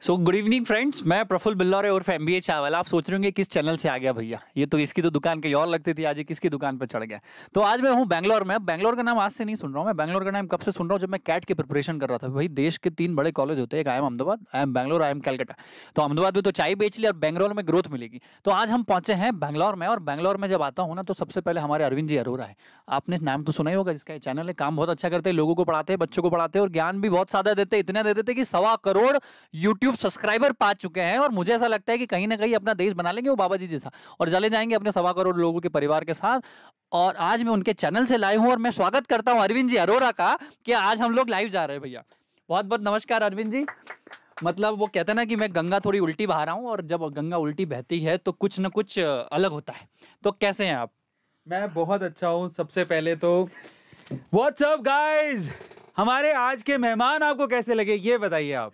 So good evening friends, मैं प्रफुल्ल बिल्लौरे और MBA Chawla. आप सोच रहे होंगे किस चैनल से आ गया भैया, ये तो इसकी तो दुकान कहीं और लगती थी, आज ये किसकी दुकान पर चढ़ गया। तो आज मैं हूँ बैंगलोर में। अब बैंगलोर का नाम आज से नहीं सुन रहा हूँ मैं, बैंगलोर का नाम कब से सुन रहा हूँ, जब मैं कैट की प्रिपरेशन कर रहा था। भाई देश के 3 बड़े कॉलेज होते हैं, एक IIM Ahmedabad, IIM Bangalore, IIM Calcutta. तो अहमदाबाद में तो चाय बेच ली और बैंगलोर में ग्रोथ मिलेगी। तो आज हम पहुंचे हैं बैंगलोर में, और बैंगलोर में जब आता हूँ ना तो सबसे पहले हमारे अरविंद जी अरोरा है। आपने नाम तो सुना ही होगा, जिसका चैनल है, काम बहुत अच्छा करते हैं, लोगों को पढ़ाते हैं, बच्चों को पढ़ाते हैं और ज्ञान भी बहुत ज्यादा देते हैं। इतना दे देते कि 1.25 करोड़ यूट्यूब सब्सक्राइबर पा चुके हैं, और मुझे ऐसा लगता है कि कहीं ना कहीं अपना देश बना लेंगे वो बाबा जी जैसा, और चले जाएंगे अपने 1.25 करोड़ लोगों के परिवार के साथ। और आज मैं उनके चैनल से लाइव हूं, और मैं स्वागत करता हूं अरविंद जी अरोरा का कि आज हम लोग लाइव जा रहे हैं। भैया बहुत बहुत नमस्कार अरविंद जी। मतलब वो कहते हैं ना कि मैं गंगा थोड़ी उल्टी बहा रहा हूं, और जब गंगा उल्टी बहती है तो कुछ ना कुछ अलग होता है। तो कैसे हैं आप? मैं बहुत अच्छा हूँ। सबसे पहले तो व्हाट्स अप गाइस, हमारे आज के मेहमान आपको कैसे लगे ये बताइए आप।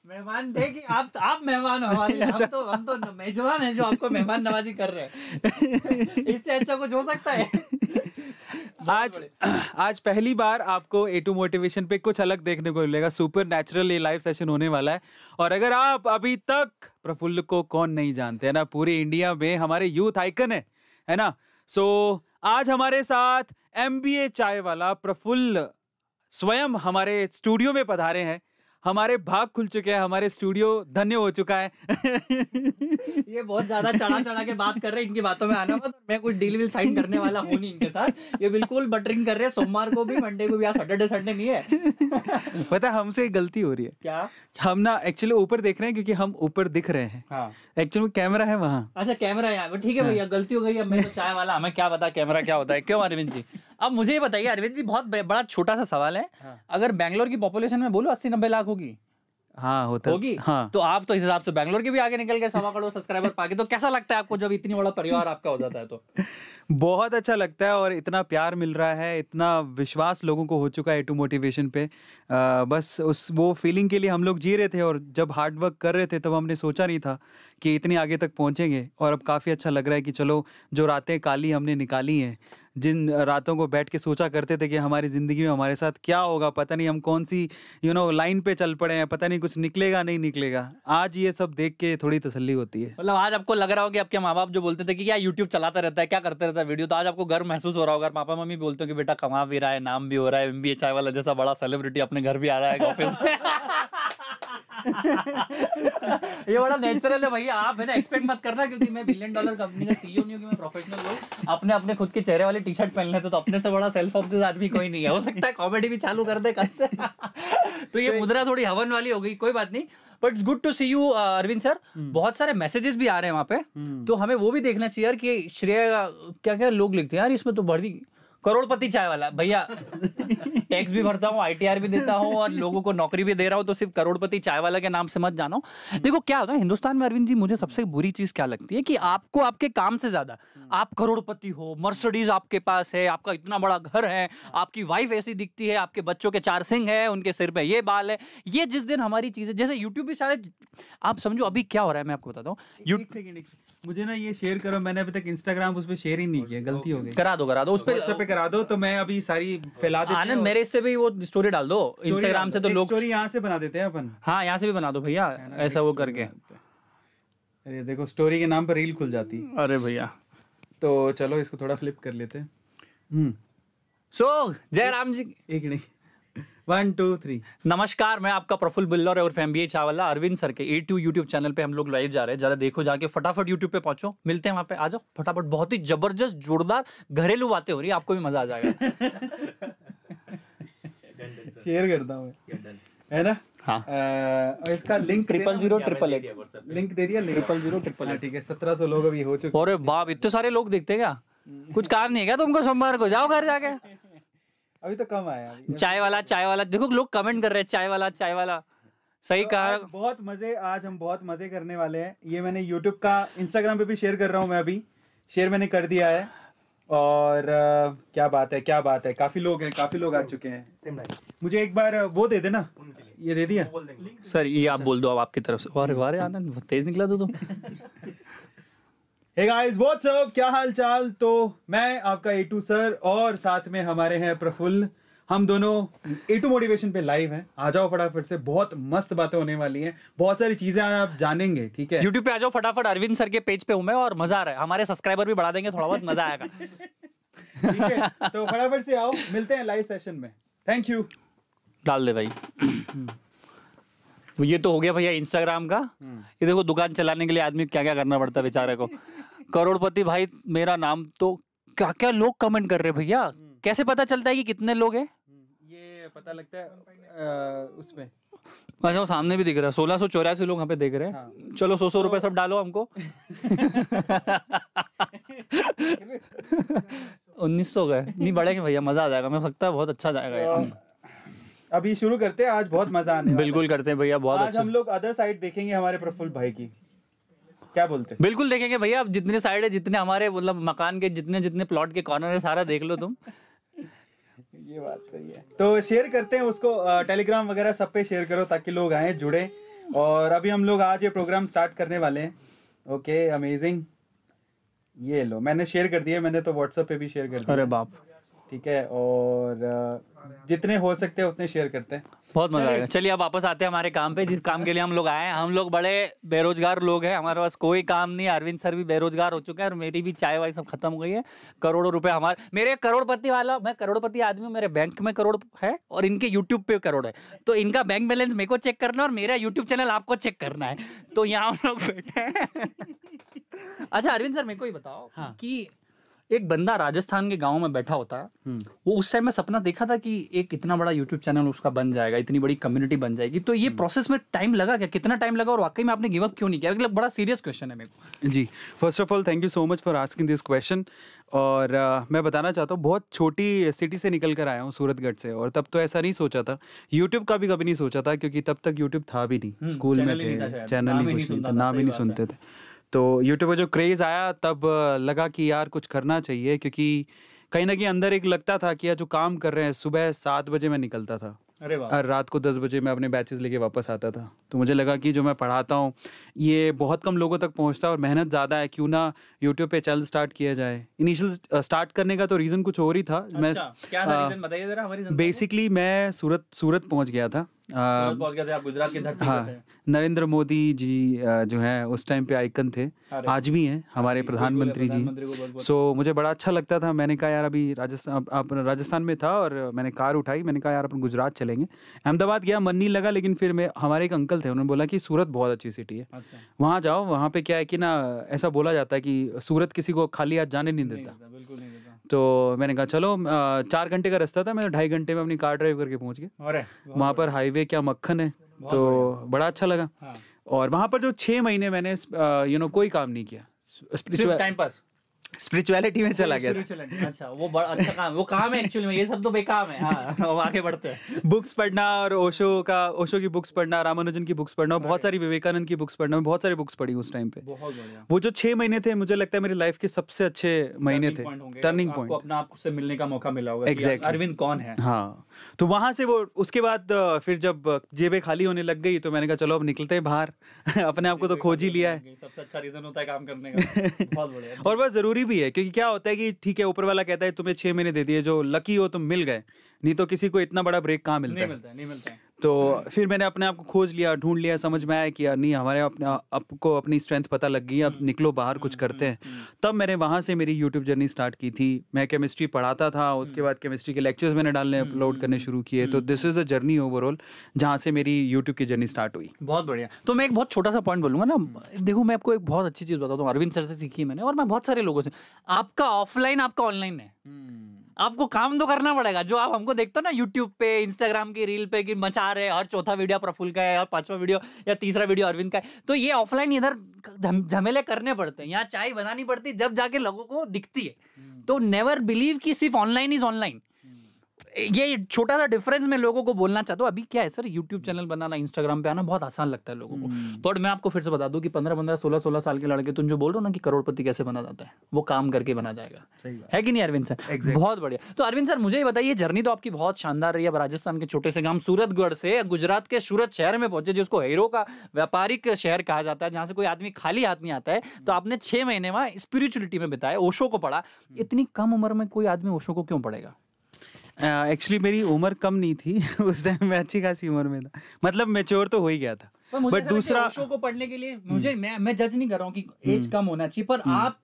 मेहमान थे कि आप मेहमान हो हमारे लिए। हम तो मेजबान हैं जो आपको मेहमान नवाजी कर रहे हैं। इससे अच्छा कुछ हो सकता है? आज पहली बार आपको A2 मोटिवेशन पे कुछ अलग देखने को मिलेगा। सुपर नेचुरल ये लाइव सेशन होने वाला है। और अगर आप अभी तक प्रफुल्ल को कौन नहीं जानते है ना, पूरे इंडिया में हमारे यूथ आइकन है ना। सो आज हमारे साथ MBA चाय वाला प्रफुल्ल स्वयं हमारे स्टूडियो में पधारे हैं। हमारे भाग खुल चुके हैं, हमारे स्टूडियो धन्य हो चुका है। ये बहुत ज्यादा चढ़ा के बात कर रहे हैं, इनकी बातों में आना मत। मैं कुछ डील विल साइन करने वाला हूँ नहीं इनके साथ। ये बिल्कुल बटरिंग कर रहे हैं, सोमवार को भी, मंडे को भी। आज सैटरडे संडे नहीं है। पता है हमसे एक गलती हो रही है। क्या? हम ना एक्चुअली ऊपर देख रहे हैं क्योंकि हम ऊपर दिख रहे हैं। हाँ। एक्चुअली कैमरा है वहाँ। अच्छा कैमरा है यहाँ, ठीक है भैया, गलती हो गई। अब मैं तो चाय वाला, हमें क्या पता कैमरा क्या होता है। क्यों अरविंद जी? अब मुझे ये बताइए अरविंद जी, बहुत बड़ा छोटा सा सवाल है। अगर बैंगलोर की पॉपुलेशन में बोलो 80-90 लाख होगी, हाँ होता होगी, हाँ। तो आप तो इस हिसाब से बैंगलोर के भी आगे निकल गए 1.25 करोड़ सब्सक्राइबर पाके। तो कैसा लगता है आपको जब इतनी बड़ा परिवार आपका हो जाता है? तो बहुत अच्छा लगता है, और इतना प्यार मिल रहा है, इतना विश्वास लोगों को हो चुका है A2 मोटिवेशन पे। बस वो फीलिंग के लिए हम लोग जी रहे थे, और जब हार्ड वर्क कर रहे थे तब हमने सोचा नहीं था कि इतनी आगे तक पहुंचेंगे। और अब काफ़ी अच्छा लग रहा है कि चलो जो रातें काली हमने निकाली हैं, जिन रातों को बैठ के सोचा करते थे कि हमारी ज़िंदगी में हमारे साथ क्या होगा, पता नहीं हम कौन सी लाइन पे चल पड़े हैं, पता नहीं कुछ निकलेगा नहीं निकलेगा, आज ये सब देख के थोड़ी तसल्ली होती है। मतलब आज आपको लग रहा हो कि आपके माँ बाप जो बोलते थे कि क्या यूट्यूब चलाता रहता है, क्या करते रहता है वीडियो, तो आज आपको गर्व महसूस हो रहा होगा। पापा मम्मी बोलते हो कि बेटा कमा भी रहा है, नाम भी हो रहा है, MBA चाय वाला जैसा बड़ा सेलिब्रिटी अपने घर भी आ रहा है ऑफिस में। ये बड़ा नेचुरल है भैया। आप है ना एक्सपेक्ट मत करना, क्योंकि मैं $1 बिलियन कंपनी का CEO नहीं हूँ कि मैं प्रोफेशनल लोग अपने खुद के चेहरे वाली टी-शर्ट पहन लेते। तो अपने से बड़ा सेल्फ ऑब्सेस्ड आदमी कोई नहीं है। हो सकता है कॉमेडी भी चालू कर दे कल से। तो ये मुद्रा थोड़ी हवन वाली हो गई, कोई बात नहीं। But it's good to see you Arvind sir. बहुत सारे मैसेजेस भी आ रहे हैं वहाँ पे, तो हमें वो भी देखना चाहिए यार कि श्रेय क्या क्या लोग लिखते हैं यार, इसमें तो बड़ी करोड़पति चाय वाला। भैया टैक्स भी भरता हूँ, ITR भी देता हूँ, और लोगों को नौकरी भी दे रहा हूँ, तो सिर्फ करोड़पति चाय वाला के नाम से मत जानो। देखो क्या होता है हिंदुस्तान में अरविंद जी, मुझे सबसे बुरी चीज क्या लगती है कि आपको आपके काम से ज्यादा, आप करोड़पति हो, मर्सिडीज आपके पास है, आपका इतना बड़ा घर है, आपकी वाइफ ऐसी दिखती है, आपके बच्चों के 4 सिंह है, उनके सिर पे ये बाल है, ये जिस दिन हमारी चीजें, जैसे यूट्यूब भी शायद, आप समझो अभी क्या हो रहा है, मैं आपको बताता हूँ। मुझे ना ये शेयर करो, मैंने अभी तक इंस्टाग्राम उस पे शेयर ही नहीं किया, गलती हो गई। करा दो उस पे करा दो, तो मैं अभी सारी फैला देता हूं। आनंद मेरे से भी वो स्टोरी डाल दो इंस्टाग्राम से, तो लोग स्टोरी यहाँ से बना देते हैं अपन। हाँ यहाँ से भी बना दो भैया, ऐसा वो करके। अरे देखो स्टोरी के नाम पर रील खुल जाती है। अरे भैया तो चलो इसको थोड़ा फ्लिप कर लेते हैं। सो जयराम जी, एक नहीं, 1 2 3। नमस्कार, मैं आपका प्रफुल्ल बिल्लौरे और MBA चावला। अरविंद सर के A2 यूट्यूब चैनल पे हम लोग लाइव जा रहे हैं। जरा देखो जाके, फटाफट यूट्यूब पे पहुंचो, मिलते हैं वहां पे, आ जाओ फटाफट। बहुत ही जबरदस्त जोरदार घरेलू बातें हो रही है, आपको भी मजा आ जाएगा। शेयर करता हूँ है ना। हाँ इसका लिंक 0008888 लिंक दे दिया। 00088। ठीक है, 1700 लोग अभी हो चुके। अरे बाप, इतने सारे लोग देखते हैं क्या? कुछ काम नहीं है क्या तुमको? सोमवार को जाओ घर जाके। अभी तो कम आया। चाय वाला देखो, लोग कमेंट कर रहे हैं चाय वाला। सही कहा। आज हम बहुत मजे करने वाले हैं। ये मैंने YouTube का, Instagram पे भी शेयर कर रहा हूँ मैं, अभी शेयर मैंने कर दिया है। और क्या बात है, काफी लोग आ चुके हैं। मुझे एक बार वो दे देना, ये दे दिया सर, ये आप बोल दो अब आपकी तरफ से। अरे वाह आनंद, तेज निकला तो तुम। हे गाइस, व्हाट्स अप, क्या हाल चाल। तो मैं आपका A2 सर, और साथ में हमारे हैं प्रफुल्ल, हम दोनों A2 मोटिवेशन पे लाइव हैं। आ जाओ फटाफट से, बहुत मस्त बातें होने वाली हैं, बहुत सारी चीजें आप जानेंगे, ठीक है। YouTube पे आ जाओ फटाफट, अरविंद सर के पेज पे हूं मैं और मजा आ रहा है। हमारे सब्सक्राइबर भी बढ़ा देंगे, थोड़ा बहुत मजा आएगा। ठीक है, तो फटाफट से आओ, मिलते हैं लाइव सेशन में। Thank you. डाल दे भाई। ये तो हो गया भैया इंस्टाग्राम का। ये देखो दुकान चलाने के लिए आदमी क्या क्या करना पड़ता है बेचारे को। करोड़पति भाई मेरा नाम, तो क्या क्या लोग कमेंट कर रहे हैं भैया। कैसे पता चलता है कि कितने लोग हैं? ये पता लगता है उसमें। अच्छा वो सामने भी दिख रहा है, 1684 लोग यहाँ पे देख रहे हैं। हाँ। चलो 100 रुपए सब डालो हमको। 1900 गए, नहीं बढ़ेंगे भैया, मजा आ जाएगा, मैं सकता है बहुत अच्छा जाएगा यार। अभी शुरू करते हैं, आज बहुत मजा आने वाला है। बिल्कुल करते हैं भैया, बहुत आज अच्छा। हम लोग अदर साइड देखेंगे हमारे प्रफुल्ल भाई की, क्या बोलते हैं? बिल्कुल देखेंगे भैया, अब जितने साइड है, जितने हमारे मतलब मकान के जितने जितने प्लॉट के कॉर्नर है, सारा देख लो तुम। ये बात सही है। तो शेयर करते हैं उसको, टेलीग्राम वगैरह सब पे शेयर करो ताकि लोग आए जुड़े। और अभी हम लोग आज ये प्रोग्राम स्टार्ट करने वाले हैं। Okay, amazing. ये लो, मैंने शेयर कर दिया, मैंने तो व्हाट्सएप पे भी शेयर कर दिया। अरे बाप, ठीक है, और जितने हो सकते हैं उतने शेयर करते हैं। बहुत मजा आएगा। चलिए अब वापस आते हैं हमारे काम पे, जिस काम के लिए हम लोग आए हैं। हम लोग बड़े बेरोजगार लोग हैं, हमारे पास कोई काम नहीं। अरविंद सर भी बेरोजगार हो चुके हैं और मेरी भी चाय वाय सब खत्म हो गई है। करोड़ों रुपए हमारे, मेरे करोड़पति वाला, मैं करोड़पति आदमी हूँ, मेरे बैंक में करोड़ है और इनके यूट्यूब पे करोड़ है। तो इनका बैंक बैलेंस मेरे को चेक करना है और मेरा यूट्यूब चैनल आपको चेक करना है। तो यहाँ हम लोग बैठे हैं। अच्छा अरविंद सर, मेरे को ही बताओ कि एक बंदा राजस्थान के गांव में बैठा होता है, वो उस टाइम में सपना देखा था कि एक इतना बड़ा यूट्यूब चैनल उसका बन जाएगा, इतनी बड़ी कम्युनिटी बन जाएगी। तो ये प्रोसेस में टाइम लगा क्या? कितना टाइम लगा और वाकई में आपने गिव अप क्यों नहीं किया? मतलब बड़ा सीरियस क्वेश्चन है मेरे को। जी, first of all thank you so much for asking this question. और मैं बताना चाहता हूँ, बहुत छोटी सिटी से निकल कर आया हूँ, सूरतगढ़ से। और तब तो ऐसा नहीं सोचा था, यूट्यूब का भी कभी नहीं सोचा था, क्योंकि तब तक यूट्यूब था भी नहीं, स्कूल में थे, चैनल ही कुछ नहीं था, नाम ही नहीं सुनते थे। तो यूट्यूब पर जो क्रेज़ आया तब लगा कि यार कुछ करना चाहिए, क्योंकि कहीं ना कहीं अंदर एक लगता था कि यार जो काम कर रहे हैं, सुबह 7 बजे मैं निकलता था और रात को 10 बजे मैं अपने बैचेस लेके वापस आता था। तो मुझे लगा कि जो मैं पढ़ाता हूँ ये बहुत कम लोगों तक पहुँचता है और मेहनत ज़्यादा है, क्यों ना यूट्यूब पे चैनल स्टार्ट किया जाए। इनिशियल स्टार्ट करने का तो रीज़न कुछ और ही था। अच्छा, क्या था रीज़न बताइए जरा हमारी जनता को। बेसिकली मैं सूरत पहुँच गया था। पहुंच गए थे आप, गुजरात की धरती पे थे। नरेंद्र मोदी जी जो है उस टाइम पे आइकन थे, आज भी हैं हमारे प्रधानमंत्री जी। सो मुझे बड़ा अच्छा लगता था। मैंने कहा यार, अभी राजस्थान में था और मैंने कार उठाई, मैंने कहा यार अपन गुजरात चलेंगे। अहमदाबाद गया, मन नहीं लगा, लेकिन फिर हमारे एक अंकल थे, उन्होंने बोला कि सूरत बहुत अच्छी सिटी है, वहाँ जाओ। वहाँ पे क्या है कि ना, ऐसा बोला जाता है कि सूरत किसी को खाली हाथ जाने नहीं देता। बिल्कुल नहीं देता। तो मैंने कहा चलो, 4 घंटे का रास्ता था, मैं 2.5 घंटे में अपनी कार ड्राइव करके पहुँच गया। वहाँ पर हाईवे क्या मक्खन है, तो बड़ा अच्छा लगा। और वहाँ पर जो 6 महीने मैंने कोई काम नहीं किया, टाइम पास, स्पिरिचुअलिटी में चला गया। अच्छा, वो बड़ा अच्छा काम, वो काम है एक्चुअली में, ये सब तो बेकाम है। हाँ, आगे बढ़ते हैं। बुक्स पढ़ना और ओशो की बुक्स पढ़ना, रामानुजन की बुक्स पढ़ना, बहुत सारी विवेकानंद की बुक्स पढ़ना, बहुत सारी बुक्स पढ़ी उस टाइम पे। बहुत बढ़िया। वो जो 6 महीने थे, मुझे लगता है मेरी लाइफ के सबसे अच्छे महीने थे, टर्निंग पॉइंट। आपको अपना आप से मिलने का मौका मिला होगा। Exactly. अरविंद कौन है। हाँ, तो वहां से वो उसके बाद फिर जब जेबें खाली होने लग गई, तो मैंने कहा चलो अब निकलते हैं बाहर। अपने आप को तो खोज ही लिया है, सबसे अच्छा रीजन होता है काम करने का। बहुत बढ़िया। और बहुत जरूरी भी है, क्योंकि क्या होता है कि ठीक है, ऊपर वाला कहता है तुम्हें 6 महीने दे दिए, जो लकी हो तुम मिल गए, नहीं तो किसी को इतना बड़ा ब्रेक कहाँ मिलता है। नहीं मिलता है। तो फिर मैंने अपने आप को खोज लिया, ढूंढ लिया, समझ में आया कि यार नहीं, हमारे आपको अपनी स्ट्रेंथ पता लग गई, अब निकलो बाहर, कुछ करते हैं। तब मैंने वहाँ से मेरी यूट्यूब जर्नी स्टार्ट की थी। मैं केमिस्ट्री पढ़ाता था, उसके बाद केमिस्ट्री के लेक्चर्स मैंने डालने अपलोड करने शुरू किए। तो this is the journey overall, जहाँ से मेरी यूट्यूब की जर्नी स्टार्ट हुई। बहुत बढ़िया। तो मैं एक बहुत छोटा सा पॉइंट बोलूंगा ना, देखो मैं आपको एक बहुत अच्छी चीज़ बताता हूँ, अरविंद सर से सीखी है मैंने, और मैं बहुत सारे लोगों से। आपका ऑफलाइन, आपका ऑनलाइन है। आपको काम तो करना पड़ेगा। जो आप हमको देखते हो ना यूट्यूब पे, इंस्टाग्राम की रील पे कि मचा रहे, हर चौथा वीडियो प्रफुल्ल का है और 5वां वीडियो या 3रा वीडियो अरविंद का है, तो ये ऑफलाइन इधर झमेले करने पड़ते हैं, यहाँ चाय बनानी पड़ती है, जब जाके लोगों को दिखती है। तो नेवर बिलीव कि सिर्फ ऑनलाइन इज ऑनलाइन। ये छोटा सा डिफरेंस मैं लोगों को बोलना चाहता हूँ। अभी क्या है सर, यूट्यूब चैनल बनाना, इंस्टाग्राम पे आना बहुत आसान लगता है लोगों को। पर मैं आपको फिर से बता दूं कि 15-15, 16-16 साल के लड़के, तुम जो बोल रहे हो ना कि करोड़पति कैसे बना जाता है, वो काम करके बना जाएगा। है कि नहीं अरविंद सर? बहुत बढ़िया। तो अरविंद सर मुझे ये बताइए, जर्नी तो आपकी बहुत शानदार रही है। राजस्थान के छोटे से गांव सूरतगढ़ से गुजरात के सूरत शहर में पहुंचे, जिसको हीरो का व्यापारिक शहर कहा जाता है, जहां से कोई आदमी खाली हाथ नहीं आता है। तो आपने 6 महीने वहां स्पिरिचुअलिटी में बिताए, ओशो को पढ़ा। इतनी कम उम्र में कोई आदमी ओशो को क्यों पढ़ेगा? एक्चुअली मेरी उम्र कम नहीं थी उस टाइम मैं अच्छी खासी उम्र में था, मतलब मैच्योर तो हो ही गया था। बट दूसरा शो को पढ़ने के लिए मुझे मैं जज नहीं कर रहा हूँ कि एज कम होना चाहिए, पर आप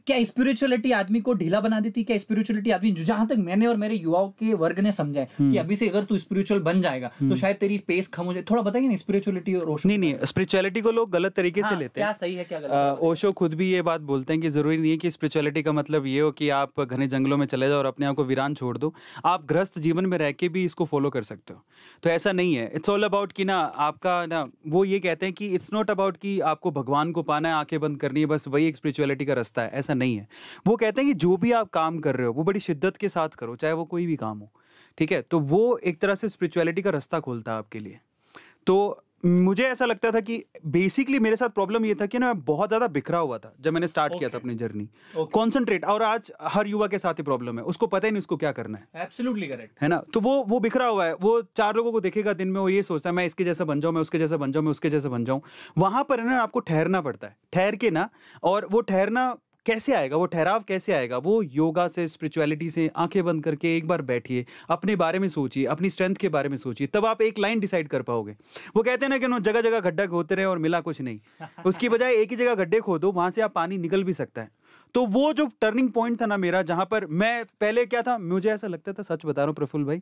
क्या स्पिरिचुअलिटी आदमी को ढीला बना देती, क्या स्पिरिचुअलिटी आदमी, जहां तक मैंने और मेरे युवाओं के वर्ग ने समझा है कि अभी से अगर तू स्पिरिचुअल बन जाएगा तो शायद तेरी स्पेस कम हो जाए। थोड़ा बताइए ना स्पिरिचुअलिटी और ओशो। नहीं, स्पिरिचुअलिटी को लोग गलत तरीके से लेते हैं, क्या सही है क्या गलत। ओशो खुद भी ये बात बोलते हैं कि जरूरी नहीं है कि स्पिरिचुअलिटी का मतलब ये हो कि आप घने जंगलों में चले जाओ और अपने आप को वीरान छोड़ दो। आप गृहस्थ जीवन में रह के भी इसको फॉलो कर सकते हो, तो ऐसा नहीं है। इट्स ऑल अबाउट कि ना आपका ना, वो ये कहते हैं कि इट्स नॉट अबाउट कि आपको भगवान को पाना है, आंखें बंद करनी है, बस वही एक स्पिरिचुअलिटी का रास्ता है, ऐसा नहीं है। वो कहते हैं कि जो भी आप काम कर रहे हो वो बड़ी शिद्दत के साथ करो, चाहे वो कोई भी काम हो, ठीक है। तो वो एक तरह से स्पिरिचुअलिटी का रास्ता खोलता है आपके लिए। तो मुझे ऐसा लगता था कि बेसिकली मेरे साथ प्रॉब्लम ये था कि ना मैं बहुत ज़्यादा बिखरा हुआ था जब मैंने स्टार्ट किया था अपनी जर्नी, कॉन्सेंट्रेट। और आज हर युवा के साथ ही प्रॉब्लम है, उसको पता ही नहीं उसको क्या करना है। एब्सोल्युटली करेक्ट है ना, तो वो बिखरा हुआ है। वो 4 लोगों को देखेगा दिन में, वो ये सोचता है मैं इसके जैसा बन जाऊं, मैं उसके जैसा बन जाऊं, मैं उसके जैसा बन जाऊं। वहां पर ना आपको ठहरना पड़ता है, ठहर के ना, और वो ठहरना कैसे आएगा, वो ठहराव कैसे आएगा, वो योगा से, स्पिरिचुअलिटी से। आंखें बंद करके एक बार बैठिए, अपने बारे में सोचिए, अपनी स्ट्रेंथ के बारे में सोचिए, तब आप एक लाइन डिसाइड कर पाओगे। वो कहते हैं ना कि जगह जगह गड्ढा खोदते रहे और मिला कुछ नहीं, उसकी बजाय एक ही जगह गड्ढे खोदो, वहां से आप पानी निकल भी सकता है। तो वो जो टर्निंग पॉइंट था ना मेरा, जहां पर मैं पहले क्या था, मुझे ऐसा लगता था, सच बता रहा हूँ प्रफुल्ल भाई,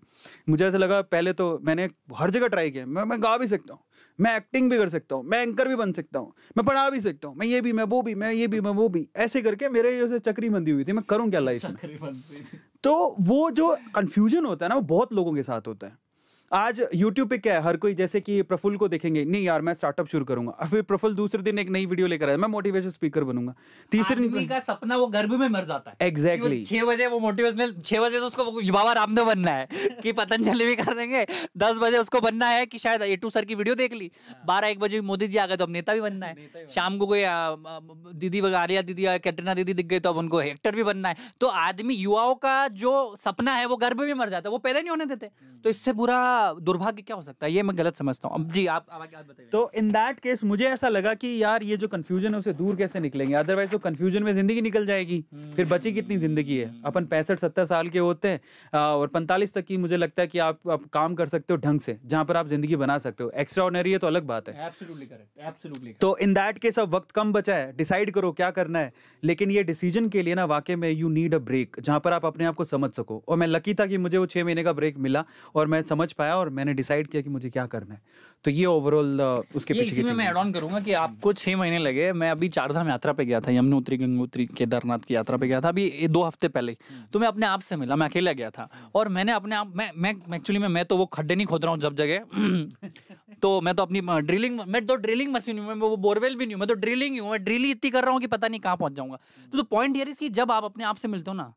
मुझे ऐसा लगा पहले तो मैंने हर जगह ट्राई किया, मैं गा भी सकता हूँ, मैं एक्टिंग भी कर सकता हूँ, मैं एंकर भी बन सकता हूँ, मैं पढ़ा भी सकता हूँ, मैं ये भी, मैं वो भी, मैं ये भी, मैं वो भी, ऐसे करके मेरे जैसे चक्री बंदी हुई थी, मैं करूँ क्या लाइफ में। तो वो जो कंफ्यूजन होता है ना, वो बहुत लोगों के साथ होता है। आज YouTube पे क्या है, हर कोई जैसे कि प्रफुल्ल को देखेंगे, नहीं यार मैं स्टार्टअप शुरू करूंगा, फिर प्रफुल्ल दूसरे दिन एक नई वीडियो लेकर आया, मैं मोटिवेशनल स्पीकर बनूंगा, तीसरे दिन का सपना वो गर्भ में मर जाता है। एग्जैक्टली 6 बजे वो मोटिवेशनल, 6 बजे तो उसको बाबा रामदेव बनना है कि पतंजलि भी कर देंगे, 10 बजे उसको बनना है कि शायद A2 सर की वीडियो देख ली, 12-1 बजे मोदी जी आ गए तो अब नेता भी बनना है, शाम को कोई दीदी आर्या दीदी, कैटरीना दीदी दिख गई तो अब उनको एक्टर भी बनना है। तो आदमी, युवाओं का जो सपना है वो गर्भ में मर जाता है, वो पैदा नहीं होने देते। तो इससे बुरा दुर्भाग्य क्या हो सकता है, ये मैं गलत समझता हूँ। अब जी आप बताइए। तो इन दैट केस मुझे ऐसा लगा कि यार ये जो कंफ्यूजन है उसे दूर कैसे निकलेंगे, अदरवाइज तो कंफ्यूजन में जिंदगी निकल जाएगी, फिर बची कितनी जिंदगी है। अपन 65-70 साल के होते हैं और 45 तक की मुझे लगता है कि आप काम कर सकते हो ढंग से, जहां पर आप जिंदगी बना सकते हो। एक्स्ट्रा ऑर्डिनरी है तो अलग बात है। Absolutely correct, absolutely. तो इन दैट केस अब वक्त कम बचा है, डिसाइड करो क्या करना है। लेकिन ये डिसीजन के लिए ना वाकई में यू नीड अ ब्रेक, जहां पर आप अपने आप को समझ सको। और मैं लकी था कि मुझे वो 6 महीने का ब्रेक मिला और मैं समझ पाया और मैंने डिसाइड किया कि मुझे क्या करना है। तो ये ओवरऑल उसके पीछे इसी में मैं ऐड ऑन करूंगा कि आपको 6 महीने लगे। मैं अभी 4 धाम यात्रा पे गया था, यमुनोत्री, गंगोत्री, केदारनाथ की यात्रा पे गया था अभी 2 हफ्ते पहले। तो मैं अपने आप से मिला, मैं अकेला गया था और मैंने अपने आप, मैं एक्चुअली मैं तो वो खड्डे नहीं खोद रहा हूँ जब जगह तो मैं तो अपनी ड्रिलिंग मशीन हूँ, मैं वो बोरवेल भी नहीं हूँ, मैं तो ड्रिलिंग ही हूँ। मैं ड्रिल इतनी कर रहा हूँ कि पता नहीं कहाँ पहुंच जाऊंगा। तो पॉइंट ये है कि जब आप अपने आप से मिलते हो ना,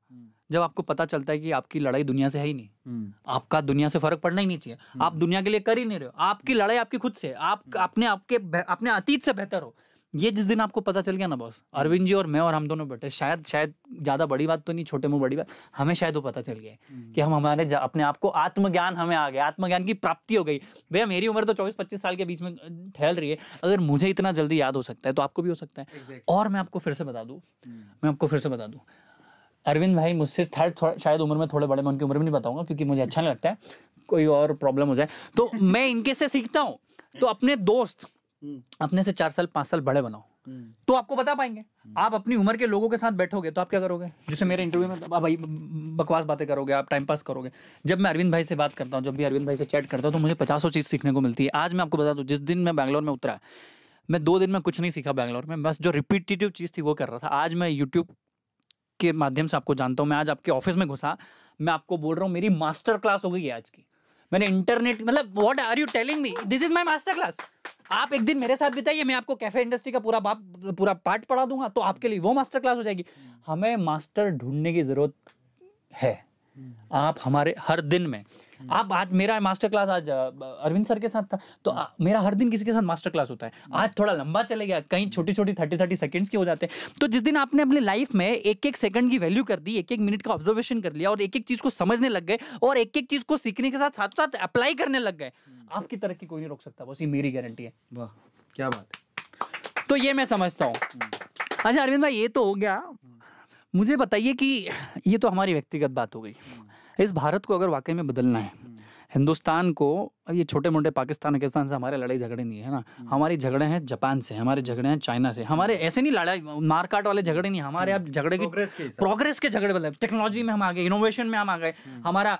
जब आपको पता चलता है कि आपकी लड़ाई दुनिया से है ही नहीं, आपका दुनिया से फर्क पड़ना ही नहीं चाहिए, आप दुनिया के लिए कर ही नहीं रहे हो, आपकी लड़ाई आपकी खुद से, आप अपने अतीत से बेहतर हो। ये जिस दिन आपको पता चल गया ना बॉस, अरविंद जी और मैं और हम दोनों बैठे, शायद ज्यादा बड़ी बात तो नहीं, छोटे मुंह बड़ी बात, हमें शायद वो पता चल गया कि हम हमारे अपने आप को आत्मज्ञान हमें आ गया, आत्मज्ञान की प्राप्ति हो गई। भैया मेरी उम्र तो 24-25 साल के बीच में ठहर रही है, अगर मुझे इतना जल्दी याद हो सकता है तो आपको भी हो सकता है। और मैं आपको फिर से बता दूं, अरविंद भाई मुझसे शायद उम्र में थोड़े बड़े, मैं उनकी उम्र में नहीं बताऊंगा क्योंकि मुझे अच्छा नहीं लगता है कोई और प्रॉब्लम हो जाए, तो मैं इनके से सीखता हूँ। तो अपने दोस्त अपने से 4 साल 5 साल बड़े बनाओ तो आपको बता पाएंगे। आप अपनी उम्र के लोगों के साथ बैठोगे तो आप क्या करोगे, जैसे मेरे इंटरव्यू में भाई बकवास बातें करोगे, आप टाइम पास करोगे। जब मैं अरविंद भाई से बात करता हूँ, जब भी अरविंद भाई से चैट करता हूँ, तो मुझे 50 चीज़ सीखने को मिलती है। आज मैं आपको बता दूँ, जिस दिन मैं बैंगलोर में उतरा, मैं 2 दिन में कुछ नहीं सीखा बैंगलोर में, बस जो रिपीटेटिव चीज़ थी वो कर रहा था। आज मैं यूट्यूब के माध्यम से आपको जानता हूँ, मैं आज आपके ऑफिस में घुसा, मैं आपको बोल रहा हूँ मेरी मास्टर क्लास हो गई है आज की। मैंने इंटरनेट, मतलब what are you telling me, this is my master class. आप एक दिन मेरे साथ बिताइए, मैं आपको कैफे इंडस्ट्री का पूरा पार्ट पढ़ा दूंगा, तो आपके लिए वो मास्टर क्लास हो जाएगी। हमें मास्टर ढूंढने की जरूरत है। आप हमारे हर दिन में, आप आज मेरा मास्टर क्लास आज अरविंद सर के साथ था, तो मेरा हर दिन किसी के साथ मास्टर क्लास होता है। आज थोड़ा लंबा चले गया, कहीं छोटी 30 सेकंड्स के हो जाते हैं। तो जिस दिन आपने अपनी लाइफ में एक सेकंड की वैल्यू कर दी, एक मिनट का ऑब्जर्वेशन कर लिया और एक चीज को समझने लग गए और एक चीज को सीखने के साथ साथ अप्लाई करने लग गए, आपकी तरक्की कोई नहीं रोक सकता, बस ये मेरी गारंटी है। वाह क्या बात है। तो ये मैं समझता हूँ। अच्छा अरविंद भाई, ये तो हो गया, मुझे बताइए कि ये तो हमारी व्यक्तिगत बात हो गई, इस भारत को अगर वाकई में बदलना है, हिंदुस्तान को, ये छोटे मोटे पाकिस्तान पाकिस्तान से हमारे लड़ाई झगड़े नहीं है ना, हमारी झगड़े हैं जापान से, हमारे झगड़े हैं चाइना से, हमारे ऐसे नहीं लड़ाई मारकाट वाले झगड़े नहीं, हमारे आप झगड़े की प्रोग्रेस के झगड़े, मतलब टेक्नोलॉजी में हम आ गए, इनोवेशन में हम आ गए, हमारा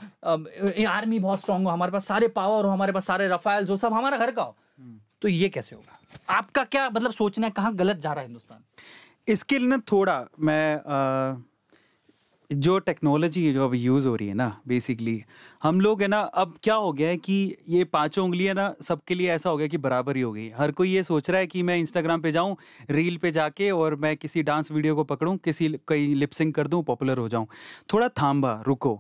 आर्मी बहुत स्ट्रांग हो, हमारे पास सारे पावर हो, हमारे पास सारे रफाइल हो, सब हमारा घर का हो, तो ये कैसे होगा? आपका क्या मतलब सोचना है, कहाँ गलत जा रहा है हिंदुस्तान? इसके लिए ना थोड़ा मैं जो टेक्नोलॉजी जो अभी यूज़ हो रही है ना, बेसिकली हम लोग है ना, अब क्या हो गया है कि ये पांचों उंगलियां ना सबके लिए ऐसा हो गया कि बराबर ही हो गई। हर कोई ये सोच रहा है कि मैं इंस्टाग्राम पे जाऊं, रील पे जाके और मैं किसी डांस वीडियो को पकड़ूं, कहीं लिपसिंग कर दूं, पॉपुलर हो जाऊं। थोड़ा थांबा, रुको।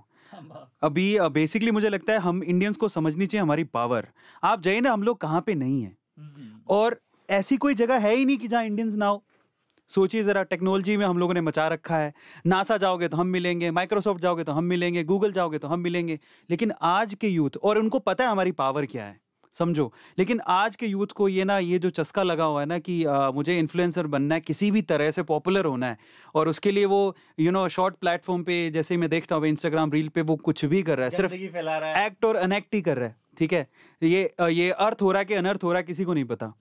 अभी बेसिकली मुझे लगता है हम इंडियंस को समझनी चाहिए हमारी पावर। आप जाइए ना, हम लोग कहाँ पे नहीं है, और ऐसी कोई जगह है ही नहीं कि जहाँ इंडियंस ना हो। सोचिए ज़रा, टेक्नोलॉजी में हम लोगों ने मचा रखा है। नासा जाओगे तो हम मिलेंगे, माइक्रोसॉफ्ट जाओगे तो हम मिलेंगे, गूगल जाओगे तो हम मिलेंगे। लेकिन आज के यूथ, और उनको पता है हमारी पावर क्या है, समझो, लेकिन आज के यूथ को ये जो चस्का लगा हुआ है ना कि मुझे इन्फ्लुएंसर बनना है, किसी भी तरह से पॉपुलर होना है, और उसके लिए वो शॉर्ट प्लेटफॉर्म पे, जैसे मैं देखता हूँ इंस्टाग्राम रील पे, वो कुछ भी कर रहा है, सिर्फ एक्ट और अनएक्ट ही कर रहा है। ठीक है, ये अर्थ हो रहा है कि अनर्थ हो रहा है किसी को नहीं पता।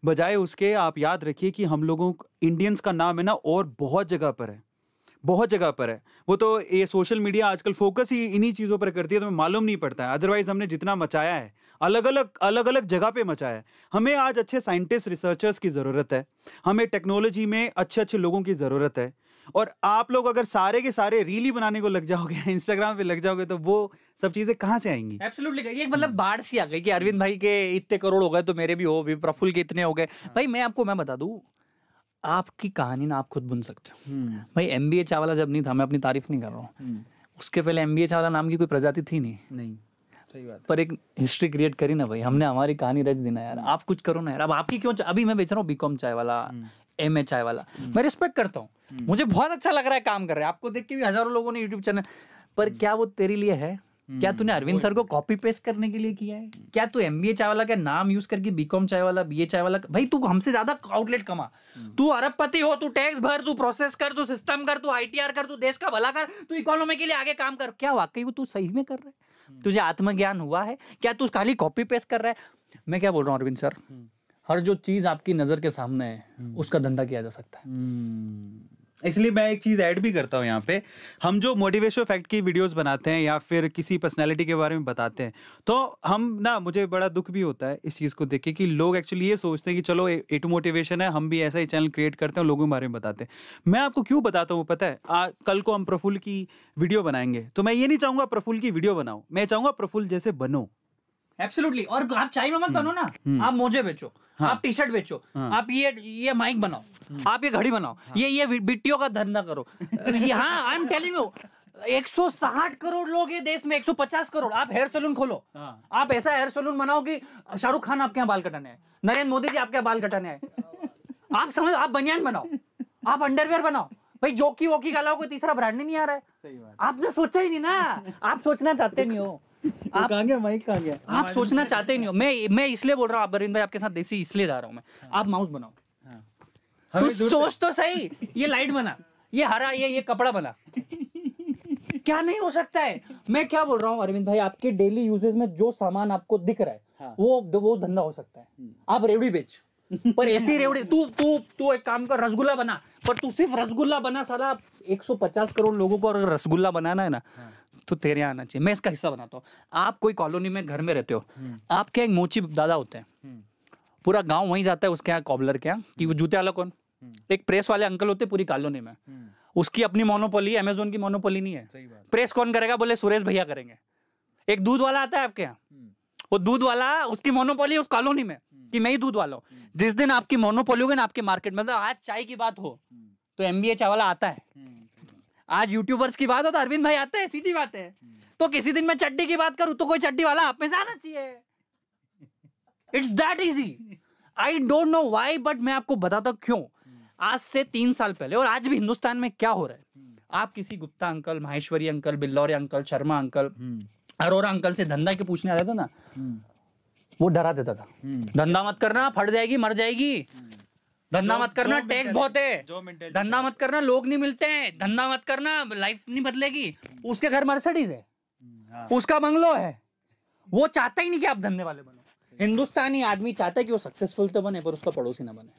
बजाय उसके आप याद रखिए कि हम लोगों इंडियंस का नाम है ना, और बहुत जगह पर है, बहुत जगह पर है। वो तो ये सोशल मीडिया आजकल फोकस ही इन्हीं चीज़ों पर करती है, तो मालूम नहीं पड़ता है। अदरवाइज हमने जितना मचाया है, अलग अलग जगह पे मचाया है। हमें आज अच्छे साइंटिस्ट, रिसर्चर्स की ज़रूरत है, हमें टेक्नोलॉजी में अच्छे लोगों की ज़रूरत है। और आप लोग अगर सारे के सारे रील ही बनाने को लग जाओगे, इंस्टाग्राम पे लग जाओगे, तो वो सब चीजें कहाँ से आएंगी? एब्सोल्युटली, ये मतलब बाढ़ सी आ गई कि अरविंद भाई के इतने करोड़ हो गए तो मेरे भी हो, प्रफुल्ल के इतने हो गए। भाई मैं बता दूं, आपकी कहानी ना आप खुद बुन सकते हो। भाई एमबीए चावला जब नहीं था, मैं अपनी तारीफ नहीं कर रहा हूँ, उसके पहले एमबीए चावला नाम की कोई प्रजाति थी नहीं। सही बात। पर एक हिस्ट्री क्रिएट करी ना भाई, हमने हमारी कहानी रच दी ना यार। आप कुछ करो ना यार। अब आपकी क्यों, अभी मैं बेच रहा हूँ बीकॉम चाय वाला, एमए चाय वाला, मैं रिस्पेक्ट करता हूँ, मुझे बहुत अच्छा लग रहा है काम कर रहे हैं, आपको देख के भी हजारों लोगों ने यूट्यूब चैनल, पर क्या वो तेरे लिए है? क्या तूने अरविंद सर को कॉपी पेस्ट करने के लिए किया है? क्या तू एमबीए चाय वाला का नाम यूज करके बीकॉम चाय वाला, बीए चाय वाला? भाई तू हमसे ज्यादा आउटलेट कमा, तू अरबपति हो, तू टैक्स भर, तू प्रोसेस कर, तू सिस्टम कर, तू आईटीआर कर, तू देश का भला कर, तू इकोनॉमी के लिए आगे काम कर। क्या वाकई वो तू सही में कर रहा है? तुझे आत्मज्ञान हुआ है? क्या तू खाली कॉपी पेस्ट कर रहा है? मैं क्या बोल रहा हूँ अरविंद सर, हर जो चीज आपकी नजर के सामने है उसका धंधा किया जा सकता है। इसलिए मैं एक चीज़ ऐड भी करता हूँ यहाँ पे। हम जो मोटिवेशनल फैक्ट की वीडियोस बनाते हैं या फिर किसी पर्सनैलिटी के बारे में बताते हैं, तो हम ना, मुझे बड़ा दुख भी होता है इस चीज़ को देख के कि लोग एक्चुअली ये सोचते हैं कि चलो ए टू मोटिवेशन है, हम भी ऐसा ही चैनल क्रिएट करते हैं, लोगों के बारे में बताते हैं। मैं आपको क्यों बताता हूँ पता है? कल को हम प्रफुल्ल की वीडियो बनाएंगे, तो मैं ये नहीं चाहूँगा प्रफुल्ल की वीडियो बनाओ, मैं चाहूँगा प्रफुल्ल जैसे बनो। एब्सोल्युटली। और आप चाय में मत बनो ना, आप मोजे बेचो, आप टी शर्ट बेचो, आप ये माइक बनाओ, आप ये घड़ी बनाओ, ये बिट्टियों का धंधा करो। हाँ, I am telling you, 160 crore लोग ये देश में, 150 करोड़। आप हेयर सैलून खोलो, आप ऐसा हेयर सैलून बनाओ कि शाहरुख खान आपके यहाँ बाल कटाने आए, नरेंद्र मोदी जी आपके यहाँ बाल कटाने आए। आप समझ, आप बनियान बनाओ, आप अंडरवेयर बनाओ। भाई जोकी वोकी गाला कोई तीसरा ब्रांड नहीं आ रहा है। सही बात। आपने सोचा ही नहीं ना, आप सोचना चाहते नहीं हो। आप कहाँ गया माइक, कहाँ गया? आप सोचना चाहते नहीं हो। मैं इसलिए बोल रहा हूँ, आप अरविंद भाई आपके साथ देसी इसलिए जा रहा हूँ मैं। आप माउस बनाओ, तू सोच तो सही, ये लाइट बना, ये हरा, ये कपड़ा बना, क्या नहीं हो सकता है? मैं क्या बोल रहा हूँ अरविंद भाई, आपके डेली यूजेस में जो सामान आपको दिख रहा है, वो धंधा हो सकता है। आप रेवड़ी बेच, पर ऐसी रेवड़ी, तू एक काम कर, रसगुल्ला बना, पर तू सिर्फ रसगुल्ला बना। साला 150 करोड़ लोगों को अगर रसगुल्ला बनाना है ना, तो तेरे यहाँ आना चाहिए। मैं इसका हिस्सा बनाता हूँ। आप कोई कॉलोनी में घर में रहते हो, आपके एक मोची दादा होते हैं, पूरा गांव वहीं जाता है उसके यहाँ, कॉबलर के यहाँ, कि वो जूते वाला कौन, एक प्रेस वाले अंकल होते पूरी कॉलोनी में, उसकी अपनी मोनोपोली, अमेज़न की मोनोपोली नहीं है। प्रेस कौन करेगा? बोले सुरेश भैया करेंगे। एक दूध वाला आता है आपके यहाँ, वो दूध वाला, उसकी मोनोपोली उस कॉलोनी में कि मैं ही दूध वाला हूँ। जिस दिन आपकी मोनोपोली होगी ना आपके मार्केट में, मतलब आज चाय की बात हो तो एमबीए चाय वाला आता है, आज यूट्यूबर्स की बात हो तो अरविंद भाई आते हैं, सीधी बात है। तो किसी दिन मैं चड्डी की बात करूं तो कोई चड्डी वाला आप में से आना चाहिए। It's that easy. I don't know why, but मैं आपको बताता हूं क्यों। आज से 3 साल पहले और आज भी हिंदुस्तान में क्या हो रहा है, आप किसी Gupta uncle, Maheshwari uncle, Billore uncle, Sharma uncle, Arora uncle से धंधा के पूछने आता था ना, वो डरा देता था, धंधा मत करना, फट जाएगी, मर जाएगी, धंधा मत करना, टैक्स बहुत है, धंधा मत करना, लोग नहीं मिलते हैं, धंधा मत करना, लाइफ नहीं बदलेगी। उसके घर मर्सिडीज है, उसका बंगलो है, वो चाहता ही नहीं कि आप धंधे वाले बनो। हिंदुस्तानी आदमी चाहता है कि वो सक्सेसफुल तो बने पर उसका पड़ोसी ना बने,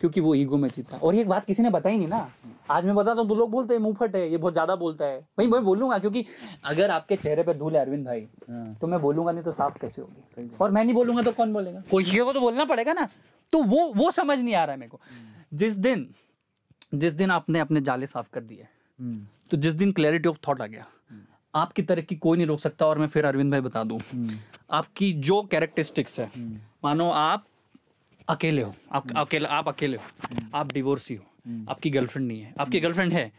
क्योंकि वो ईगो में जीता। और ये बात किसी ने बताई नहीं ना, आज मैं बताता हूँ तो लोग बोलते हैं मुंहफट है, ये बहुत ज्यादा बोलता है। भाई मैं बोलूंगा, क्योंकि अगर आपके चेहरे पे धूल है अरविंद भाई, तो मैं बोलूंगा नहीं तो साफ कैसे होगी, और मैं नहीं बोलूंगा तो कौन बोलेगा, कोई को तो बोलना पड़ेगा ना। तो वो समझ नहीं आ रहा है मेरे को। जिस दिन आपने अपने जाले साफ कर दिए, तो जिस दिन क्लैरिटी ऑफ थॉट आ गया, आपकी तरक्की कोई नहीं रोक सकता। और मैं फिर अरविंद भाई बता दूं, आपकी जो कैरेक्टरिस्टिक्स है, मानो आप अकेले हो, आप अकेले हो, आप डिवोर्सी हो, आपकी गर्लफ्रेंड नहीं है, आपकी गर्लफ्रेंड है,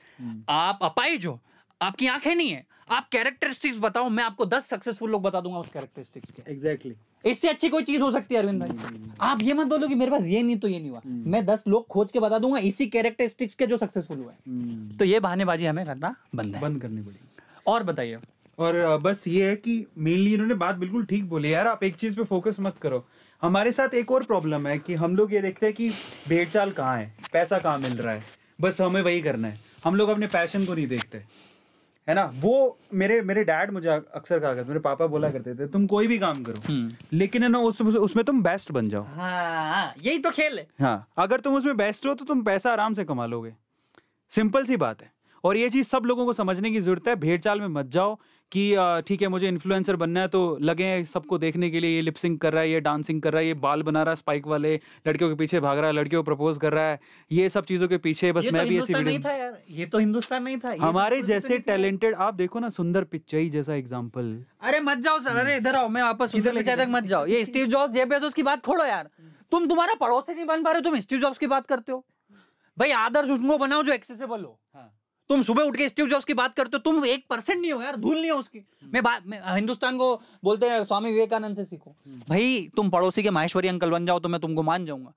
आप अपाहिज हो, आपकी आंखें नहीं है, आप कैरेक्टरिस्टिक्स बताओ, मैं आपको 10 सक्सेसफुल लोग बता दूंगा उस कैरेक्टरिस्टिक्स के। एग्जैक्टली। इससे अच्छी कोई चीज हो सकती है अरविंद भाई? आप ये मत बोलो कि मेरे पास ये नहीं तो ये नहीं हुआ, मैं 10 लोग खोज के बता दूंगा इसी कैरेक्टरिस्टिक्स के जो सक्सेसफुल हुए। तो ये बहानेबाजी हमें करना बंद करनी पड़ेगी। और बताइए। और बस ये है कि मेनली इन्होंने बात बिल्कुल ठीक बोली यार, आप एक चीज पे फोकस मत करो। हमारे साथ एक और प्रॉब्लम है कि हम लोग ये देखते हैं कि भेड़ चाल कहाँ है, पैसा कहाँ मिल रहा है, बस हमें वही करना है। हम लोग अपने पैशन को नहीं देखते, है ना। वो मेरे डैड मुझे अक्सर कहा करते, मेरे पापा बोला करते थे, तुम कोई भी काम करो लेकिन है ना उसमें तुम बेस्ट बन जाओ। हाँ, यही तो खेल है। हाँ, अगर तुम उसमें बेस्ट हो तो तुम पैसा आराम से कमा लोगे, सिंपल सी बात है। और ये चीज सब लोगों को समझने की जरूरत है। भेड़ चाल में मत जाओ कि ठीक है मुझे इन्फ्लुएंसर बनना है तो लगे हैं सबको देखने के लिए, ये लिपसिंग कर रहा है, ये डांसिंग कर रहा है, ये बाल बना रहा है स्पाइक वाले, लड़कियों के पीछे भाग रहा है, लड़कियों को प्रपोज कर रहा है, ये सब चीजों के पीछे बस मैं भी ऐसी नहीं था यार, ये तो हिंदुस्तान नहीं था। हमारे जैसे टैलेंटेड आप देखो ना, सुंदर पिचाई जैसा एग्जांपल। अरे मत जाओ सर, अरे इधर आओ, मैं वापस सुंदर पिचाई तक मत जाओ। ये स्टीव जॉब्स, जेफ बेजोस की बात छोड़ो यार, तुम्हारा पड़ोसी नहीं बन पा रहे, तुम स्टीव जॉब्स की बात करते हो। भाई आदर्श उनको बनाओ जो एक्सेसिबल हो। तुम सुबह उठ के स्टीव जॉब्स की बात करते हो, तुम 1% नहीं हो यार, धूल नहीं हो उसकी। मैं हिंदुस्तान को बोलते हैं स्वामी विवेकानंद से सीखो। भाई तुम पड़ोसी के माहेश्वरी अंकल बन जाओ तो मैं तुमको मान जाऊंगा।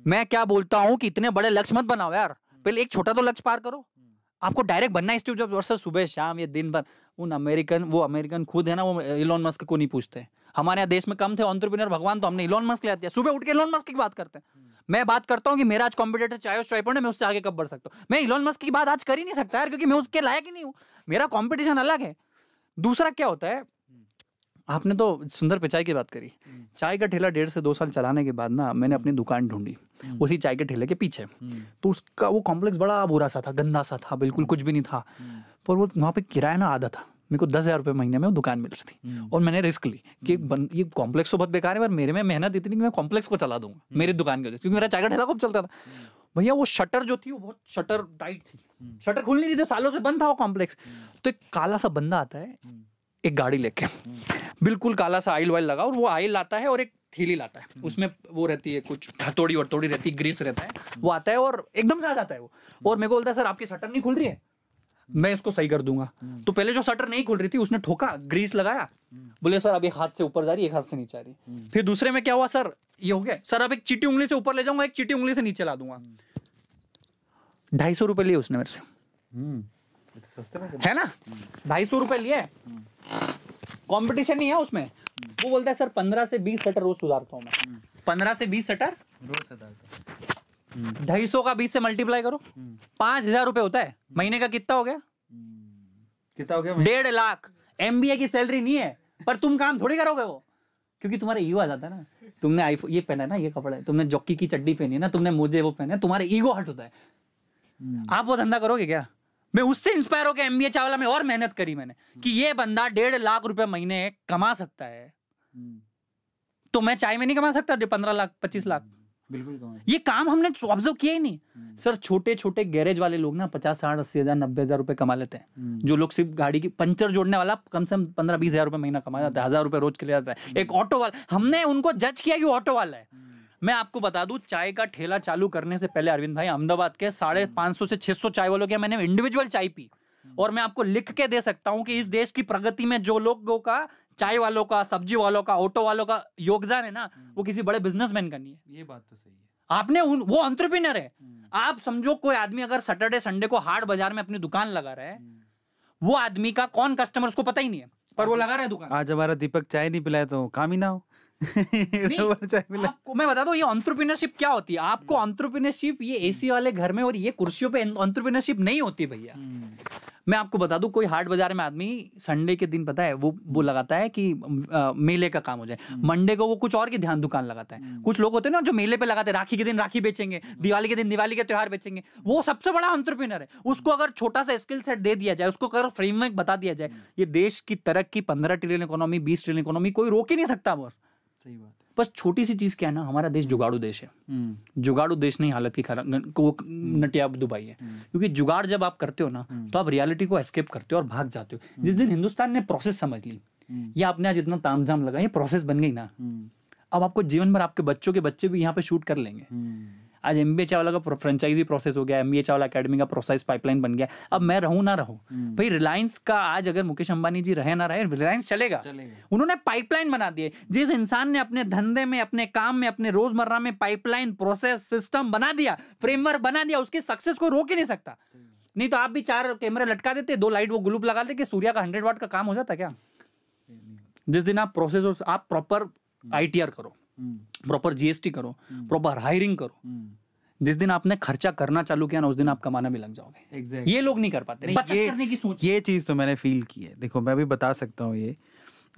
मैं क्या बोलता हूँ कि इतने बड़े लक्ष्य मत बनाओ यार, पहले एक छोटा तो लक्ष्य पार करो। आपको डायरेक्ट बनना है स्टीव जॉब्स, और सर सुबह शाम ये दिन भर वो अमेरिकन खुद है ना, वो इलॉन मस्क को नहीं पूछते। हमारे यहाँ देश में कम थे एंटरप्रेन्योर भगवान, तो हमने इलॉन मस्क ले आते हैं। सुबह उठ के इलॉन मस्क की बात करते हैं। मैं बात करता हूँ कि मेरा आज कॉम्पिटिटर चाहे स्ट्राइपर है, मैं उससे आगे कब बढ़ सकता हूँ। मैं इलॉन मस्क की बात आज कर ही नहीं सकता यार, क्योंकि मैं उसके लायक ही नहीं हूँ, मेरा कॉम्पिटिशन अलग है। दूसरा क्या होता है, आपने तो सुंदर पिचाई की बात करी। चाय का ठेला 1.5 से 2 साल चलाने के बाद ना मैंने अपनी दुकान ढूंढी उसी चाय के ठेले के पीछे। तो उसका वो कॉम्प्लेक्स बड़ा बुरा सा था, गंदा सा था, बिल्कुल कुछ भी नहीं था। पर वो वहाँ पे किराया ना आधा था, मेरे को 10,000 रुपये महीने में वो दुकान मिल रही थी। और मैंने रिस्क ली कि ये कॉम्प्लेक्स तो बहुत बेकार है, पर मेरे में मेहनत इतनी कि मैं कॉम्प्लेक्स को चला दूंगा मेरी दुकान की वजह से, क्योंकि मेरा चाय का ठेला खूब चलता था। भैया वो शटर जो थी वो बहुत शटर टाइट थी, शटर खुल नहीं रही थी, सालों से बंद था वो कॉम्प्लेक्स। तो एक काला सा बंदा आता है एक गाड़ी लेके, बिल्कुल काला सा आइल वाइल लगा, और वो आइल लाता है और एक थैली लाता है, उसमें वो रहती है कुछ हथौड़ी वथौड़ी रहती है, ग्रीस रहता है। वो आता है और एकदम से आ जाता है वो, और मेरे को बोलता है सर आपकी शटर नहीं खुल रही है, मैं इसको सही कर दूंगा। तो पहले जो शटर नहीं खुल रही थी उसने ठोका, ग्रीस लगाया, बोले सर अब एक हाथ से ऊपर जा रही है, एक हाथ से नीचे आ रही है। फिर दूसरे में क्या हुआ, सर ये हो गया, सर अब एक चीटी उंगली से ऊपर ले जाऊंगा, एक चीटी उंगली से नीचे ला दूंगा। 250 रुपए लिए उसने मेरे से, है ना, 250 रुपए लिए, कंपटीशन नहीं है उसमें। वो बोलता है सर 15 से 20 शटर रोज सुधारता हूँ मैं, 15 से 20 शटर रोज सुधारता हूँ। 250 का 20 से मल्टीप्लाई करो, 5,000 रुपए होता है महीने का। कितना हो गया? 1.5 लाख। MBA की सैलरी नहीं है, पर तुम काम थोड़ी करोगे वो, क्योंकि तुम्हारा ईगो आ जाता है ना। तुमने आईफोन ये पहना है ना, ये कपड़ा है, तुमने जॉकी की चड्डी पहनी है ना, तुमने मोजे वो पहने, तुम्हारा ईगो हट होता है। आप वो धंधा करोगे क्या? मैं उससे इंस्पायर होकर MBA चावला में और मेहनत करी मैंने कि ये बंदा 1.5 लाख रुपए महीने कमा सकता है, तो मैं चाय में नहीं कमा सकता 15 लाख 25 लाख? बिल्कुल। ये काम हमने ऑब्जर्व किया ही नहीं। सर छोटे छोटे गैरेज वाले लोग ना 50, 60, 80 हजार 90 हजार रुपए कमा लेते हैं। जो लोग सिर्फ गाड़ी की पंचर जोड़ने वाला कम से कम 15-20 हजार रुपए महीना कमा जाता है, 1000 रुपए रोज के लिए जाता है। एक ऑटो वाला, हमने उनको जज किया कि वो ऑटो वाला है। मैं आपको बता दूं, चाय का ठेला चालू करने से पहले अरविंद भाई, अहमदाबाद के 550 से 600 चाय वालों के मैंने इंडिविजुअल चाय पी, और मैं आपको लिख के दे सकता हूं कि इस देश की प्रगति में जो लोगों का, चाय वालों का, सब्जी वालों का, ऑटो वालों का योगदान है ना, वो किसी बड़े बिजनेसमैन का नहीं है। ये बात तो सही है। आपने वो एंटरप्रेन्योर है। आप समझो कोई आदमी अगर सैटरडे संडे को हाट बाजार में अपनी दुकान लगा रहा है, वो आदमी का कौन कस्टमर उसको पता ही नहीं है, पर वो लगा रहा है दुकान। आज हमारा दीपक चाय नहीं पिलाया तो काम ही ना हो। रबर चाय मिला। आपको मैं बता दूं ये एंटरप्रेन्योरशिप क्या होती है। आपको एंटरप्रेन्योरशिप ये एसी वाले घर में और ये कुर्सियों पे एंटरप्रेन्योरशिप नहीं होती भैया। मैं आपको बता दूं कोई हाट बाजार में आदमी संडे के दिन पता है वो लगाता है कि मेले का काम हो जाए, मंडे को वो कुछ और की ध्यान दुकान लगाता है। कुछ लोग होते हैं ना जो मेले पे लगाते हैं, राखी के दिन राखी बेचेंगे, दिवाली के दिन दिवाली के त्योहार बेचेंगे। वो सबसे बड़ा एंटरप्रेन्योर है। उसको अगर छोटा सा स्किल सेट दे दिया जाए, उसको अगर फ्रेमवर्क बता दिया जाए, ये देश की तरक्की 15 ट्रिलियन इकोनॉमी 20 ट्रिलियन इकोनॉमी कोई रोक ही नहीं सकता। सही बात। बस छोटी सी चीज क्या है ना, हमारा देश जुगाड़ू देश है। जुगाड़ू देश नहीं हालत की खराब वो नटिया दुबई है। क्योंकि जुगाड़ जब आप करते हो ना तो आप रियलिटी को एस्केप करते हो और भाग जाते हो। जिस दिन हिंदुस्तान ने प्रोसेस समझ ली, या आपने आज इतना तामझाम लगा, ये प्रोसेस बन गई ना, अब आपको जीवन भर आपके बच्चों के बच्चे भी यहाँ पे शूट कर लेंगे। आज MBA चावला का फ्रेंचाइजी प्रोसेस हो गया, MBA चावला एकेडमी का प्रोसेस पाइपलाइन बन गया। अब मैं रहूं ना रहूं भाई, रिलायंस का आज अगर मुकेश अंबानी जी रहे ना रहे, रिलायंस चलेगा। उन्होंने पाइपलाइन बना दिए। जिस इंसान ने अपने धंधे में, अपने काम में, अपने रोजमर्रा में पाइपलाइन प्रोसेस सिस्टम बना दिया, फ्रेमवर्क बना दिया, उसकी सक्सेस को रोक ही नहीं सकता। नहीं तो आप भी 4 कैमरे लटका देते, 2 लाइट वो ग्लूप लगा देते कि सूर्या का 100 वाट का काम हो जाता क्या। जिस दिन आप प्रोसेस, आप प्रॉपर ITR करो, प्रॉपर GST करो, प्रॉपर हायरिंग करो, जिस दिन आपने खर्चा करना चालू किया ना, उस दिन आप कमाना भी लग जाओगे। Exactly. ये लोग नहीं कर पाते। बचत करने की सोच, ये चीज तो मैंने फील की है। देखो मैं भी बता सकता हूँ ये,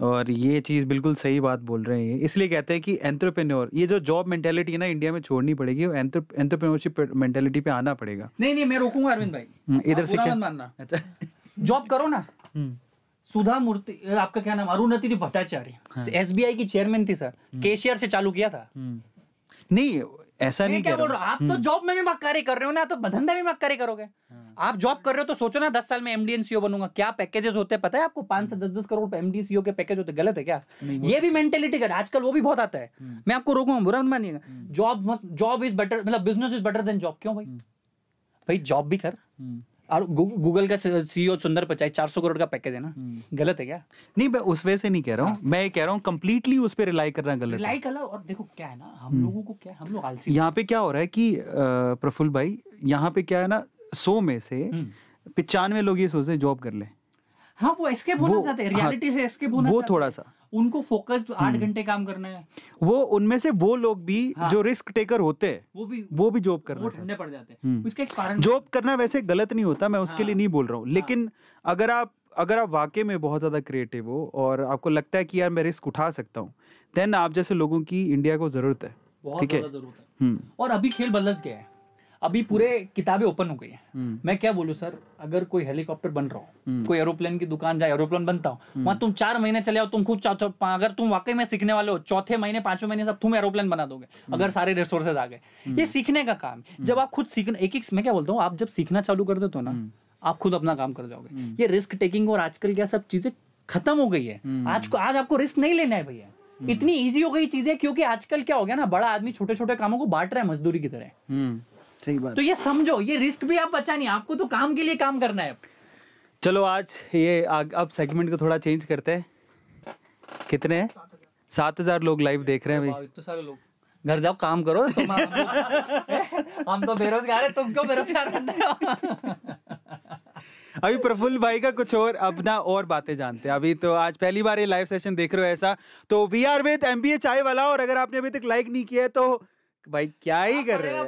और ये चीज बिल्कुल सही बात बोल रहे हैं। इसलिए कहते हैं कि एंटरप्रेन्योर, ये जो जॉब मेंटेलिटी है ना इंडिया में छोड़नी पड़ेगी, एंटरप्रेन्योरशिप मेंटेलिटी पे आना पड़ेगा। नहीं मैं रोकूंगा अरविंद भाई, इधर से क्या मानना, जॉब करो ना। सुधा मूर्ति, आपका क्या नाम, अरुणति भट्टाचार्य, SBI की चेयरमैन थी सर, कैशियर से चालू किया था। नहीं ऐसा नहीं क्या बोल रहे हो आप, तो जॉब में भी मक्कारी कर रहे हो ना, तो धंधे में मक्कारी करोगे। आप जॉब कर रहे हो तो सोचो ना 10 साल में MD and CEO बनूंगा। क्या पैकेजेस होते हैं पता है आपको? 5 से 10 करोड़ MD CEO के पैकेज होते हैं। गलत है क्या? ये भी मेंटेलिटी कर, आजकल वो भी बहुत आता है। मैं आपको रोकूंगा, बुरा मत मानिएगा। जॉब इज बेटर, मतलब business is better than job. क्यों भाई? भाई जॉब भी कर, और गूगल का CEO सुंदर पिचाई 400 करोड़ का पैकेज है ना, गलत है क्या? नहीं मैं उस वजह से नहीं कह रहा हूँ, मैं कह रहा हूँ कंप्लीटली उस पे रिलाई करना गलत है। रिलाई करना। और देखो क्या है ना, हम लोगों को क्या है, हम लोग आलसी। यहाँ पे क्या हो रहा है कि प्रफुल्ल भाई, यहाँ पे क्या है ना, 100 में से 95 लोग ये सोचते हैं जॉब कर ले। हाँ वो एस्केप होना चाहते हैं, रियलिटी से एस्केप होना वो थोड़ा सा उनको फोकस्ड 8 घंटे काम करना है। वो उनमें से वो लोग भी जो रिस्क टेकर होते हैं वो भी जॉब करना, वो ठंडे पड़ जाते हैं। उसका एक कारण, जॉब करना वैसे गलत नहीं होता, मैं उसके लिए नहीं बोल रहा हूँ, लेकिन अगर आप वाकई में बहुत ज्यादा क्रिएटिव हो और आपको लगता है कि यार मैं रिस्क उठा सकता हूँ, देन आप जैसे लोगों की इंडिया को जरूरत है। बहुत ज्यादा जरूरत है। और अभी खेल बदल गया है, अभी पूरे किताबें ओपन हो गई हैं। मैं क्या बोलूं सर, अगर कोई हेलीकॉप्टर बन रहा हो, कोई एरोप्लेन की दुकान जाए, एरोप्लेन बनता हो, वहां तुम 4 महीने चले आओ, तुम खुद अगर तुम वाकई में सीखने वाले हो, 4थे महीने 5वें महीने सब तुम एरोप्लेन बना दोगे, अगर सारे रिसोर्सेज आ गए। ये सीखने का काम, जब आप खुद सीखना, एक मैं क्या बोलता हूँ, आप जब सीखना चालू कर देते हो ना, आप खुद अपना काम कर जाओगे। ये रिस्क टेकिंग और आजकल क्या सब चीजें खत्म हो गई है। आज आपको रिस्क नहीं लेना है भैया, इतनी ईजी हो गई चीजें, क्योंकि आजकल क्या हो गया ना, बड़ा आदमी छोटे छोटे कामों को बांट रहा है मजदूरी की तरह। सही बात। तो ये समझो, ये रिस्क भी आप बचा नहीं, आपको तो काम के लिए काम करना है। चलो आज ये अब सेगमेंट को थोड़ा चेंज करते हैं। कितने हैं? 7000 लोग लाइव देख रहे हैं भाई। इतने सारे लोग, घर जाओ काम करो। हम तो बेरोजगार है, तुम क्यों बेरोजगार बन रहे हो? अभी प्रफुल्ल भाई का कुछ और अपना और बातें जानते हैं। अभी तो आज पहली बार ये लाइव सेशन देख रहे हो ऐसा, तो वी आर विद MBA चाय वाला, और अगर आपने अभी तक लाइक नहीं किया है तो भाई क्या ही कर रहे हैं।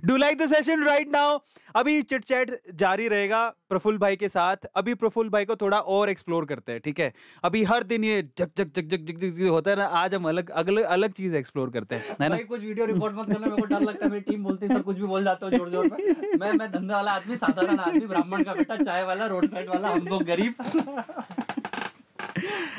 Do like the session right now. अभी चिट चैट जारी रहेगा प्रफुल्ल भाई के साथ। अभी प्रफुल्ल भाई को थोड़ा और एक्सप्लोर करते हैं, ठीक है? अभी हर दिन ये जग जग जग जग जग जग होता है ना, आज हम अलग चीज एक्सप्लोर करते हैं, है ना? कुछ वीडियो रिकॉर्ड मत करना, मेरे को डर लगता है, मेरी टीम बोलती है सर कुछ भी बोल जाते हो जोर जोर पे। मैं धंधा वाला आदमी, साधारण आदमी, ब्राह्मण का बेटा, चाय वाला, रोड साइड वाला, हम लोग गरीब।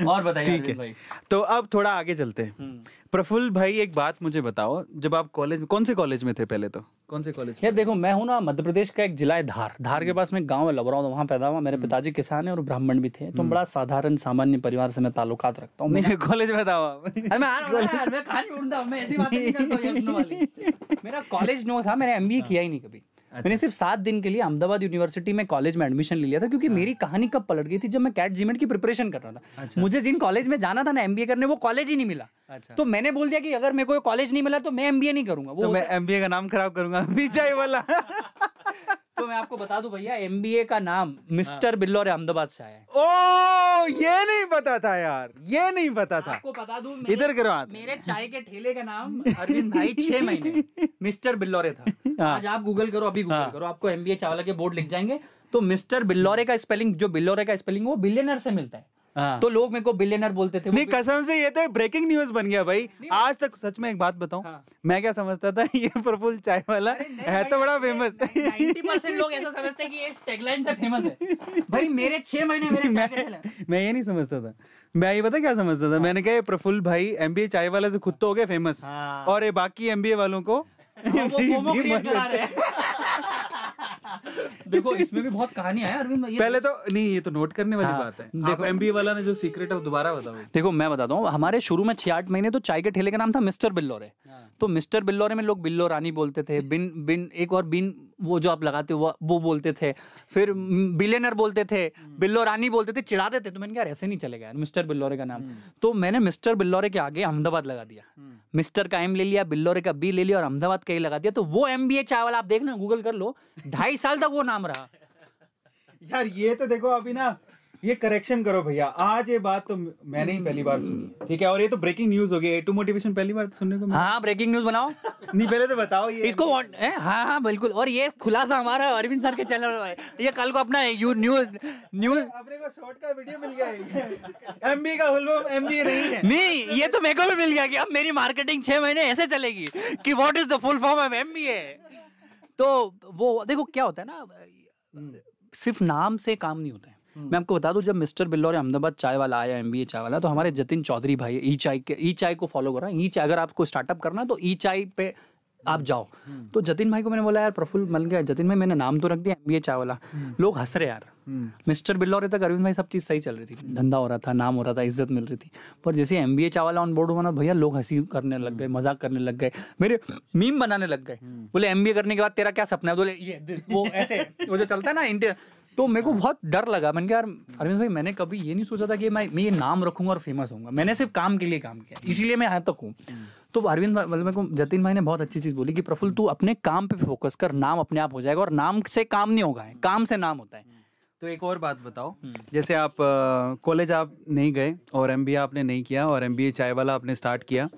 और बताइए ठीक है भाई। तो अब थोड़ा आगे चलते हैं। प्रफुल्ल भाई एक बात मुझे बताओ, जब आप कॉलेज में, कौन से कॉलेज में थे पहले? तो कौन से कॉलेज? यार देखो, मैं हूँ ना मध्य प्रदेश का एक जिला है धार के पास में एक गांव है लबराव, वहाँ पैदा हुआ। मेरे पिताजी किसान है और ब्राह्मण भी थे, तो बड़ा साधारण सामान्य परिवार से मैं ताल्लुकात रखता हूँ। कॉलेज बताओ। मैं कहानी ढूंढता हूँ, मैं ऐसी बातें नहीं करता हूँ यस नो वाली। मेरा कॉलेज नो था, मैंने MBA किया ही नहीं कभी। मैंने सिर्फ 7 दिन के लिए अहमदाबाद यूनिवर्सिटी में कॉलेज में एडमिशन ले लिया था, क्योंकि मेरी कहानी कब पलट गई थी, जब मैं कैट जीमेट की प्रिपरेशन कर रहा था। मुझे जिन कॉलेज में जाना था ना MBA करने, वो कॉलेज ही नहीं मिला। तो मैंने बोल दिया कि अगर मेरे को कॉलेज नहीं मिला तो मैं MBA नहीं करूंगा। तो मैं MBA का नाम खराब करूंगा, विजय वाला। तो मैं आपको बता दूं भैया, एमबीए का नाम मिस्टर बिल्लौर अहमदाबाद से आया है। ओ, ये नहीं पता था यार, ये नहीं पता था। आपको बता दूं, इधर करो हाथ। मेरे चाय के ठेले का नाम अरविंद भाई 6 महीने मिस्टर बिल्लौरे था। आज आप गूगल करो, अभी गूगल करो, आपको एमबीए चावला के बोर्ड लिख जाएंगे। तो मिस्टर बिल्लौरे का स्पेलिंग, जो बिल्लौरे का स्पेलिंग वो बिलियनर से मिलता है। तो लोग मेरे को बिलियनर बोलते थे। नहीं, कसम से ये तो ब्रेकिंग न्यूज बन गया भाई। आज तक सच में एक बात बताऊं, मैं क्या समझता था, ये प्रफुल्ल चाय वाला है तो बड़ा फेमस। 90% लोग ऐसा समझते हैं कि ये टैगलाइन से फेमस है। भाई मेरे 6 महीने मेरे चाय के ठेले। मैं ये नहीं समझता था, मैं ये पता क्या समझता था, मैंने कहा ये प्रफुल्ल भाई एमबीए चाय वाला से खुद तो हो गए फेमस, और ये बाकी एमबीए वालों को वो फोमो क्रिएट करा रहे हैं। देखो इसमें भी बहुत कहानियां हैं अरविंद। पहले तो नहीं, ये तो नोट करने वाली बात है। देखो एमबीए वाला ने जो सीक्रेट है वो दोबारा बताओ। देखो मैं बताता हूँ, हमारे शुरू में 6-8 महीने तो चाय के ठेले का नाम था मिस्टर बिल्लौरे। तो मिस्टर बिल्लौरे में लोग बिल्लो रानी बोलते थे, बिन बिन एक और बिन वो जो आप लगाते हो वो बोलते थे, फिर बिलियनर बोलते थे, बिल्लो रानी बोलते थे, चिढ़ाते थे। तो मैंने कहा ऐसे नहीं चलेगा यार, मिस्टर बिल्लौरे का नाम। तो मैंने मिस्टर बिल्लौरे के आगे अहमदाबाद लगा दिया, मिस्टर का एम ले लिया, बिल्लौरे का बी ले लिया और अहमदाबाद का ही लगा दिया। तो वो एमबीए चाय वाला आप देखना, गूगल कर लो, 2.5 साल तक वो नाम रहा। यार ये तो देखो अभी ना, ये करेक्शन करो भैया, आज ये बात तो मैंने ही पहली बार सुनी, ठीक है। और ये तो ब्रेकिंग न्यूज हो गई, ए टू मोटिवेशन पहली बार सुनने को मिला। हाँ ब्रेकिंग न्यूज बनाओ। नहीं पहले तो बताओ ये इसको हाँ बिल्कुल। और ये खुलासा हमारा अरविंद सर के चैनल पर, ये कल को अपना न्यूज अपने को शॉर्ट का वीडियो मिल गया। एमबीए का फुल फॉर्म एमबीए नहीं है। नहीं, ये तो मेरे को भी मिल गया कि अब मेरी मार्केटिंग 6 महीने ऐसे चलेगी कि what is the full form of MBA. तो वो देखो क्या होता है ना, सिर्फ नाम से काम नहीं होता है। मैं आपको बता दूं, जब मिस्टर बिल्लौरे अहमदाबाद चाय वाला आया, एमबीए चाय वाला, तो हमारे जतिन चौधरी भाई ई चाय को फॉलो कर रहा है। ई चाय अगर आपको स्टार्टअप करना है तो ई चाय पे आप जाओ। तो जतिन भाई को मैंने बोला यार प्रफुल्ल मिल गया, जतिन भाई मैंने नाम तो रख दिया एमबीए चाय वाला। लोग हंस रहे यार। मिस्टर बिल्लौरे तक अरविंद भाई सब चीज़ सही चल रही थी, धंधा हो रहा था, नाम हो रहा था, इज्जत मिल रही थी। पर जैसे एमबीए चाय वाला ऑन बोर्ड हुआ ना भैया, लोग हंसी करने लग गए, मजाक करने लग गए, मेरे मीम बनाने लग गए। बोले एमबीए करने के बाद तेरा क्या सपना है? बोले ये वो ऐसे वो जो चलता है ना इंडिया। तो मेरे को बहुत डर लगा। मैंने कहा यार अरविंद भाई, मैंने कभी ये नहीं सोचा था कि मैं ये नाम रखूंगा और फेमस होऊंगा। मैंने सिर्फ काम के लिए काम किया, इसीलिए मैं यहाँ तक हूँ। तो अरविंद भाई मतलब मेरे को जतिन भाई ने बहुत अच्छी चीज़ बोली कि प्रफुल्ल तू अपने काम पे फोकस कर, नाम अपने आप हो जाएगा। और नाम से काम नहीं होगा, काम से नाम होता है। तो एक और बात बताओ, जैसे आप कॉलेज आप नहीं गए और एमबीए आपने नहीं किया और एमबीए चाय वाला आपने स्टार्ट किया,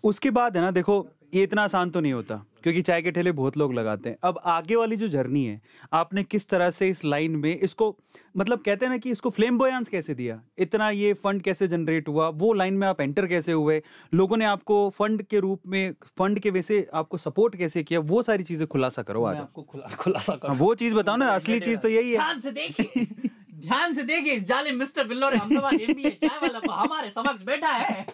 उसके बाद है ना, देखो ये इतना आसान तो नहीं होता क्योंकि चाय के ठेले बहुत लोग लगाते हैं। अब आगे वाली जो जर्नी है, आपने किस तरह से इस लाइन में इसको, मतलब कहते हैं ना कि इसको फ्लेम्बोयांस कैसे दिया, इतना ये फंड कैसे जनरेट हुआ, वो लाइन में आप एंटर कैसे हुए, लोगों ने आपको फंड के रूप में, फंड के वैसे आपको सपोर्ट कैसे किया, वो सारी चीजें खुलासा करो आज। आपको खुलासा करो, वो चीज बताओ ना, असली चीज तो यही है। ध्यान से देखिए इस जालिम मिस्टर बिल्लौरे अहमदाबाद एमबीए चाय वाला को हमारे समक्ष बैठा है।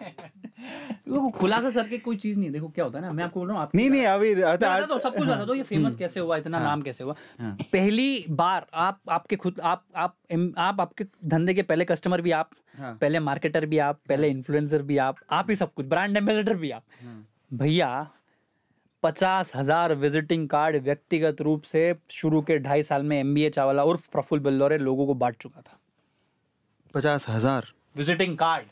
वो खुलासा सर के कोई चीज नहीं है। देखो क्या होता है ना, मैं आपको बोल रहा हूँ, नहीं अभी तो सब कुछ बता दो, ये फेमस कैसे हुआ, इतना नाम कैसे हुआ। पहली बार आपके खुद आप आपके धंधे के पहले कस्टमर भी आप, पहले मार्केटर भी आप, पहले इन्फ्लुएंसर भी आप ही सब कुछ, ब्रांड एम्बेसडर भी आप। भैया 50,000 विजिटिंग कार्ड व्यक्तिगत रूप से शुरू के 2.5 साल में एमबीए चावला उर्फ प्रफुल्ल बिल्लौरे लोगों को बांट चुका था। 50,000 विजिटिंग कार्ड।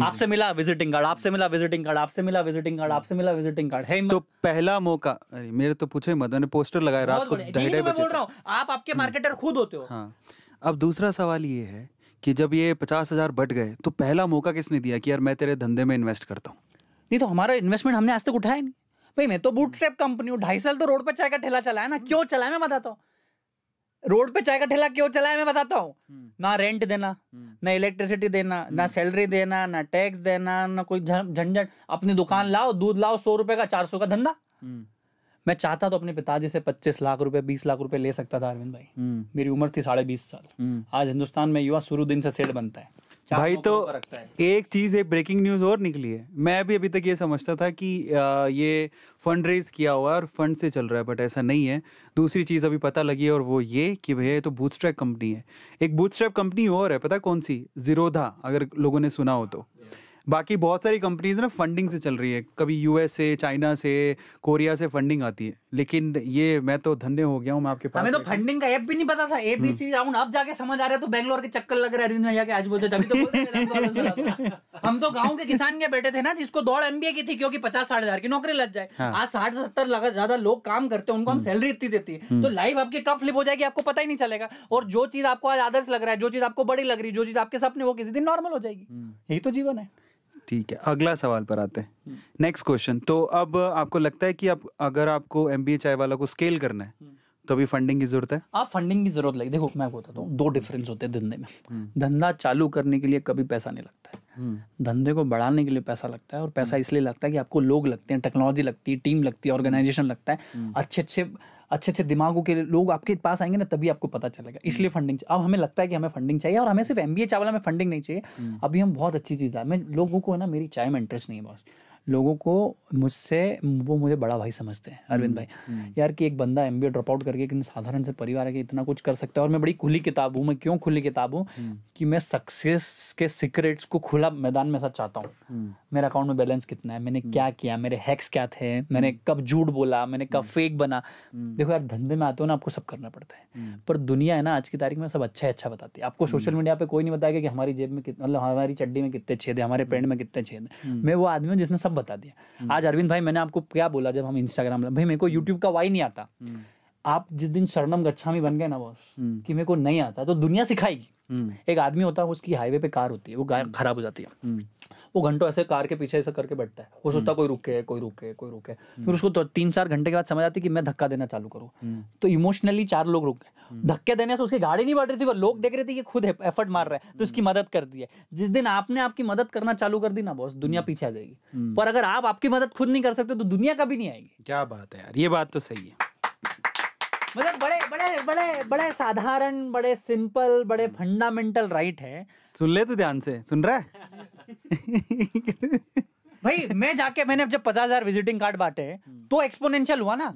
आपसे मिला विजिटिंग कार्ड, आपसे मिला विजिटिंग कार्ड, आपसे मिला विजिटिंग कार्ड, आपसे मिला विजिटिंग कार्ड है। तो पहला मौका, अरे मेरे तो पूछे मत, मैंने पोस्टर लगाया रात को 2:30 बजे। बोल रहा हूँ, आप आपके मार्केटर खुद होते हो। हाँ, अब दूसरा सवाल ये है कि जब ये 50,000 बढ़ गए तो पहला मौका किसने दिया कि यार मैं तेरे धंधे में इन्वेस्ट करता हूँ? नहीं तो हमारा इन्वेस्टमेंट हमने आज तक उठाया नहीं भाई। मैं तो बूटस्ट्रैप कंपनी हूँ, 2.5 साल तो रोड पे चाय का ठेला चलाया ना। क्यों चलाया मैं बताता हूँ। रोड पे चाय का ठेला क्यों चलाया मैं बताता हूँ। ना रेंट देना, ना इलेक्ट्रिसिटी देना, ना सैलरी देना, ना टैक्स देना, ना कोई झंझट। अपनी दुकान लाओ, दूध लाओ, 100 रुपए का 400 का धंधा। मैं चाहता तो अपने पिताजी से 25 लाख रुपए 20 लाख रुपए ले सकता था अरविंद भाई। मेरी उम्र थी 20.5 साल। आज हिंदुस्तान में युवा शुरू दिन से सेठ बनता है भाई। तो एक चीज, एक ब्रेकिंग न्यूज और निकली है। मैं भी अभी तक ये समझता था कि ये फंड रेज किया हुआ है और फंड से चल रहा है, बट ऐसा नहीं है। दूसरी चीज अभी पता लगी है और वो ये कि भैया ये तो बूटस्ट्रैप कंपनी है। एक बूटस्ट्रैप कंपनी और है, पता कौन सी? जीरोधा, अगर लोगों ने सुना हो तो। बाकी बहुत सारी कंपनीज ना फंडिंग से चल रही है, कभी यूएस से, चाइना से, कोरिया से फंडिंग आती है, लेकिन ये मैं तो धन्य हो गया हूँ, मैं आपके पास। हमें तो फंडिंग का ऐप भी नहीं पता था, एबीसी राउंड, अब जाके समझ आ रहा है। तो बेंगलोर के चक्कर लग रहा है अरविंद भैया के, आज बोलते तभी तो बोलते हम तो गांव के किसान के बेटे थे ना, जिसको दौड़ एमबीए की थी क्योंकि 50-60 हजार की नौकरी लग जाए। आज 60-70 ज्यादा लोग काम करते हैं, उनको हम सैलरी इतनी देती है, तो लाइफ आपकी कब फ्लिप हो जाएगी आपको पता ही नहीं चलेगा। और जो चीज आपको आज आदर्श लग रहा है, जो चीज आपको बड़ी लग रही है, जो चीज आपके सपने, वो किसी दिन नॉर्मल हो जाएगी। यही तो जीवन है। ठीक है, अगला सवाल पर आते हैं, नेक्स्ट क्वेश्चन। तो अब आपको लगता है कि आप अगर आपको एमबीए चाय वाला को स्केल करना है तो अभी फंडिंग की जरूरत है? आप फंडिंग की जरूरत लगी। देखो मैं बताता हूँ, 2 डिफरेंस होते हैं धंधे में। धंधा चालू करने के लिए कभी पैसा नहीं लगता है, धंधे को बढ़ाने के लिए पैसा लगता है। और पैसा इसलिए लगता है कि आपको लोग लगते हैं, टेक्नोलॉजी लगती है, टीम लगती है, ऑर्गेनाइजेशन लगता है, अच्छे दिमागों के लोग आपके पास आएंगे ना, तभी आपको पता चलेगा। इसलिए फंडिंग। अब हमें लगता है कि हमें फंडिंग चाहिए, और हमें सिर्फ एमबीए चाय वाला में फंडिंग नहीं चाहिए। अभी हम बहुत अच्छी चीज़ ला, मैं लोगों को है ना, मेरी चाय में इंटरेस्ट नहीं है बॉस। लोगों को मुझे बड़ा भाई समझते हैं अरविंद भाई, यार कि एक बंदा एमबीए ड्रॉप आउट करके एक साधारण से परिवार है कि इतना कुछ कर सकता है। और मैं बड़ी खुली किताब हूँ। मैं क्यों खुली किताब हूँ कि मैं सक्सेस के सीक्रेट्स को खुला मैदान में सब चाहता हूँ। मेरे अकाउंट में बैलेंस कितना है, मैंने क्या किया, मेरे हैक्स क्या थे, मैंने कब झूठ बोला, मैंने कब फेक बना। देखो यार, धंधे में आते हो ना, आपको सब करना पड़ता है, पर दुनिया है ना आज की तारीख में सब अच्छा बताती है आपको। सोशल मीडिया पे कोई नहीं बताएगा कि हमारी जेब में मतलब हमारी चड्डी में कितने छेद है, हमारे पेंट में कितने छेद है। मैं वो आदमी हूँ जिसने सब बता दिया। आज अरविंद भाई, मैंने आपको क्या बोला जब हम इंस्टाग्राम, भाई मेरे को यूट्यूब का वाई नहीं आता। आप जिस दिन शरणम गच्छामी बन गए ना बॉस, कि मेरे को नहीं आता, तो दुनिया सिखाएगी। एक आदमी होता है, उसकी हाईवे पे कार होती है, वो खराब हो जाती है, वो घंटों ऐसे कार के पीछे ऐसे करके बैठता है, वो सोचता कोई रुके। फिर उसको तो 3-4 घंटे के बाद समझ आती कि मैं धक्का देना चालू करूँ। तो इमोशनली 4 लोग रुक गए, धक्के देने से उसकी गाड़ी नहीं बढ़ रही थी, वो लोग देख रहे थे कि खुद एफर्ट मार रहा है, तो उसकी मदद कर दी है। जिस दिन आपने आपकी मदद करना चालू कर दी ना बॉस, दुनिया पीछे आ जाएगी। पर अगर आप आपकी मदद खुद नहीं कर सकते तो दुनिया कभी नहीं आएगी। क्या बात है यार, ये बात तो सही है। मतलब बड़े साधारण, बड़े सिंपल, बड़े फंडामेंटल राइट है। सुन ले, तू ध्यान से सुन रहा है? भाई मैंने जब 50,000 विजिटिंग कार्ड बांटे तो एक्सपोनेंशियल हुआ ना।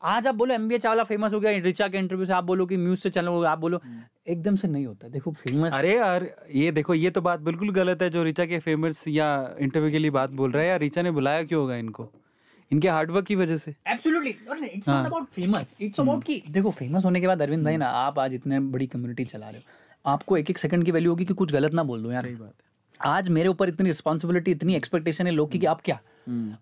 आज आप बोलो एमबीए चावला फेमस हो गया, रिचा के इंटरव्यू से, आप बोलो कि म्यूज से चैनल हो गया, आप बोलो, एकदम से नहीं होता। देखो फेमस, अरे यार ये देखो, ये तो बात बिल्कुल गलत है जो रिचा के फेमस या इंटरव्यू के लिए बात बोल रहा है। यार रिचा ने बुलाया क्यों होगा इनको? इनके हार्डवर्क की वजह से। Absolutely, it's not about famous, it's about कि देखो फेमस होने के बाद अरविंद भाई ना, आप आज इतने बड़ी कम्युनिटी चला रहे हो, आपको 1-1 सेकंड की वैल्यू होगी कि कुछ गलत ना बोल दो यार। सही बात है। आज मेरे ऊपर इतनी रिस्पॉन्सिबिलिटी, इतनी एक्सपेक्टेशन है लोग की कि आप क्या,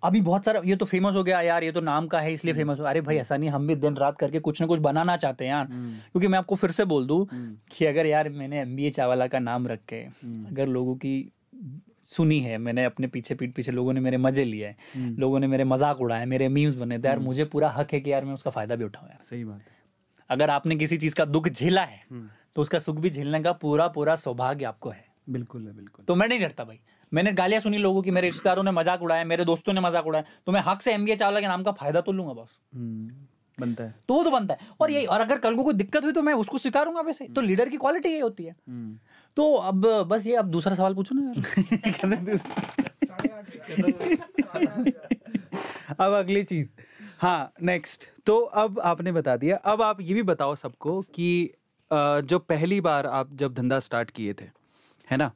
अभी बहुत सारा ये तो फेमस हो गया यार, ये तो नाम का है इसलिए फेमस हो। अरे भाई ऐसा नहीं, हम भी दिन रात करके कुछ ना कुछ बनाना चाहते हैं यार। क्योंकि मैं आपको फिर से बोल दूं कि अगर यार मैंने एमबीए चावला का नाम रख के अगर लोगों की सुनी है, मैंने अपने पीठ पीछे लोगों ने मेरे मजे लिए हैं, लोगों ने मेरे मजाक उड़ाए, मेरे मीम्स बने, तो यार मुझे पूरा हक है कि यार मैं उसका फायदा भी उठाऊं यार। सही बात है। अगर आपने किसी चीज का दुख झेला है तो उसका सुख भी झेलने का पूरा सौभाग्य आपको है। बिल्कुल है, बिल्कुल। तो मैं नहीं डरता भाई। मैंने गालियां सुनी लोगों की, मेरे रिश्तेदारों ने मजाक उड़ाया, मेरे दोस्तों ने मजाक उड़ाया, तो मैं हक से एमबीए चावला के नाम का फायदा तो लूंगा बॉस। बनता है तो बनता है। और यही, और अगर कल को कोई दिक्कत हुई तो मैं उसको स्वीकारूंगा। वैसे तो लीडर की क्वालिटी यही होती है। तो अब बस ये, अब दूसरा सवाल पूछो ना यार। अब अगली चीज, हाँ नेक्स्ट। तो अब आपने बता दिया, अब आप ये भी बताओ सबको कि जो पहली बार आप जब धंधा स्टार्ट किए थे, है ना,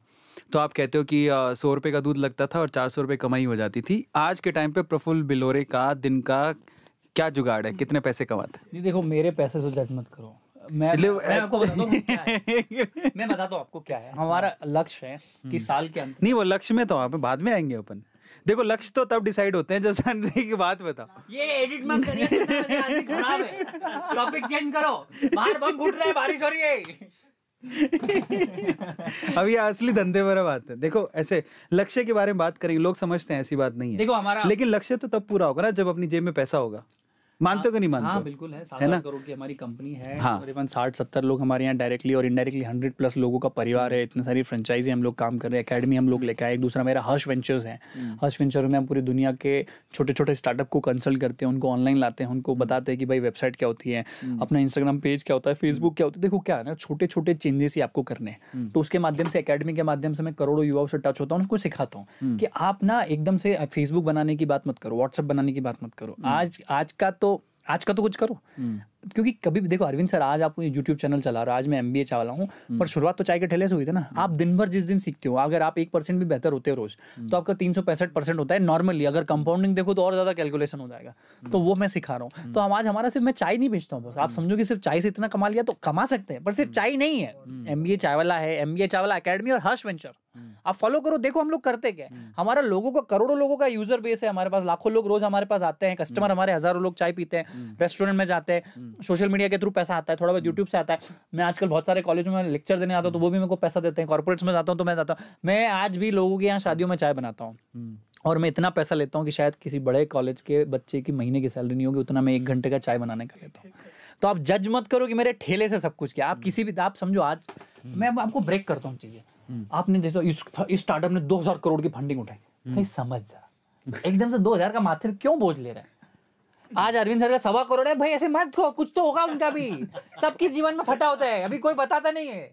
तो आप कहते हो कि 100 रुपये का दूध लगता था और 400 रुपये कमाई हो जाती थी। आज के टाइम पे प्रफुल्ल बिलोरे का दिन का क्या जुगाड़ है, कितने पैसे कमाते हैं? नहीं देखो, मेरे पैसे से जज मत करो। मैं आपको बताता हूँ क्या है। मैं बताता हूँ आपको क्या है। हमारा लक्ष्य है कि साल के अंत, नहीं वो लक्ष्य में तो आप बाद में आएंगे अपन। देखो लक्ष्य तो तब डिसाइड होते हैं जब शादी की बात बताओ। ये एडिट मत करिए, खराब है, टॉपिक चेंज करो। बाहर बम फूट रहा है, बारिश हो रही है। अब ये असली धंधे पर बात है। देखो ऐसे लक्ष्य के बारे में बात करेंगे, लोग समझते हैं ऐसी बात नहीं है। देखो हमारा, लेकिन लक्ष्य तो तब पूरा होगा ना जब अपनी जेब में पैसा होगा। मानते हो कि नहीं मानते? हाँ बिल्कुल है। 7 करोड़ की हमारी कंपनी है, तकरीबन 60-70 लोग हमारे यहाँ डायरेक्टली और इनडायरेक्टली 100+ लोगों का परिवार है। इतनी सारी फ्रेंचाइजी हम लोग काम कर रहे हैं, एकेडमी हम लोग लेकर आए। एक दूसरा मेरा हर्ष वेंचर्स है। हर्ष वेंचर में हम पूरी दुनिया के छोटे छोटे स्टार्टअप को कंसल्ट करते हैं, उनको ऑनलाइन लाते हैं, उनको बताते हैं कि भाई वेबसाइट क्या होती है, अपना इंस्टाग्राम पेज क्या होता है, फेसबुक क्या होता है। देखो क्या है ना, छोटे छोटे चेंजेस ही आपको करने हैं। तो उसके माध्यम से, एकेडमी के माध्यम से मैं करोड़ों युवाओं से टच होता हूँ, उनको सिखाता हूँ कि आप ना एकदम से फेसबुक बनाने की बात मत करो, व्हाट्सएप बनाने की बात मत करो। आज का तो आज का तो कुछ करो। क्योंकि कभी भी देखो अरविंद सर, आज आप यूट्यूब चैनल चला रहे हो, आज मैं MBA चाह रहा हूँ, पर शुरुआत तो चाय के ठेले से हुई थी ना। आप दिन भर जिस दिन सीखते हो, अगर आप 1% भी बेहतर होते हो रोज, तो आपका 365% होता है नॉर्मली। अगर कंपाउंडिंग देखो तो और ज्यादा कैलकुलेशन हो जाएगा। तो वो मैं सिखा रहा हूँ। तो हम आज हमारा सिर्फ, मैं चाय नहीं बेचता हूँ बस, आप समझो कि सिर्फ चाय से इतना कमा लिया तो कमा सकते हैं, पर सिर्फ चाय नहीं है। MBA चाय वाला है, MBA चाय वाला अकेडमी और हर्ष वेंचर, आप फॉलो करो, देखो हम लोग करते क्या है। हमारा लोगों का, करोड़ों लोगों का यूजर बेस है हमारे पास, लाखों लोग रोज हमारे पास आते हैं, कस्टमर हमारे हजारों लोग चाय पीते हैं, रेस्टोरेंट में जाते हैं, सोशल मीडिया के थ्रू पैसा आता है, थोड़ा बहुत यूट्यूब से आता है। मैं आजकल बहुत सारे कॉलेजों में लेक्चर देने आता हूँ तो वो भी मेरे को पैसा देते हैं, कॉर्पोरेट्स में जाता हूँ तो मैं जाता हूँ। मैं आज भी लोगों के यहाँ शादियों में चाय बनाता हूँ और मैं इतना पैसा लेता हूँ कि शायद किसी बड़े कॉलेज के बच्चे की महीने की सैलरी नहीं होगी, उतना मैं 1 घंटे का चाय बनाने का लेता हूँ। तो आप जज मत करो कि मेरे ठेले से सब कुछ किया। आप किसी भी, आप समझो, आज मैं आपको ब्रेक करता हूँ चीजें। आपने देखो इस स्टार्टअप ने 2000 करोड़ की फंडिंग उठाई, भाई समझ जरा, एकदम से 2000 का माथे में क्यों बोझ ले रहा है। आज अरविंद सर का 1.25 करोड़ है, भाई ऐसे मत हो, कुछ तो होगा उनका भी। सबके जीवन में फटा होता है, अभी कोई बताता नहीं है।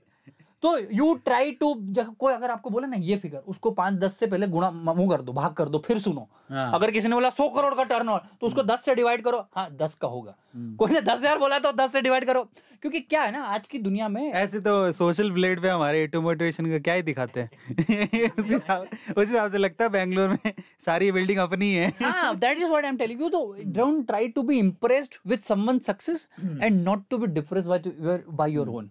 तो यू ट्राई टू, कोई अगर आपको बोले ना ये फिगर, उसको 5-10 से पहले गुणा मुंह कर दो, भाग कर दो, फिर सुनो। अगर किसी ने बोला 100 करोड़ का टर्नओवर, तो उसको 10 से डिवाइड करो। हाँ 10 का होगा। कोई ने 10,000 बोला तो 10 से डिवाइड करो। क्योंकि क्या है ना, आज की दुनिया में ऐसे तो सोशल ब्लेड पे हमारे एटो मोटिवेशन का क्या ही दिखाते हैं। उस हिसाब से लगता है बेंगलोर में सारी बिल्डिंग अपनी है। हाँ, that is what I'm telling you. तो don't try to be impressed with someone's success and not to be depressed by your own.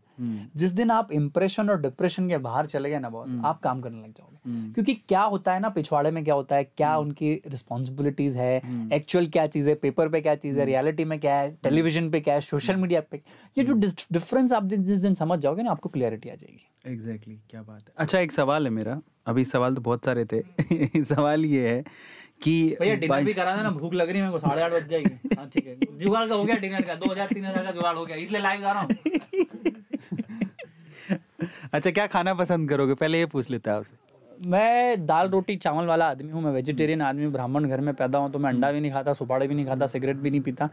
जिस दिन आप इम्प्रेशन और डिप्रेशन के बाहर चले गए ना बॉस, आप काम करने लग जाओगे। क्योंकि क्या होता है ना, पिछवाड़े में क्या होता है, क्या उनकी रिस्पॉन्सिबिलिटीज है, एक्चुअल क्या चीज है, पेपर पे क्या चीज है, रियलिटी में क्या है, टेलीविजन पे क्या है, सोशल मीडिया पे, ये जो डिफरेंस आप जिस दिन समझ जाओगे ना, आपको क्लियरिटी आ जाएगी। एग्जैक्टली, क्या बात है। अच्छा, एक सवाल है मेरा, अभी सवाल तो बहुत सारे थे। सवाल ये है कि भैया डिनर भी करा देना, भूख लग रही है मेरे को, 8:30 बज जाएगी। हाँ ठीक है, जुगाड़ का हो गया डिनर का, 2000-3000 का जुगाड़ हो गया, इसलिए लाइव जा रहा हूँ। अच्छा, क्या खाना पसंद करोगे, पहले ये पूछ लेते हैं आपसे। मैं दाल रोटी चावल वाला आदमी हूँ, मैं वेजिटेरियन आदमी हूँ, ब्राह्मण घर में पैदा हूँ, तो मैं अंडा भी नहीं खाता, सुपाड़ी भी नहीं खाता, सिगरेट भी नहीं पीता।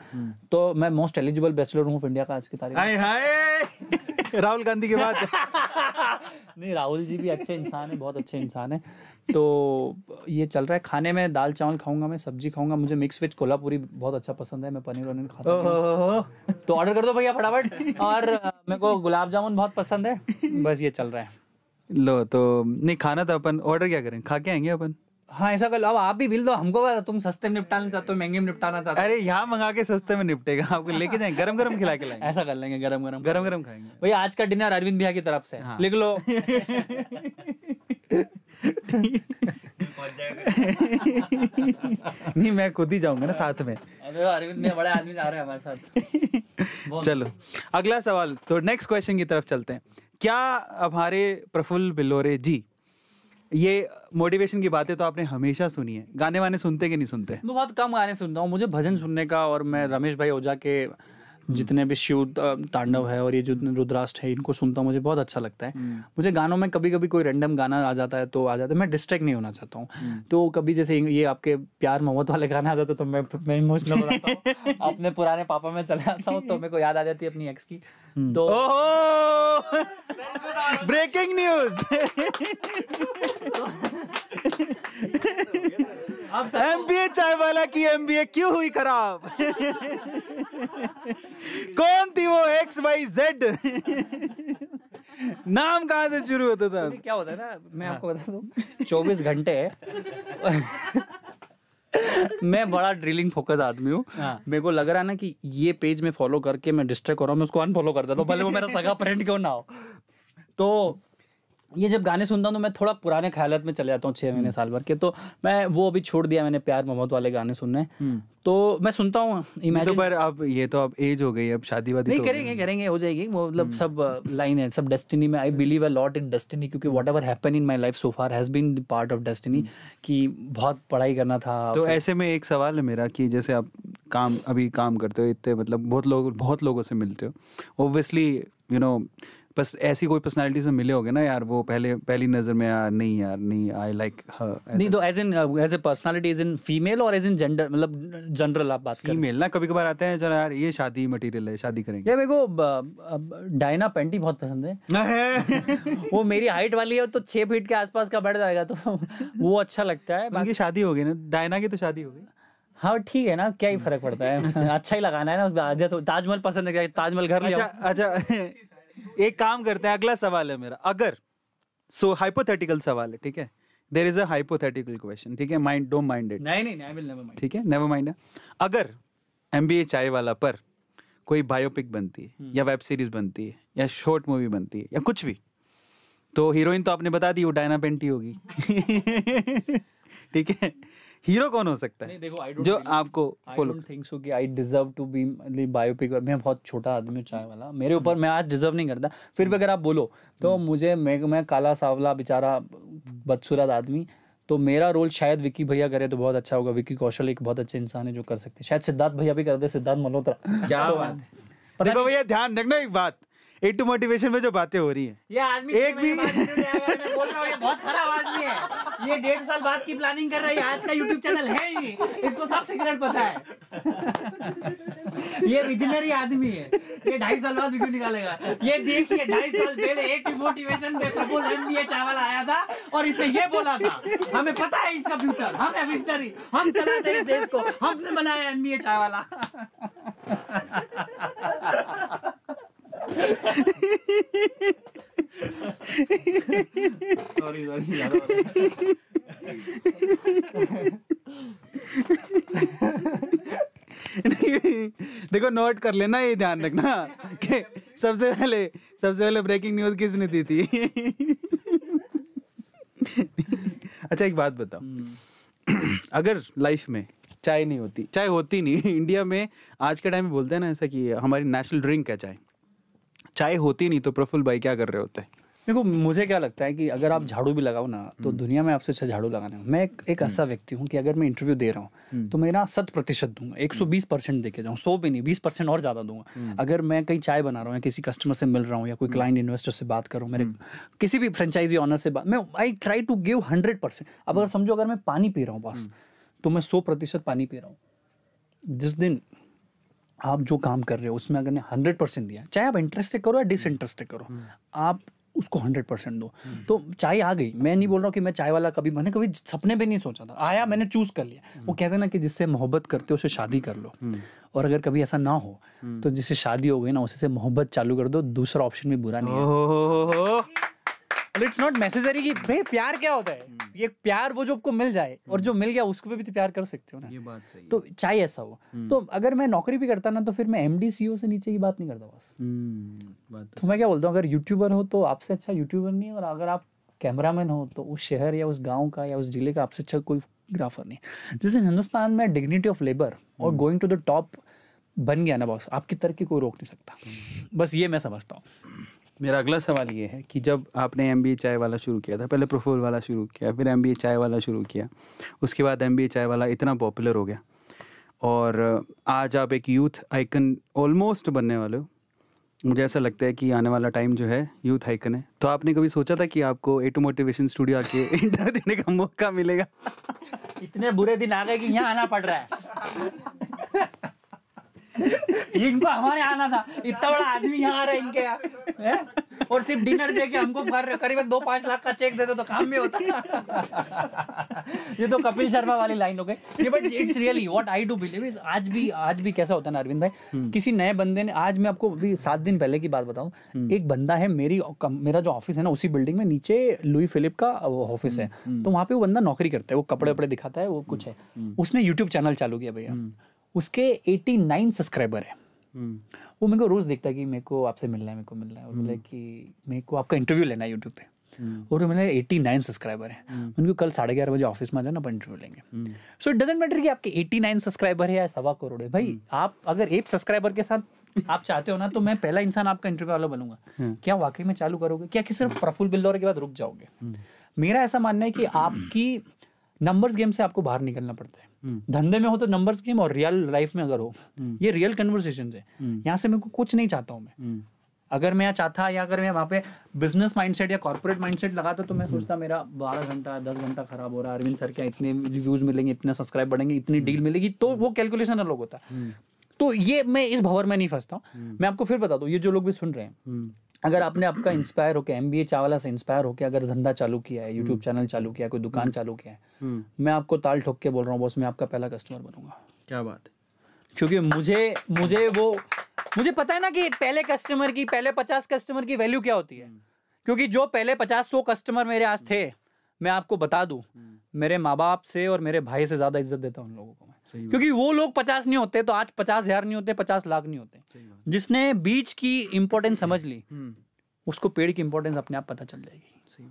तो मैं मोस्ट एलिजिबल बैचलर हूँ इंडिया का आज की तारीख में। हाय हाय, राहुल गांधी के बाद। नहीं, राहुल जी भी अच्छे इंसान है, बहुत अच्छे इंसान है। तो ये चल रहा है। खाने में दाल चावल खाऊंगा, मैं सब्जी खाऊंगा, मुझे मिक्स वेज कोल्हापुरी बहुत अच्छा पसंद है, मैं पनीर वनीर खाता हूँ। तो ऑर्डर कर दो भैया फटाफट। और मेरे को गुलाब जामुन बहुत पसंद है। बस ये चल रहा है। लो, तो नहीं खाना तो अपन ऑर्डर क्या करें, खा के आएंगे अपन। हाँ ऐसा कर लो, अब आप भी बिल दो हमको, तुम सस्ते में निपटाना चाहते हो, महंगे में निपटाना चाहते हो। अरे यहाँ मंगा के सस्ते में निपटेगा, आपको लेके जाएंगे, गरम गरम खिला के लाएंगे। ऐसा कर लेंगे, गरम गरम खाएंगे। भैया आज का डिनर अरविंद भैया की तरफ से। हाँ। लिख लो। नहीं, मैं खुद ही जाऊंगा ना साथ में। अरे अरविंद भैया बड़े आदमी जा रहे हैं हमारे साथ। चलो अगला सवाल, तो नेक्स्ट क्वेश्चन की तरफ चलते हैं। क्या हमारे प्रफुल्ल बिल्लोरे जी, ये मोटिवेशन की बातें तो आपने हमेशा सुनी है, गाने वाने सुनते कि नहीं सुनते? मैं बहुत कम गाने सुनता हूँ, मुझे भजन सुनने का, और मैं रमेश भाई ओझा के जितने भी शिव तांडव है और ये जो रुद्राष्ट है, इनको सुनता हूँ, मुझे बहुत अच्छा लगता है। मुझे गानों में कभी कभी कोई रैंडम गाना आ जाता है तो आ जाता है, मैं डिस्ट्रैक्ट नहीं होना चाहता हूँ। तो कभी जैसे ये आपके प्यार मोहब्बत वाले गाने आ जाते तो मैं इमोशनल हो जाता हूँ, अपने पुराने पापा में चले जाता हूँ, तो मेरे को याद आ जाती है अपनी एक्स की। तो ब्रेकिंग न्यूज, MBA चाय वाला की MBA क्यों हुई खराब? कौन थी वो XYZ? नाम कहाँ से शुरू होता था? क्या होता है ना, मैं आपको बता दूं, 24 घंटे मैं बड़ा ड्रिलिंग फोकस आदमी हूँ। मेरे को लग रहा है ना कि ये पेज में फॉलो करके मैं डिस्ट्रैक्ट हो रहा हूँ, मैं उसको अनफॉलो कर देता हूँ, भले वो मेरा सगा फ्रेंड क्यों ना हो। तो ये जब गाने सुनता हूँ तो मैं थोड़ा पुराने ख्यालात में चले जाता हूँ, 6 महीने साल भर के। तो मैं वो अभी छोड़ दिया मैंने, प्यार मोहब्बत वाले गाने सुनने। तो मैं सुनता हूँ इमेजिन। तो पर अब ये तो अब एज हो गई, अब शादी वादी नहीं करेंगे हो जाएगी वो, मतलब सब लाइन है, सब डेस्टिनी में। I believe a lot in destiny, क्योंकि whatever happen in my life so far has been the part of destiny, कि बहुत पढ़ाई करना था। तो ऐसे में एक सवाल है मेरा कि जैसे आप अभी काम करते हो, इतने मतलब बहुत लोगों से मिलते हो, ओब्वियसली यू नो, बस ऐसी कोई पर्सनालिटी से मिले होगे ना यार, वो पहली नजर में यार नहीं आई लाइक हर। नहीं तो as a personality, as in female और एज इन जेंडर, मतलब जनरल आप बात करें। फीमेल ना, कभी कभार आते हैं चलो यार ये शादी मटेरियल है, शादी करेंगे। ये मेरे को डायना पेंटी बहुत पसंद है। वो मेरी हाइट वाली है, तो 6 फीट के आसपास का बढ़ जाएगा, तो वो अच्छा लगता है। उनकी शादी हो गई ना, डायना की तो शादी हो गई। हाँ ठीक है ना, क्या ही फर्क पड़ता है, अच्छा ही लगाना है ना। आधे तो ताजमहल पसंद है, क्या ताजमहल घर ले आओ। अच्छा एक काम करते हैं, अगला सवाल है मेरा। अगर हाइपोथेटिकल सवाल है, ठीक है, there is a hypothetical question, ठीक है, माइंड डोंट माइंड इट। नहीं आई विल नेवर माइंड। ठीक है, नेवर माइंड है। अगर MBA चाय वाला पर कोई बायोपिक बनती है या वेब सीरीज बनती है या शॉर्ट मूवी बनती है या कुछ भी, तो हीरोइन तो आपने बता दी वो डायना पेंटी होगी। ठीक है, हीरो कौन हो सकता है देखो, जो आपको follow? I don't think so कि I deserve to be biopic. मैं बहुत छोटा आदमी हूँ चाय वाला, मेरे ऊपर मैं आज डिजर्व नहीं करता। फिर भी अगर आप बोलो तो मुझे, मैं काला सावला बेचारा बदसूरत आदमी, तो मेरा रोल शायद विक्की भैया करे तो बहुत अच्छा होगा। विक्की कौशल एक बहुत अच्छे इंसान है जो कर सकते हैं। शायद सिद्धार्थ भैया भी कर दे, सिद्धार्थ मल्होत्रा। क्या तो बात है। देखो भैया ध्यान रखना एक बात, A2 मोटिवेशन में जो बातें हो रही हैं, ये आदमी एक भी मैं बोल रहा हूँ, ये बहुत खराब आदमी है। ये 1.5 साल बाद की प्लानिंग कर रहा है। आज का YouTube चैनल है ही, इसको सब सीक्रेट पता है। ये विजनरी आदमी है। ये 2.5 साल बाद वीडियो निकालेगा। ये देखिए 2.5 साल पहले A2 मोटिवेशन में प्रफुल्ल MBA चावला आया था और इसने ये बोला था, हमें पता है इसका फ्यूचर, हम है विजनरी, हम चलाते हैं इस देश को, हमने बनाया MBA चावला। सॉरी देखो नोट कर लेना, ये ध्यान रखना कि सबसे पहले ब्रेकिंग न्यूज किसने दी थी। अच्छा एक बात बताओ, अगर लाइफ में चाय नहीं होती, चाय होती नहीं इंडिया में आज के टाइम में बोलते हैं ना ऐसा कि हमारी नेशनल ड्रिंक है चाय, चाय होती नहीं तो प्रफुल्ल भाई क्या कर रहे होते हैं? देखो मुझे क्या लगता है कि अगर आप झाड़ू भी लगाओ ना तो दुनिया में आपसे अच्छा झाड़ू लगाना है। मैं एक ऐसा व्यक्ति हूँ कि अगर मैं इंटरव्यू दे रहा हूँ तो मेरा 100% दूंगा, 120% देके जाऊँ, 100 भी नहीं 20% और ज़्यादा दूंगा। अगर मैं कहीं चाय बना रहा हूँ या किसी कस्टमर से मिल रहा हूँ या कोई क्लाइंट इन्वेस्टर से बात कर रहा हूँ, मेरे किसी भी फ्रेंचाइजी ऑनर से बात, मैं आई ट्राई टू गिव 100%। अब अगर समझो अगर मैं पानी पी रहा हूँ बस, तो मैं 100% पानी पी रहा हूँ। जिस दिन आप जो काम कर रहे हो उसमें अगर ने 100% दिया, चाहे आप इंटरेस्टेड करो या डिसइंटरेस्टेड करो, आप उसको 100% दो। तो चाय आ गई, मैं नहीं बोल रहा हूँ कि मैं चाय वाला मैंने कभी सपने में नहीं सोचा था, आया मैंने चूज कर लिया। वो कहते हैं ना कि जिससे मोहब्बत करते हो उससे शादी कर लो, और अगर कभी ऐसा ना हो तो जिससे शादी हो गई ना उससे मोहब्बत चालू कर दो, दूसरा ऑप्शन भी बुरा नहीं है। इट्स नॉट नेसेसरी कि भाई प्यार क्या होता है, ये प्यार वो जो आपको मिल जाए और जो मिल गया उसको भी तो प्यार कर सकते हो ना। ये बात सही तो चाहे ऐसा हो। तो अगर मैं नौकरी भी करता ना तो फिर मैं MD CEO से नीचे की बात नहीं करता बस। बात तो मैं क्या बोलता हूँ, अगर यूट्यूबर हो तो आपसे अच्छा यूट्यूबर नहीं है, और अगर आप कैमरामैन हो तो उस शहर या उस गाँव का या उस जिले का आपसे अच्छा कोई ग्राफर नहीं। जिस दिन हिंदुस्तान में डिग्निटी ऑफ लेबर और गोइंग टू द टॉप बन गया ना बॉस, आपकी तरक्की कोई रोक नहीं सकता। बस ये मैं समझता हूँ। मेरा अगला सवाल ये है कि जब आपने MBA चाय वाला शुरू किया था, पहले प्रफुल्ल वाला शुरू किया, फिर MBA चाय वाला शुरू किया, उसके बाद MBA चाय वाला इतना पॉपुलर हो गया और आज आप एक यूथ आइकन ऑलमोस्ट बनने वाले हो। मुझे ऐसा लगता है कि आने वाला टाइम जो है यूथ आइकन है। तो आपने कभी सोचा था कि आपको A2 मोटिवेशन स्टूडियो आके इंटरव्यू देने का मौका मिलेगा? इतने बुरे दिन आ गए कि यहाँ आना पड़ रहा है। इनको हमारे आना था, इतना बड़ा आदमी यहाँ आ रहा है इनके यहाँ, और सिर्फ डिनर दे के हमको करीबन 2-5 लाख का चेक दे दो तो काम भी होता। ये तो कपिल शर्मा वाली लाइन हो गई। But it's really what I do believe is, आज भी कैसा होता है ना अरविंद भाई, किसी नए बंदे ने, आज मैं आपको अभी 7 दिन पहले की बात बताऊं, एक बंदा है मेरा जो ऑफिस है ना उसी बिल्डिंग में नीचे लुई फिलिप का ऑफिस है, तो वहाँ पे वो बंदा नौकरी करता है, वो कपड़े वपड़े दिखाता है, वो कुछ है, उसने यूट्यूब चैनल चालू किया भैया, उसके 89 सब्सक्राइबर है। वो मेरे को रोज देखता है कि मेरे को आपसे मिलना है, मेरे को मिलना है, और बोला कि मेरे को आपका इंटरव्यू लेना है यूट्यूब पे, और मेरे 89 सब्सक्राइबर है। उनको कल 11:30 बजे ऑफिस में आ जाना, अपन इंटरव्यू लेंगे। सो इट डजंट मैटर कि आपके 89 सब्सक्राइबर है या 1.25 करोड़ है, भाई आप अगर 1 सब्सक्राइबर के साथ आप चाहते हो ना तो मैं पहला इंसान आपका इंटरव्यू वाला बनूंगा। क्या वाकई में चालू करोगे, क्या कि सिर्फ प्रफुल्ल बिल्लौर के बाद रुक जाओगे? मेरा ऐसा मानना है कि आपकी नंबर्स गेम से आपको बाहर निकलना पड़ता है। धंधे में हो तो नंबर्स गेम, और रियल लाइफ में अगर हो, ये रियल कन्वर्सेशन है। यहाँ से मेरे को कुछ नहीं चाहता हूँ मैं। अगर मैं चाहता या अगर मैं वहाँ पे बिजनेस माइंडसेट या कॉर्पोरेट माइंडसेट लगाता तो मैं सोचता मेरा 12 घंटा 10 घंटा खराब हो रहा है, अरविंद सर क्या इतने व्यूज मिलेंगे, इतने सब्सक्राइब बढ़ेंगे, इतनी डील मिलेगी, तो वो कैलकुलेशन अलग होता है। तो ये मैं इस भंवर में नहीं फंसता हूँ। मैं आपको फिर बता दूँ, ये जो लोग भी सुन रहे हैं, अगर आपने आपका इंस्पायर होकर MBA चावला से इंस्पायर होकर अगर धंधा चालू किया है, यूट्यूब चैनल चालू किया है, कोई दुकान चालू किया है, मैं आपको ताल ठोक के बोल रहा हूँ बॉस, मैं आपका पहला कस्टमर बनूंगा। क्या बात है। क्योंकि मुझे पता है ना कि पहले 50 कस्टमर की वैल्यू क्या होती है। क्योंकि जो पहले 50-100 कस्टमर मेरे आज थे, मैं आपको बता दूं, मेरे माँ बाप से और मेरे भाई से ज्यादा इज्जत देता हूं उन लोगों को मैं। क्योंकि वो लोग 50 नहीं होते तो आज 50,000 नहीं होते, 50 लाख नहीं होते। जिसने बीज की इंपॉर्टेंस समझ ली, उसको पेड़ की इंपॉर्टेंस अपने आप पता चल जाएगी।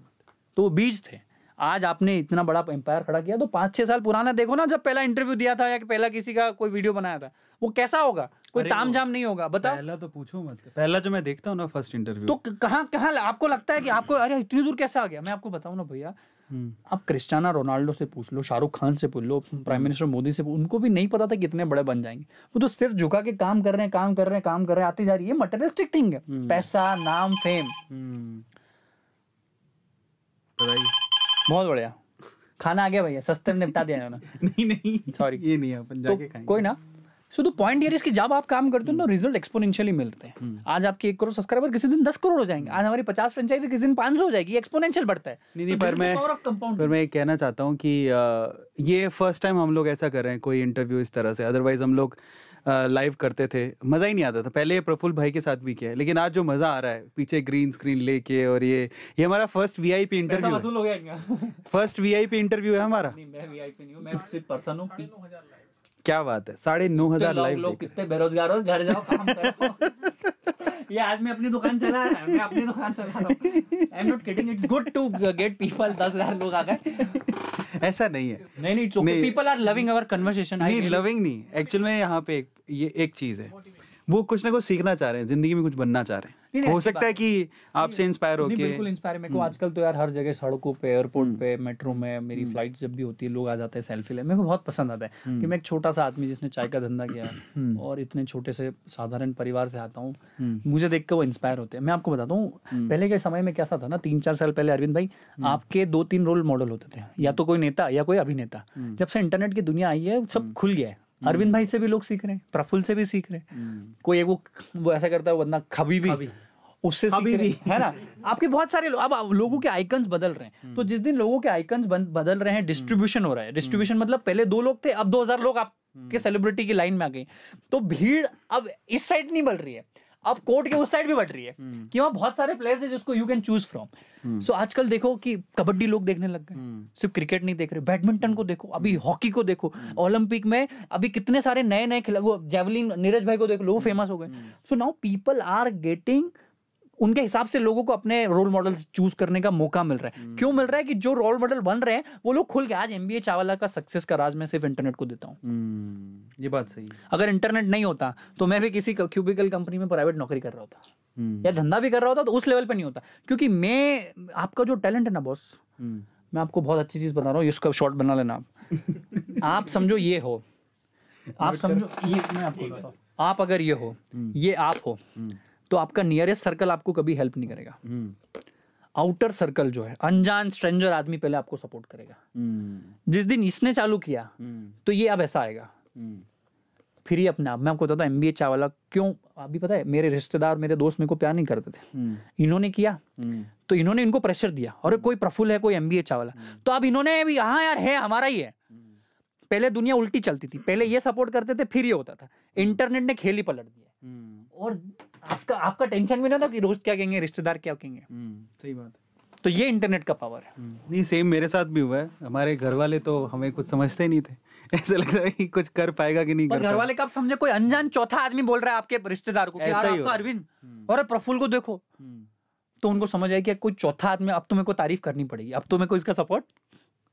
तो वो बीज थे। आज आपने इतना बड़ा एम्पायर खड़ा किया, तो 5-6 साल पुराना देखो ना, जब पहला इंटरव्यू दिया था या कि पहला किसी का कोई वीडियो बनाया था, वो कैसा होगा? कोई तामझाम नहीं होगा, बताओ। पहला तो पूछो मत, पहला जो मैं देखता हूँ ना फर्स्ट इंटरव्यू, तो कहाँ आपको लगता है कि आपको अरे इतनी दूर कैसे आ गया? मैं आपको बताऊँ ना भैया, आप क्रिस्टियानो रोनाल्डो से पूछ लो, शाहरुख खान से पूछ लो, प्राइम मिनिस्टर मोदी से, उनको भी नहीं पता था कितने बड़े बन जाएंगे। वो तो सिर्फ झुका के काम कर रहे हैं, आती जा रही है। मटेरियलिस्टिक थिंग है, पैसा, नाम, फेम। बहुत बढ़िया खाना आ गया भैया, सस्ते में निपटा दिया ना। नहीं सॉरी, ये नहीं, अपन जाके खाएंगे। कोई ना। So the point here is कि जब आप काम करते हो ना, रिजल्ट एक्सपोनेंशियली मिलते हैं। आज आपके 1 करोड़ सब्सक्राइबर किसी दिन 10 करोड़ हो जाएंगे, आज हमारी 50 फ्रेंचाइजी किसी दिन 500 हो जाएगी। एक्सपोनेंशियल बढ़ता है। नहीं, पर मैं कहना चाहता हूँ कि ये फर्स्ट टाइम हम लोग ऐसा कर रहे हैं, कोई इंटरव्यू इस तरह से। अदरवाइज हम लोग लाइव करते थे, मज़ा ही नहीं आता था। पहले प्रफुल्ल भाई के साथ भी किया है, लेकिन आज जो मज़ा आ रहा है पीछे ग्रीन स्क्रीन लेके, और ये हमारा फर्स्ट वीआईपी इंटरव्यू है। फर्स्ट वीआईपी इंटरव्यू है हमारा। मैं वीआईपी नहीं हूं, मैं सिर्फ पर्सन हूं। क्या बात है, 9,500 लाइव। लोग कितने बेरोजगार हो, घर जाओ काम करो। ये आज मैं अपनी दुकान चला रहा हूं, I am not kidding, it's good to get people. 10,000 लोग आ गए। ऐसा नहीं है। नहीं, it's okay, people are loving our conversation. नहीं, लविंग नहीं, एक्चुअल में यहाँ पे ये एक चीज है, वो कुछ ना कुछ सीखना चाह रहे हैं, जिंदगी में कुछ बनना चाह रहे हैं। हो सकता है कि आपसे इंस्पायर होके। बिल्कुल इंस्पायर। मेरे को आजकल तो यार हर जगह, सड़कों पे, एयरपोर्ट पे, मेट्रो में, मेरी फ्लाइट जब भी होती है, लोग आ जाते हैं सेल्फी ले। मेरे को बहुत पसंद आता है कि मैं एक छोटा सा आदमी जिसने चाय का धंधा किया और इतने छोटे से साधारण परिवार से आता हूँ, मुझे देख कर वो इंस्पायर होते हैं। मैं आपको बताता हूँ, पहले के समय में कैसा था ना, 3-4 साल पहले अरविंद भाई, आपके 2-3 रोल मॉडल होते थे, या तो कोई नेता या कोई अभिनेता। जब से इंटरनेट की दुनिया आई है, सब खुल गया है। अरविंद भाई से भी लोग सीख रहे हैं, प्रफुल्ल से भी सीख रहे हैं। कोई एक वो ऐसा करता है, वो बंदा खबी भी उससे सीख रहे हैं, है ना। आपके बहुत सारे अब लोगों के आइकन्स बदल रहे हैं। तो जिस दिन लोगों के आइकन्स बदल रहे हैं, डिस्ट्रीब्यूशन हो रहा है। डिस्ट्रीब्यूशन मतलब पहले 2 लोग थे, अब 2,000 लोग आपके सेलिब्रिटी की लाइन में आ गए। तो भीड़ अब इस साइड नहीं बढ़ रही है, अब कोर्ट के उस साइड भी बढ़ रही है कि वहाँ बहुत सारे प्लेयर्स हैं जिसको यू कैन चूज फ्रॉम। सो आजकल देखो कि कबड्डी लोग देखने लग गए, सिर्फ क्रिकेट नहीं देख रहे, बैडमिंटन को देखो, अभी हॉकी को देखो, ओलंपिक में अभी कितने सारे नए खिलाड़ी, जेवलिन नीरज भाई को देख लो, वो फेमस हो गए। So now people are getting, उनके हिसाब से लोगों को अपने रोल मॉडल्स चूज करने का मौका मिल रहा है। क्यों मिल रहा है? कि जो रोल मॉडल बन रहे हैं वो लोग खुल के, आज एमबीए चावला का सक्सेस का राज मैं सिर्फ इंटरनेट को देता हूँ। ये बात सही है। अगर इंटरनेट नहीं होता तो मैं भी किसी क्यूबिकल कंपनी में प्राइवेट नौकरी कर रहा होता या धंधा भी कर रहा होता, तो उस लेवल पे नहीं होता। क्योंकि मैं, आपका जो टैलेंट है ना बॉस, मैं आपको बहुत अच्छी चीज बता रहा हूँ, इसका शॉर्ट बना लेना आप समझो ये हो, आप समझो ये, मैं आपको बताता हूँ, आप अगर ये हो, ये आप हो, तो आपका नियरेस्ट सर्कल आपको कभी हेल्प नहीं करेगा। आउटर सर्कल जो है, अनजान स्ट्रेंजर आदमी पहले आपको सपोर्ट करेगा। जिस दिन इसने चालू किया तो ये अब ऐसा आएगा, फिर ये अपने आप। मैं आपको बताता हूँ एमबीए चावला क्यों, अभी पता है, मेरे रिश्तेदार, मेरे दोस्त मेरे को प्यार नहीं करते थे, इन्होंने किया तो इन्होंने इनको प्रेशर दिया, और कोई प्रफुल्ल है, कोई एमबीए चावला, तो अब इन्होंने भी, हाँ यार है, हमारा ही है। पहले दुनिया उल्टी चलती थी, पहले ये सपोर्ट करते थे, फिर ये होता था। इंटरनेट ने खेल ही पलट दिया, और आपका टेंशन भी ना था कि दोस्त क्या कहेंगे, रिश्तेदार क्या कहेंगे। सही बात है। तो ये इंटरनेट का पावर है। नहीं, सेम मेरे साथ भी हुआ है। हमारे घर वाले तो हमें कुछ समझते ही नहीं थे, ऐसा लगता है कि कुछ कर पाएगा कि नहीं कर पाएगा। घर वाले कब समझे? कोई अनजान चौथा आदमी बोल रहा है आपके रिश्तेदार को, ऐसा ही अरविंद और प्रफुल्ल को देखो, तो उनको समझ आया कि कोई चौथा आदमी, अब तुम्हें को तारीफ करनी पड़ेगी, अब तुम्हें को इसका सपोर्ट।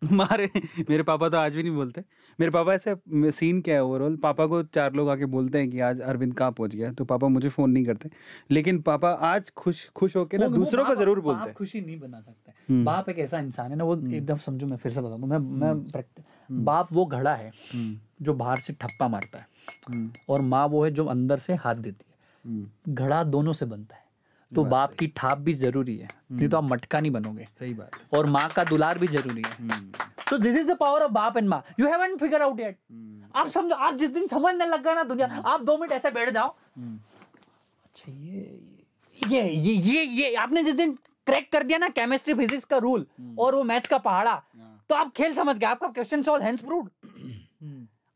मेरे पापा तो आज भी नहीं बोलते। मेरे पापा ऐसे, सीन क्या है ओवरऑल, पापा को 4 लोग आके बोलते हैं कि आज अरविंद कहाँ पहुंच गया, तो पापा मुझे फोन नहीं करते, लेकिन पापा आज खुश होके ना दूसरों को जरूर बोलते हैं। खुशी नहीं बना सकता। बाप एक ऐसा इंसान है ना, वो एकदम समझो, मैं फिर से बताऊं, मैं बाप वो घड़ा है जो बाहर से ठप्पा मारता है, और माँ वो है जो अंदर से हाथ देती है। घड़ा दोनों से बनता है, तो बाप की ठाप भी जरूरी है, नहीं तो आप मटका नहीं बनोगे। सही बात। और माँ का दुलार भी जरूरी है। तो this is the power of बाप एंड माँ। You haven't figure out yet. आप समझो, आप जिस दिन समझने लग गए ना दुनिया, आप 2 मिनट ऐसे बैठ जाओ, अच्छा ये आपने जिस दिन क्रैक कर दिया ना केमिस्ट्री फिजिक्स का रूल और वो मैथ्स का पहाड़ा, तो आप खेल समझ गए, आपका क्वेश्चन सॉल्व, हेंस प्रूव्ड।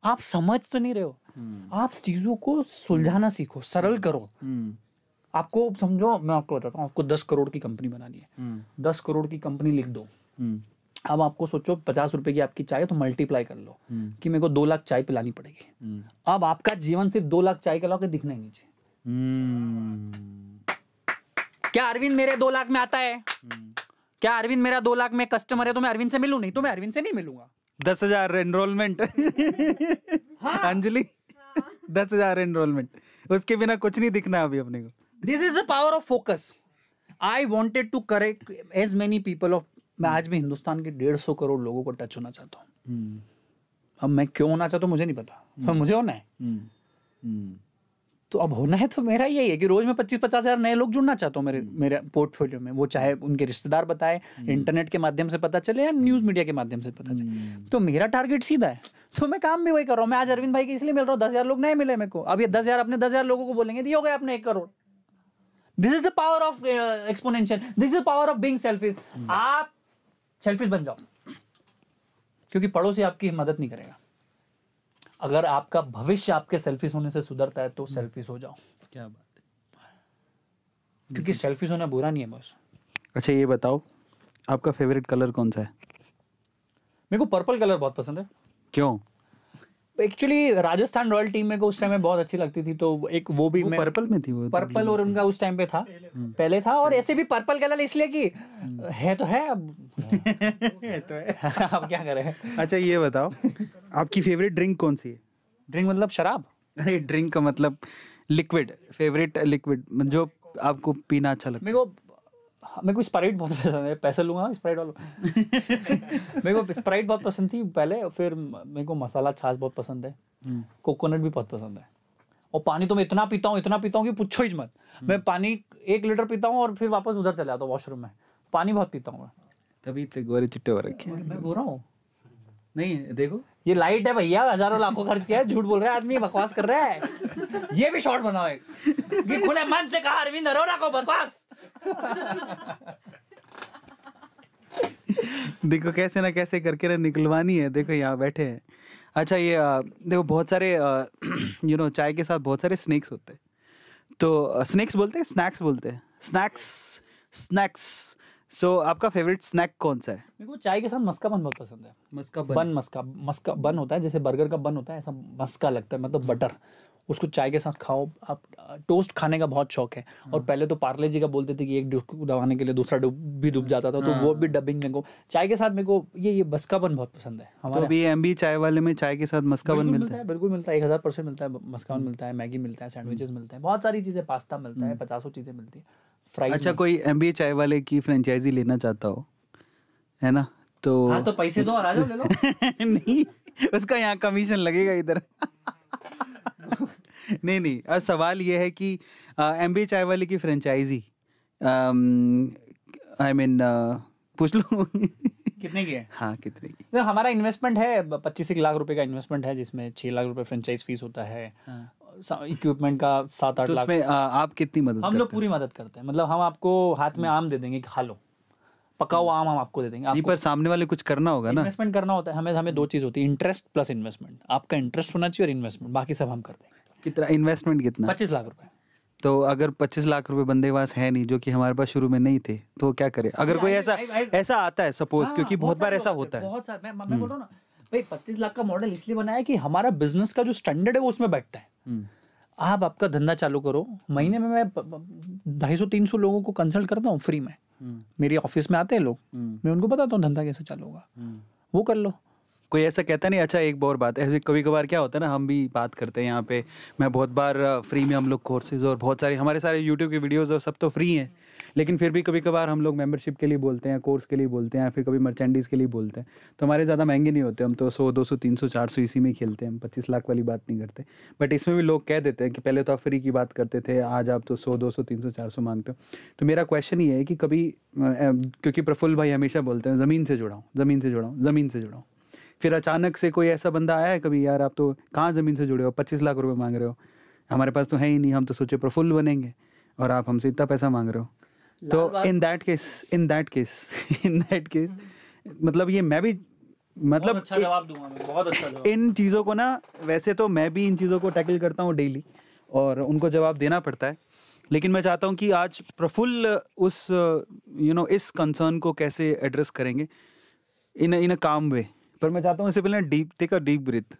आप समझ तो नहीं रहे हो। आप चीजों को सुलझाना सीखो, सरल करो। आपको समझो, मैं आपको बताता हूँ, आपको 10 करोड़ की कंपनी बनानी है, 10 करोड़ की कंपनी लिख दो। अब आपको सोचो 50 रुपए की आपकी चाय है, तो मल्टीप्लाई कर लो कि मेरे को 2 लाख चाय पिलानी पड़ेगी। अब आपका जीवन सिर्फ 2 लाख चाय के अलावा दिखना ही नहीं चाहिए। क्या अरविंद मेरे 2 लाख में आता है? क्या अरविंद मेरा 2 लाख में कस्टमर है तो मैं अरविंद से मिलूं? नहीं तो मैं अरविंद से नहीं मिलूंगा। 10,000 एनरोलमेंट। अंजलि 10,000 एनरोलमेंट, उसके बिना कुछ नहीं दिखना अभी अपने को। This is the power of focus. I wanted to correct as many people of, मैं आज भी हिंदुस्तान के 150 करोड़ लोगों को टच होना चाहता हूँ। अब मैं क्यों होना चाहता हूँ मुझे नहीं पता, पर मुझे होना है। तो अब होना है तो मेरा यही है कि रोज मैं 25-50 हजार नए लोग जुड़ना चाहता हूँ मेरे पोर्टफोलियो में। वो चाहे उनके रिश्तेदार बताए, इंटरनेट के माध्यम से पता चले या न्यूज मीडिया के माध्यम से पता चले। तो मेरा टारगेट सीधा है, तो मैं काम भी वही कर रहा हूँ। मैं आज अरविंद भाई की इसलिए मिल रहा हूँ, 10,000 लोग नए मिले मेरे को। अब ये 10,000 अपने 10,000 लोगों को बोलेंगे तो हो गए अपने 1 crore. This is the power of exponential, this is the power of being selfish. आप सेल्फिश बन जाओ, क्योंकि पड़ोसी आपकी मदद नहीं करेगा। अगर आपका भविष्य आपके सेल्फिश होने से सुधरता है तो सेल्फिश हो जाओ। क्या बात है, क्योंकि सेल्फिश होना बुरा नहीं है बस। अच्छा ये बताओ, आपका फेवरेट कलर कौन सा है? मेरे को पर्पल कलर बहुत पसंद है। क्यों? एक्चुअली राजस्थान रॉयल टीम मेरे को उस टाइम में बहुत अच्छी लगती थी, तो एक वो भी वो पर्पल में थी, वो पर्पल और उनका उस टाइम पे था, पहले था। और ऐसे भी पर्पल कलर इसलिए कि है तो है, अब है तो है। अब क्या करें। अच्छा ये बताओ, आपकी फेवरेट ड्रिंक कौन सी है? ड्रिंक मतलब शराब? अरे ड्रिंक का मतलब लिक्विड, फेवरेट लिक्विड जो आपको पीना अच्छा लगता है। मेरे को स्प्राइट बहुत पसंद है। पैसे लूंगा स्प्राइट वालों। मेरे को स्प्राइट बहुत पसंद थी पहले, फिर मेरे को मसाला छाछ बहुत पसंद है, कोकोनट भी बहुत पसंद है। और पानी तो मैं इतना पीता हूँ कि पूछो ही मत। मैं पानी 1 लीटर पीता हूँ और फिर वापस उधर चला जाता हूँ वॉशरूम में। पानी बहुत पीता हूँ मैं। तभी तो गोरे चिट्टे हो रखे हैं। मैं गोरा हूँ? नहीं देखो ये लाइट है भैया, हजारों लाखों खर्च किया है, झूठ बोल रहा है आदमी, बकवास कर रहा है। ये भी शॉर्ट बनाओ एक, ये खुले मन से कहा अरविंद अरोड़ा को बकवास। देखो कैसे ना कैसे करके ना निकलवानी है। देखो यहाँ बैठे हैं। अच्छा ये देखो बहुत सारे चाय के साथ बहुत सारे स्नैक्स होते हैं। तो स्नैक्स बोलते हैं, स्नैक्स बोलते हैं, स्नैक्स। सो आपका फेवरेट स्नैक कौन सा है? मेरे को चाय के साथ मस्का बन बहुत पसंद है। मस्का बन? मस्का बन होता है जैसे बर्गर का बन होता है, ऐसा मस्का लगता है, मतलब बटर। उसको चाय के साथ खाओ आप। टोस्ट खाने का बहुत शौक है। और पहले तो पार्ले जी का बोलते थे कि एक डुब दबाने के लिए दूसरा भी डूब जाता था, तो वो भी डबिंग मेरे को चाय के साथ, मेरे को ये मस्का बन बहुत पसंद है। तो अभी एमबी चाय वाले में चाय के साथ मस्का बन मिलता है? बिल्कुल मिलता है, 1000% मिलता है। मस्का बन मिलता है, मैगी मिलता है, सैंडविचेस मिलते हैं, बहुत सारी चीजें, पास्ता मिलता है, 50 चीजें मिलती है, फ्राइज। अच्छा कोई एमबी चाय वाले की फ्रेंचाइजी लेना चाहता हो, है ना, तो हाँ तो पैसे दो और आ जाओ, ले लो। नहीं, उसका यहाँ कमीशन लगेगा इधर। नहीं, अब सवाल ये है कि एमबी चाय वाले की फ्रेंचाइजी पूछ लो। कितने की है? हाँ कितने की? तो हमारा इन्वेस्टमेंट है 25 लाख रुपए का इन्वेस्टमेंट है, जिसमें 6 लाख रुपए फ्रेंचाइज फीस होता है। इक्विपमेंट का 7-8 तो लाख। उसमें आप कितनी मदद हम लोग पूरी मदद करते हैं। मतलब हम आपको हाथ में आम दे देंगे कि खा लो, पका हुआ आम हम आपको दे देंगे। नहीं पर सामने वाले कुछ करना होगा ना, इन्वेस्टमेंट करना होता है। हमें 2 चीज होती है, इंटरेस्ट प्लस इन्वेस्टमेंट। आपका इंटरेस्ट होना चाहिए और इन्वेस्टमेंट, बाकी सब हम कर देंगे। कितना इन्वेस्टमेंट? कितना? 25 लाख रुपए। तो अगर 25 लाख रुपए बंदे के पास है नहीं, जो कि हमारे पास शुरू में नहीं थे, तो क्या करे? अगर कोई ऐसा आता है सपोज, क्योंकि बहुत बार ऐसा होता है। बहुत सारे, मैं बोल रहा हूँ ना भाई, 25 लाख का मॉडल इसलिए बनाया है कि हमारा बिजनेस का जो स्टैंडर्ड है वो उसमें बैठता है। आप आपका धंधा चालू करो, महीने में मैं 250-300 लोगों को कंसल्ट करता हूँ फ्री में। मेरे ऑफिस में आते हैं लोग, मैं उनको बताता हूँ धंधा कैसे चालू होगा, वो कर लो। कोई ऐसा कहता नहीं? अच्छा एक और बात है, कभी कभार क्या होता है ना, हम भी बात करते हैं यहाँ पे, मैं बहुत बार फ्री में हम लोग कोर्सेज और बहुत सारे हमारे सारे यूट्यूब के वीडियोस और सब तो फ्री हैं, लेकिन फिर भी कभी कभार हम लोग मेंबरशिप के लिए बोलते हैं, कोर्स के लिए बोलते हैं, या फिर कभी मर्चेंडीज़ के लिए बोलते हैं, तो हमारे ज़्यादा महंगे नहीं होते, हम तो 100, 200, 300, 400 इसी में खेलते हैं, हम 25 लाख वाली बात नहीं करते। बट इसमें भी लोग कह देते हैं कि पहले तो आप फ्री की बात करते थे, आज आप तो 100, 200, 300, 400 मांगते हो। तो मेरा क्वेश्चन ये है कि कभी, क्योंकि प्रफुल्ल भाई हमेशा बोलते हैं ज़मीन से जुड़ा हूँ, ज़मीन से जुड़ा हूँ, ज़मीन से जुड़ा हूँ, फिर अचानक से कोई ऐसा बंदा आया है कभी, यार आप तो कहाँ ज़मीन से जुड़े हो, 25 लाख रुपए मांग रहे हो, हमारे पास तो है ही नहीं, हम तो सोचे प्रफुल्ल बनेंगे और आप हमसे इतना पैसा मांग रहे हो। तो इन दैट केस मतलब ये मैं भी मतलब अच्छा जवाब दूंगा मैं, बहुत अच्छा जवाब। इन चीज़ों को ना, वैसे तो मैं भी इन चीज़ों को टैकल करता हूँ डेली और उनको जवाब देना पड़ता है, लेकिन मैं चाहता हूँ कि आज प्रफुल्ल उस इस कंसर्न को कैसे एड्रेस करेंगे इन अ काम वे। पर मैं चाहता हूँ इससे पहले deep take a deep breath.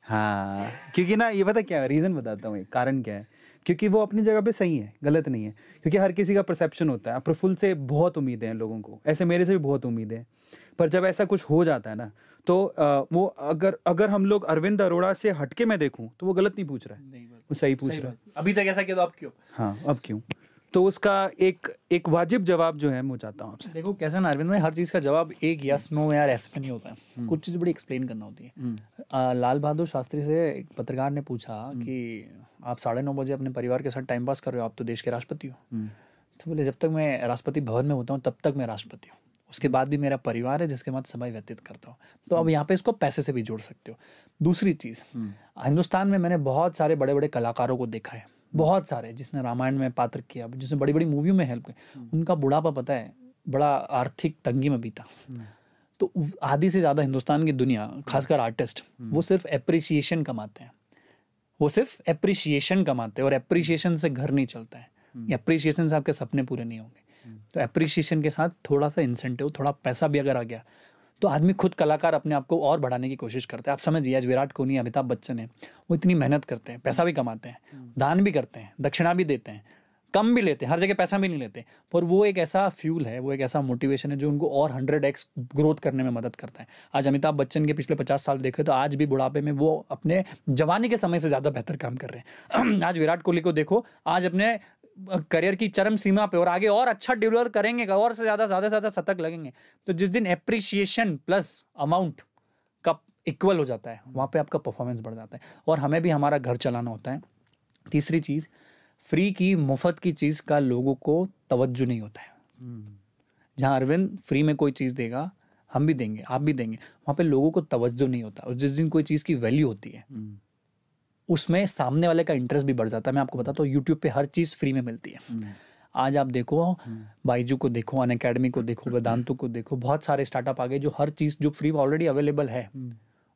हाँ, क्योंकि ना ये पता क्या है, रीज़न बताता हूँ, कारण क्या है। क्योंकि वो अपनी जगह पे सही है, गलत नहीं है। क्योंकि हर किसी का परसेप्शन होता है। प्रफुल्ल से बहुत उम्मीदें हैं लोगों को, ऐसे मेरे से भी बहुत उम्मीदें हैं। पर जब ऐसा कुछ हो जाता है ना, तो वो अगर अगर हम लोग अरविंद अरोड़ा से हटके मैं देखूं तो वो गलत नहीं पूछ रहा है, नहीं बात, वो सही पूछ सही रहा है। बात। अभी तक ऐसा किया तो आप क्यों? हाँ, अब क्यों? तो उसका एक वाजिब जवाब जो है मैं चाहता हूँ आपसे। देखो कैसा ना अरविंद भाई, हर चीज़ का जवाब एक यस नो यार ऐसे में नहीं होता है, कुछ चीज़ बड़ी एक्सप्लेन करना होती है। लाल बहादुर शास्त्री से एक पत्रकार ने पूछा कि आप 9:30 बजे अपने परिवार के साथ टाइम पास कर रहे हो, आप तो देश के राष्ट्रपति हो। तो बोले जब तक मैं राष्ट्रपति भवन में होता हूँ तब तक मैं राष्ट्रपति हूँ, उसके बाद भी मेरा परिवार है जिसके साथ समय व्यतीत करता हूँ। तो अब यहाँ पे इसको पैसे से भी जोड़ सकते हो। दूसरी चीज़, हिंदुस्तान में मैंने बहुत सारे बड़े बड़े कलाकारों को देखा है, बहुत सारे, जिसने रामायण में पात्र किया, जिसने बड़ी बड़ी मूवियों में हेल्प की, उनका बुढ़ापा पता है बड़ा आर्थिक तंगी में बीता। तो आधी से ज़्यादा हिंदुस्तान की दुनिया, खासकर आर्टिस्ट, वो सिर्फ एप्रिसिएशन कमाते हैं, वो सिर्फ एप्रिसिएशन कमाते हैं, और एप्रिसिएशन से घर नहीं चलता है, एप्रिसिएशन से आपके सपने पूरे नहीं होंगे। तो एप्रिसिएशन के साथ थोड़ा सा इंसेंटिव, थोड़ा पैसा भी अगर आ गया तो आदमी खुद कलाकार अपने आप को और बढ़ाने की कोशिश करता है। आप समझिए, आज विराट कोहली, अमिताभ बच्चन है, वो इतनी मेहनत करते हैं, पैसा भी कमाते हैं, दान भी करते हैं, दक्षिणा भी देते हैं, कम भी लेते हैं, हर जगह पैसा भी नहीं लेते, पर वो एक ऐसा फ्यूल है, वो एक ऐसा मोटिवेशन है जो उनको और 100x ग्रोथ करने में मदद करता है। आज अमिताभ बच्चन के पिछले 50 साल देखे तो आज भी बुढ़ापे में वो अपने जवानी के समय से ज़्यादा बेहतर काम कर रहे हैं। आज विराट कोहली को देखो, आज अपने करियर की चरम सीमा पे, और आगे और अच्छा डिलीवर करेंगे, और से ज़्यादा शतक लगेंगे। तो जिस दिन एप्रिसिएशन प्लस अमाउंट का इक्वल हो जाता है, वहाँ पे आपका परफॉर्मेंस बढ़ जाता है। और हमें भी हमारा घर चलाना होता है। तीसरी चीज़, फ्री की, मुफ्त की चीज़ का लोगों को तवज्जो नहीं होता है। जहाँ अरविंद फ्री में कोई चीज़ देगा, हम भी देंगे, आप भी देंगे, वहाँ पे लोगों को तवज्जो नहीं होता। और जिस दिन कोई चीज़ की वैल्यू होती है, उसमें सामने वाले का इंटरेस्ट भी बढ़ जाता है। मैं आपको बताता हूँ, यूट्यूब पे हर चीज़ फ्री में मिलती है। आज आप देखो, बाइजू को देखो, अनअकैडमी को देखो, वेदांतु को देखो, बहुत सारे स्टार्टअप आ गए जो हर चीज़ जो फ्री ऑलरेडी अवेलेबल है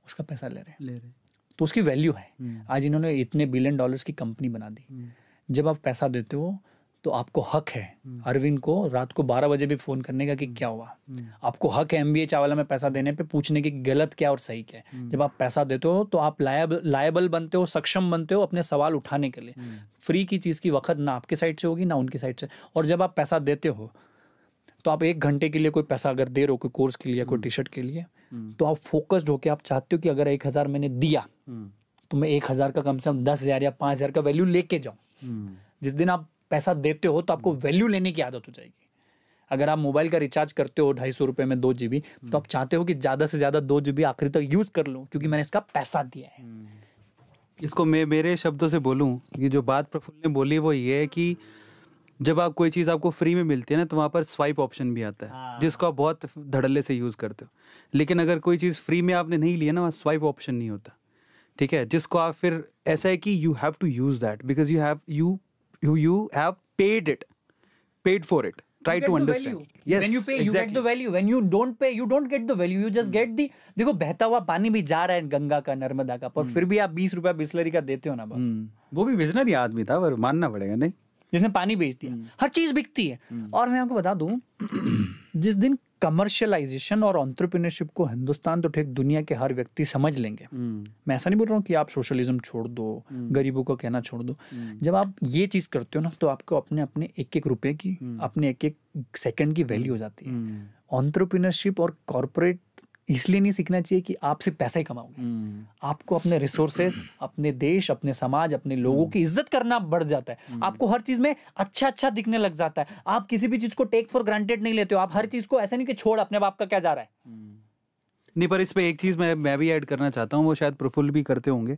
उसका पैसा ले रहे हैं, तो उसकी वैल्यू है। आज इन्होंने इतने $1 बिलियन की कंपनी बना दी। जब आप पैसा देते हो तो आपको हक है अरविंद को रात को 12 बजे भी फ़ोन करने का कि क्या हुआ। आपको हक है MBA चावला में पैसा देने पे पूछने की गलत क्या और सही क्या है। जब आप पैसा देते हो तो आप लायबल बनते हो, सक्षम बनते हो अपने सवाल उठाने के लिए। फ्री की चीज़ की वक्त ना आपके साइड से होगी ना उनकी साइड से। और जब आप पैसा देते हो तो आप 1 घंटे के लिए कोई पैसा अगर दे रहे हो, कोई कोर्स के लिए, कोई टी-शर्ट के लिए, तो आप फोकस्ड होकर आप चाहते हो कि अगर 1000 मैंने दिया तो मैं 1000 का कम से कम 10,000 या 5,000 का वैल्यू लेके जाऊँ। जिस दिन आप पैसा देते हो तो आपको वैल्यू लेने की आदत हो जाएगी। अगर आप मोबाइल का रिचार्ज करते हो 250 रुपये में 2 GB, तो आप चाहते हो कि ज़्यादा से ज़्यादा 2 GB आखिरी तक यूज़ कर लूँ क्योंकि मैंने इसका पैसा दिया है। इसको मैं मेरे शब्दों से बोलूँ, ये जो बात प्रफुल्ल ने बोली वो ये है कि जब आप कोई चीज़ आपको फ्री में मिलती है ना, तो वहाँ पर स्वाइप ऑप्शन भी आता है, जिसको आप बहुत धड़ल्ले से यूज़ करते हो। लेकिन अगर कोई चीज़ फ्री में आपने नहीं लिया ना, वहाँ स्वाइप ऑप्शन नहीं होता, ठीक है, जिसको आप फिर ऐसा है कि you have to use that because you have paid for it. Try to understand. Yes, when you pay, exactly. you get the value. When you don't pay, you don't get the value. You just get the, देखो बहता हुआ पानी भी जा रहा है गंगा का, नर्मदा का, पर फिर भी आप 20 रुपया बिस्लरी का देते हो ना। वो भी बिजनरी आदमी था, पर मानना पड़ेगा, नहीं, जिसने पानी बेच दिया। हर चीज बिकती है। और मैं आपको बता दूं, जिस दिन कमर्शियलाइजेशन और एंटरप्रेन्योरशिप को हिंदुस्तान तो ठीक दुनिया के हर व्यक्ति समझ लेंगे। मैं ऐसा नहीं बोल रहा हूँ कि आप सोशलिज्म छोड़ दो, गरीबों को कहना छोड़ दो। जब आप ये चीज करते हो ना, तो आपको अपने अपने 1-1 रुपए की, अपने 1-1 सेकंड की वैल्यू हो जाती है। एंटरप्रेन्योरशिप और कॉर्पोरेट इसलिए नहीं सीखना चाहिए कि आप सिर्फ पैसा ही कमाओगे। आपको अपने रिसोर्सेज, अपने देश, अपने समाज, अपने लोगों की इज्जत करना बढ़ जाता है। आपको हर चीज में अच्छा दिखने लग जाता है। आप किसी भी चीज को टेक फॉर ग्रांटेड नहीं लेते हो। आप हर चीज को ऐसा नहीं कि छोड़ अपने बाप का क्या जा रहा है। नहीं, पर इस पे एक चीज़ मैं भी ऐड करना चाहता हूँ, वो शायद प्रफुल्ल भी करते होंगे।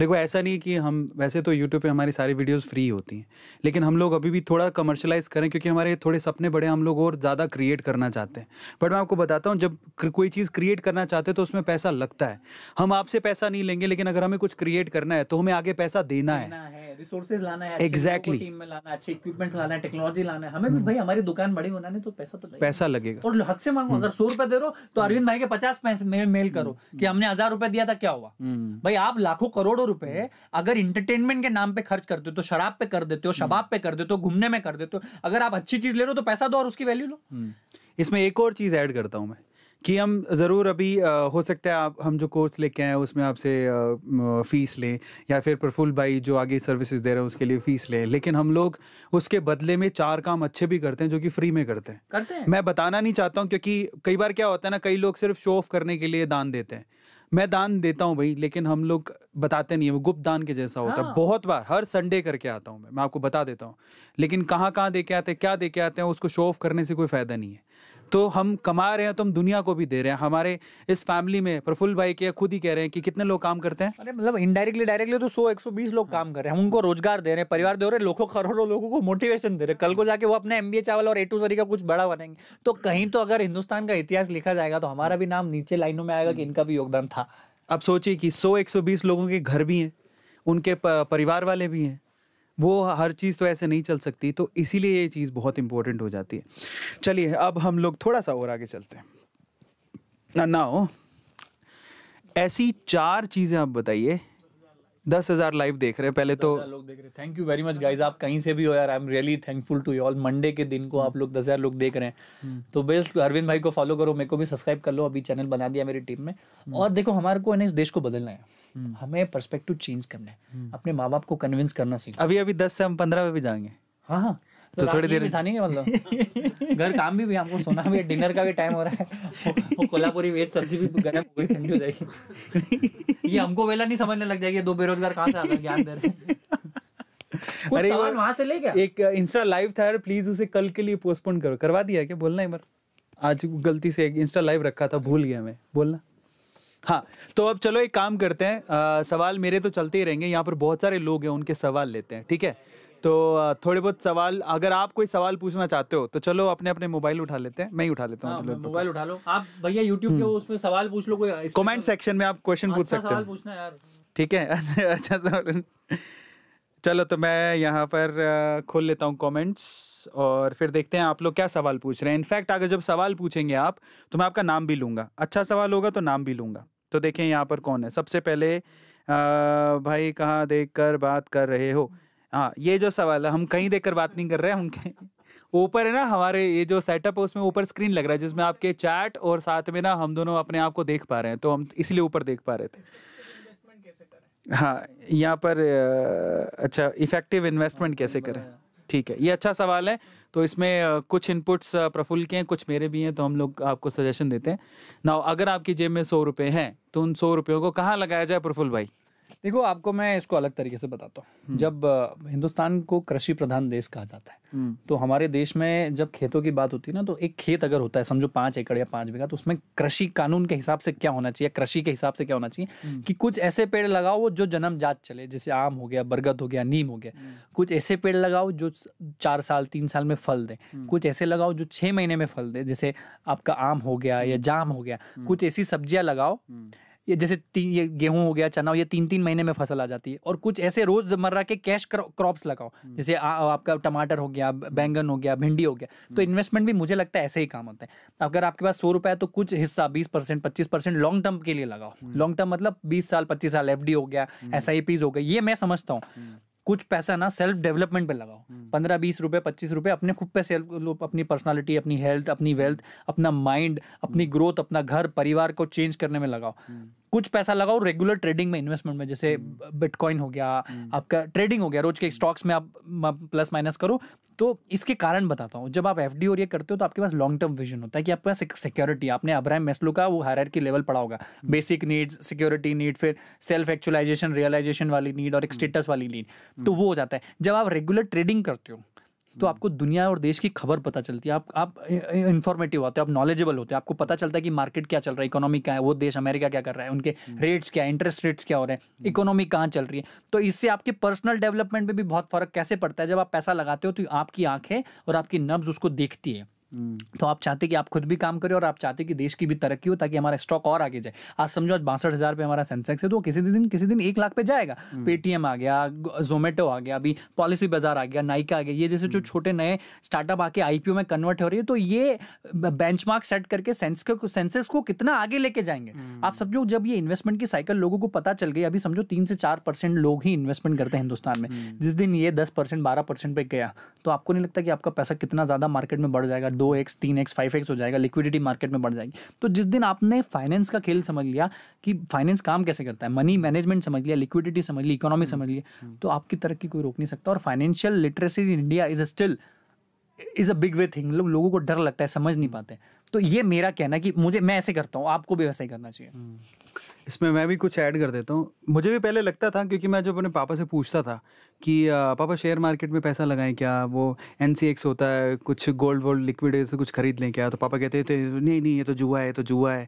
देखो, ऐसा नहीं कि हम, वैसे तो यूट्यूब पे हमारी सारी वीडियोस फ्री होती हैं, लेकिन हम लोग अभी भी थोड़ा कमर्शलाइज करें क्योंकि हमारे थोड़े सपने बड़े, हम लोग और ज़्यादा क्रिएट करना चाहते हैं। बट मैं आपको बताता हूँ, जब कोई चीज़ क्रिएट करना चाहते हैं तो उसमें पैसा लगता है। हम आपसे पैसा नहीं लेंगे, लेकिन अगर हमें कुछ क्रिएट करना है तो हमें आगे पैसा देना है, रिसोर्सेज लाना है, एग्जैक्टली, टीम में लाना है, अच्छे इक्विपमेंट्स लाना है, टेक्नोलॉजी लाना है। हमें भी भाई हमारी दुकान बड़ी बनानी तो पैसा तो पैसा लगेगा। और हक से मांगो। अगर 100 रुपए दे रहे हो तो अरविंद भाई के 50 मेल करो कि हमने 1000 रुपए दिया था, क्या हुआ। भाई आप लाखों करोड़ों रुपए अगर इंटरटेनमेंट के नाम पे खर्च करते हो तो शराब पे कर देते हो, शबाब पे कर देते हो, घूमने में कर देते हो। अगर आप अच्छी चीज ले रहे हो तो पैसा दो और उसकी वैल्यू लो। इसमें एक और चीज़ ऐड करता हूँ मैं कि हम ज़रूर अभी हो सकता है आप हम जो कोर्स लेके आए उसमें आपसे फ़ीस लें, या फिर प्रफुल्ल भाई जो आगे सर्विसेज दे रहे हैं उसके लिए फ़ीस लें, लेकिन हम लोग उसके बदले में 4 काम अच्छे भी करते हैं जो कि फ्री में करते हैं। मैं बताना नहीं चाहता हूँ क्योंकि कई बार क्या होता है ना, कई लोग सिर्फ शो ऑफ करने के लिए दान देते हैं। मैं दान देता हूँ भाई, लेकिन हम लोग बताते नहीं है, वो गुप्त दान के जैसा होता है। बहुत बार हर संडे करके आता हूँ मैं आपको बता देता हूँ, लेकिन कहाँ कहाँ दे के आते हैं, क्या दे के आते हैं, उसको शो ऑफ करने से कोई फायदा नहीं है। तो हम कमा रहे हैं तो हम दुनिया को भी दे रहे हैं। हमारे इस फैमिली में प्रफुल्ल भाई के खुद ही कह रहे हैं कि कितने लोग काम करते हैं। अरे मतलब इनडायरेक्टली डायरेक्टली तो 100-120 लोग काम कर रहे हैं। हम उनको रोजगार दे रहे हैं, परिवार दे रहे हैं, लाखों करोड़ों लोगों को मोटिवेशन दे रहे हैं। कल को जाके वो अपने MBA चावल और A2 सरी का कुछ बड़ा बनेंगे। तो कहीं तो अगर हिंदुस्तान का इतिहास लिखा जाएगा तो हमारा भी नाम नीचे लाइनों में आएगा कि इनका भी योगदान था। अब सोचिए कि 100-120 लोगों के घर भी हैं, उनके परिवार वाले भी हैं, वो हर चीज़ तो ऐसे नहीं चल सकती, तो इसीलिए ये चीज़ बहुत इंपॉर्टेंट हो जाती है। चलिए अब हम लोग थोड़ा सा और आगे चलते हैं। नाउ ऐसी 4 चीज़ें आप बताइए। 10,000 लाइव देख रहे हैं पहले तो लोग देख रहे हैं। Thank you very much guys, आप कहीं से भी हो यार, I am really thankful to you all. Monday के दिन को आप लोग 10,000 लोग देख रहे हैं तो बेस्ट अरविंद भाई को फॉलो करो, मेरे को भी सब्सक्राइब कर लो, अभी चैनल बना दिया मेरी टीम में। और देखो हमारे को इस देश को बदलना है, हमें पर्सपेक्टिव चेंज करना है, अपने माँ बाप को कन्विंस करना सीखो। अभी 10 से हम 15 में भी जाएंगे। हाँ तो थोड़ी देर बिठाने मतलब घर काम भी हमको सोना भी, डिनर का भी टाइम हो रहा है। वो कोल्हापुरी वेज सब्जी भी गर्म हो गई, ठंडी हो जाएगी। ये हमको वेला नहीं समझने लग जाएगी, 2 बेरोजगार कहाँ से आ गए ज्ञान दे रहे हैं। अरे वहां से ले क्या एक इंस्टा लाइव था यार, प्लीज उसे कल के लिए पोस्टपोन करो। करवा दिया क्या बोलना एक बार? आज गलती से एक इंस्टा लाइव रखा था, भूल गया मैं बोलना। हाँ तो अब चलो एक काम करते हैं, सवाल मेरे तो चलते ही रहेंगे, यहाँ पर बहुत सारे लोग हैं उनके सवाल लेते हैं, ठीक है? तो थोड़े बहुत सवाल, अगर आप कोई सवाल पूछना चाहते हो तो चलो अपने अपने मोबाइल उठा लेते हैं, मैं ही उठा लेता हूँ। मोबाइल उठा लो आप भैया, यूट्यूब के उसमें सवाल पूछ लो, कोई कमेंट सेक्शन में आप क्वेश्चन पूछ सकते हो, पूछना यार, ठीक है? अच्छा सवाल। चलो तो मैं यहाँ पर खोल लेता हूँ कमेंट्स और फिर देखते हैं आप लोग क्या सवाल पूछ रहे हैं। इनफैक्ट अगर जब सवाल पूछेंगे आप तो मैं आपका नाम भी लूँगा, अच्छा सवाल होगा तो नाम भी लूँगा। तो देखें यहाँ पर कौन है सबसे पहले। भाई कहाँ देखकर बात कर रहे हो? हाँ ये जो सवाल है, हम कहीं देखकर बात नहीं कर रहे हैं, उनके ऊपर है ना हमारे ये जो सेटअप है उसमें ऊपर स्क्रीन लग रहा है जिसमें आपके चैट और साथ में ना हम दोनों अपने आप को देख पा रहे हैं, तो हम इसलिए ऊपर देख पा रहे थे। हाँ यहाँ पर अच्छा, इफेक्टिव इन्वेस्टमेंट कैसे करें, ठीक है, ये अच्छा सवाल है। तो इसमें कुछ इनपुट्स प्रफुल्ल के हैं, कुछ मेरे भी हैं, तो हम लोग आपको सजेशन देते हैं ना। अगर आपकी जेब में 100 रुपये हैं तो उन 100 रुपयों को कहाँ लगाया जाए प्रफुल्ल भाई? देखो आपको मैं इसको अलग तरीके से बताता हूँ। जब हिंदुस्तान को कृषि प्रधान देश कहा जाता है तो हमारे देश में जब खेतों की बात होती है ना, तो एक खेत अगर होता है समझो 5 एकड़ या 5 बीघा, तो उसमें कृषि कानून के हिसाब से क्या होना चाहिए, कृषि के हिसाब से क्या होना चाहिए कि कुछ ऐसे पेड़ लगाओ वो जो जन्मजात चले, जैसे आम हो गया, बरगद हो गया, नीम हो गया। कुछ ऐसे पेड़ लगाओ जो 4 साल 3 साल में फल दे, कुछ ऐसे लगाओ जो 6 महीने में फल दे, जैसे आपका आम हो गया या जाम हो गया। कुछ ऐसी सब्जियां लगाओ ये जैसे ये गेहूं हो गया, चना हो, ये 3-3 महीने में फसल आ जाती है। और कुछ ऐसे रोजमर्रा के कैश क्रॉप्स लगाओ, जैसे आपका टमाटर हो गया, बैंगन हो गया, भिंडी हो गया। तो इन्वेस्टमेंट भी मुझे लगता है ऐसे ही काम होता है। अगर आपके पास 100 रुपए है तो कुछ हिस्सा 20% 25% लॉन्ग टर्म के लिए लगाओ। लॉन्ग टर्म मतलब 20 साल 25 साल FD हो गया, SIPs हो गई, ये मैं समझता हूँ। कुछ पैसा ना सेल्फ डेवलपमेंट पे लगाओ, 15-20 रुपए 25 रुपए अपने खुद पे सेल्फ, अपनी पर्सनालिटी, अपनी हेल्थ, अपनी वेल्थ, अपना माइंड, अपनी ग्रोथ, अपना घर परिवार को चेंज करने में लगाओ। कुछ पैसा लगाओ रेगुलर ट्रेडिंग में, इन्वेस्टमेंट में, जैसे बिटकॉइन हो गया, आपका ट्रेडिंग हो गया, रोज के स्टॉक्स में आप प्लस माइनस करो। तो इसके कारण बताता हूँ, जब आप FD और ये करते हो तो आपके पास लॉन्ग टर्म विजन होता है कि आपके पास एक सिक्योरिटी, आपने अब्राहम मैस्लो का वो हायरार्की लेवल पढ़ा होगा, बेसिक नीड्स, सिक्योरिटी नीड, फिर सेल्फ एक्चुअलाइजेशन रियलाइजेशन वाली नीड और एक स्टेटस वाली नीड, तो वो हो जाता है। जब आप रेगुलर ट्रेडिंग करते हो तो आपको दुनिया और देश की खबर पता चलती है, आप इंफॉर्मेटिव होते हो, आप नॉलेजेबल होते हो, आपको पता चलता है कि मार्केट क्या चल रहा है, इकोनॉमी क्या है, वो देश अमेरिका क्या कर रहा है, उनके रेट्स क्या है, इंटरेस्ट रेट्स क्या हो रहे हैं, इकोनॉमी कहाँ चल रही है। तो इससे आपके पर्सनल डेवलपमेंट में भी बहुत फर्क कैसे पड़ता है। जब आप पैसा लगाते हो तो आपकी आंखें और आपकी नब्ज उसको देखती है, तो आप चाहते कि आप खुद भी काम करें और आप चाहते कि देश की भी तरक्की हो ताकि हमारा स्टॉक और आगे जाए। आज समझो आज 62,000 पे हमारा सेंसेक्स है, तो किसी दिन 1 लाख पे जाएगा। पेटीएम आ गया, जोमेटो आ गया, अभी पॉलिसी बाजार आ गया, नाइका आ गया, ये जैसे जो छोटे नए स्टार्टअप आके आईपीओ में कन्वर्ट हो रही है, तो ये बेंचमार्क सेट करके सेंसेक्स को कितना आगे लेके जाएंगे। आप समझो जब ये इन्वेस्टमेंट की साइकिल लोगों को पता चल गई, अभी समझो 3 से 4% लोग ही इन्वेस्टमेंट करते हैं हिंदुस्तान में, जिस दिन ये 10% 12% पे गया, तो आपको नहीं लगता कि आपका पैसा कितना ज्यादा मार्केट में बढ़ जाएगा? 2x 3x 5x हो जाएगा, लिक्विडिटी मार्केट में बढ़ जाएगी। तो जिस दिन आपने फाइनेंस का खेल समझ लिया कि फाइनेंस काम कैसे करता है, मनी मैनेजमेंट समझ लिया, लिक्विडिटी समझ ली, इकोनॉमी समझ लिया, तो आपकी तरक्की कोई रोक नहीं सकता। और financial literacy in India is a big way thing. लोगों को डर लगता है, समझ नहीं पाते। तो ये मेरा कहना है कि मैं ऐसे करता हूँ, आपको भी वैसा ही करना चाहिए। इसमें मैं भी कुछ ऐड कर देता हूँ। मुझे भी पहले लगता था, क्योंकि मैं जब अपने पापा से पूछता था कि पापा शेयर मार्केट में पैसा लगाएं क्या, वो NCX होता है, कुछ गोल्ड लिक्विड से कुछ खरीद लें क्या, तो पापा कहते थे नहीं नहीं, ये तो जुआ है,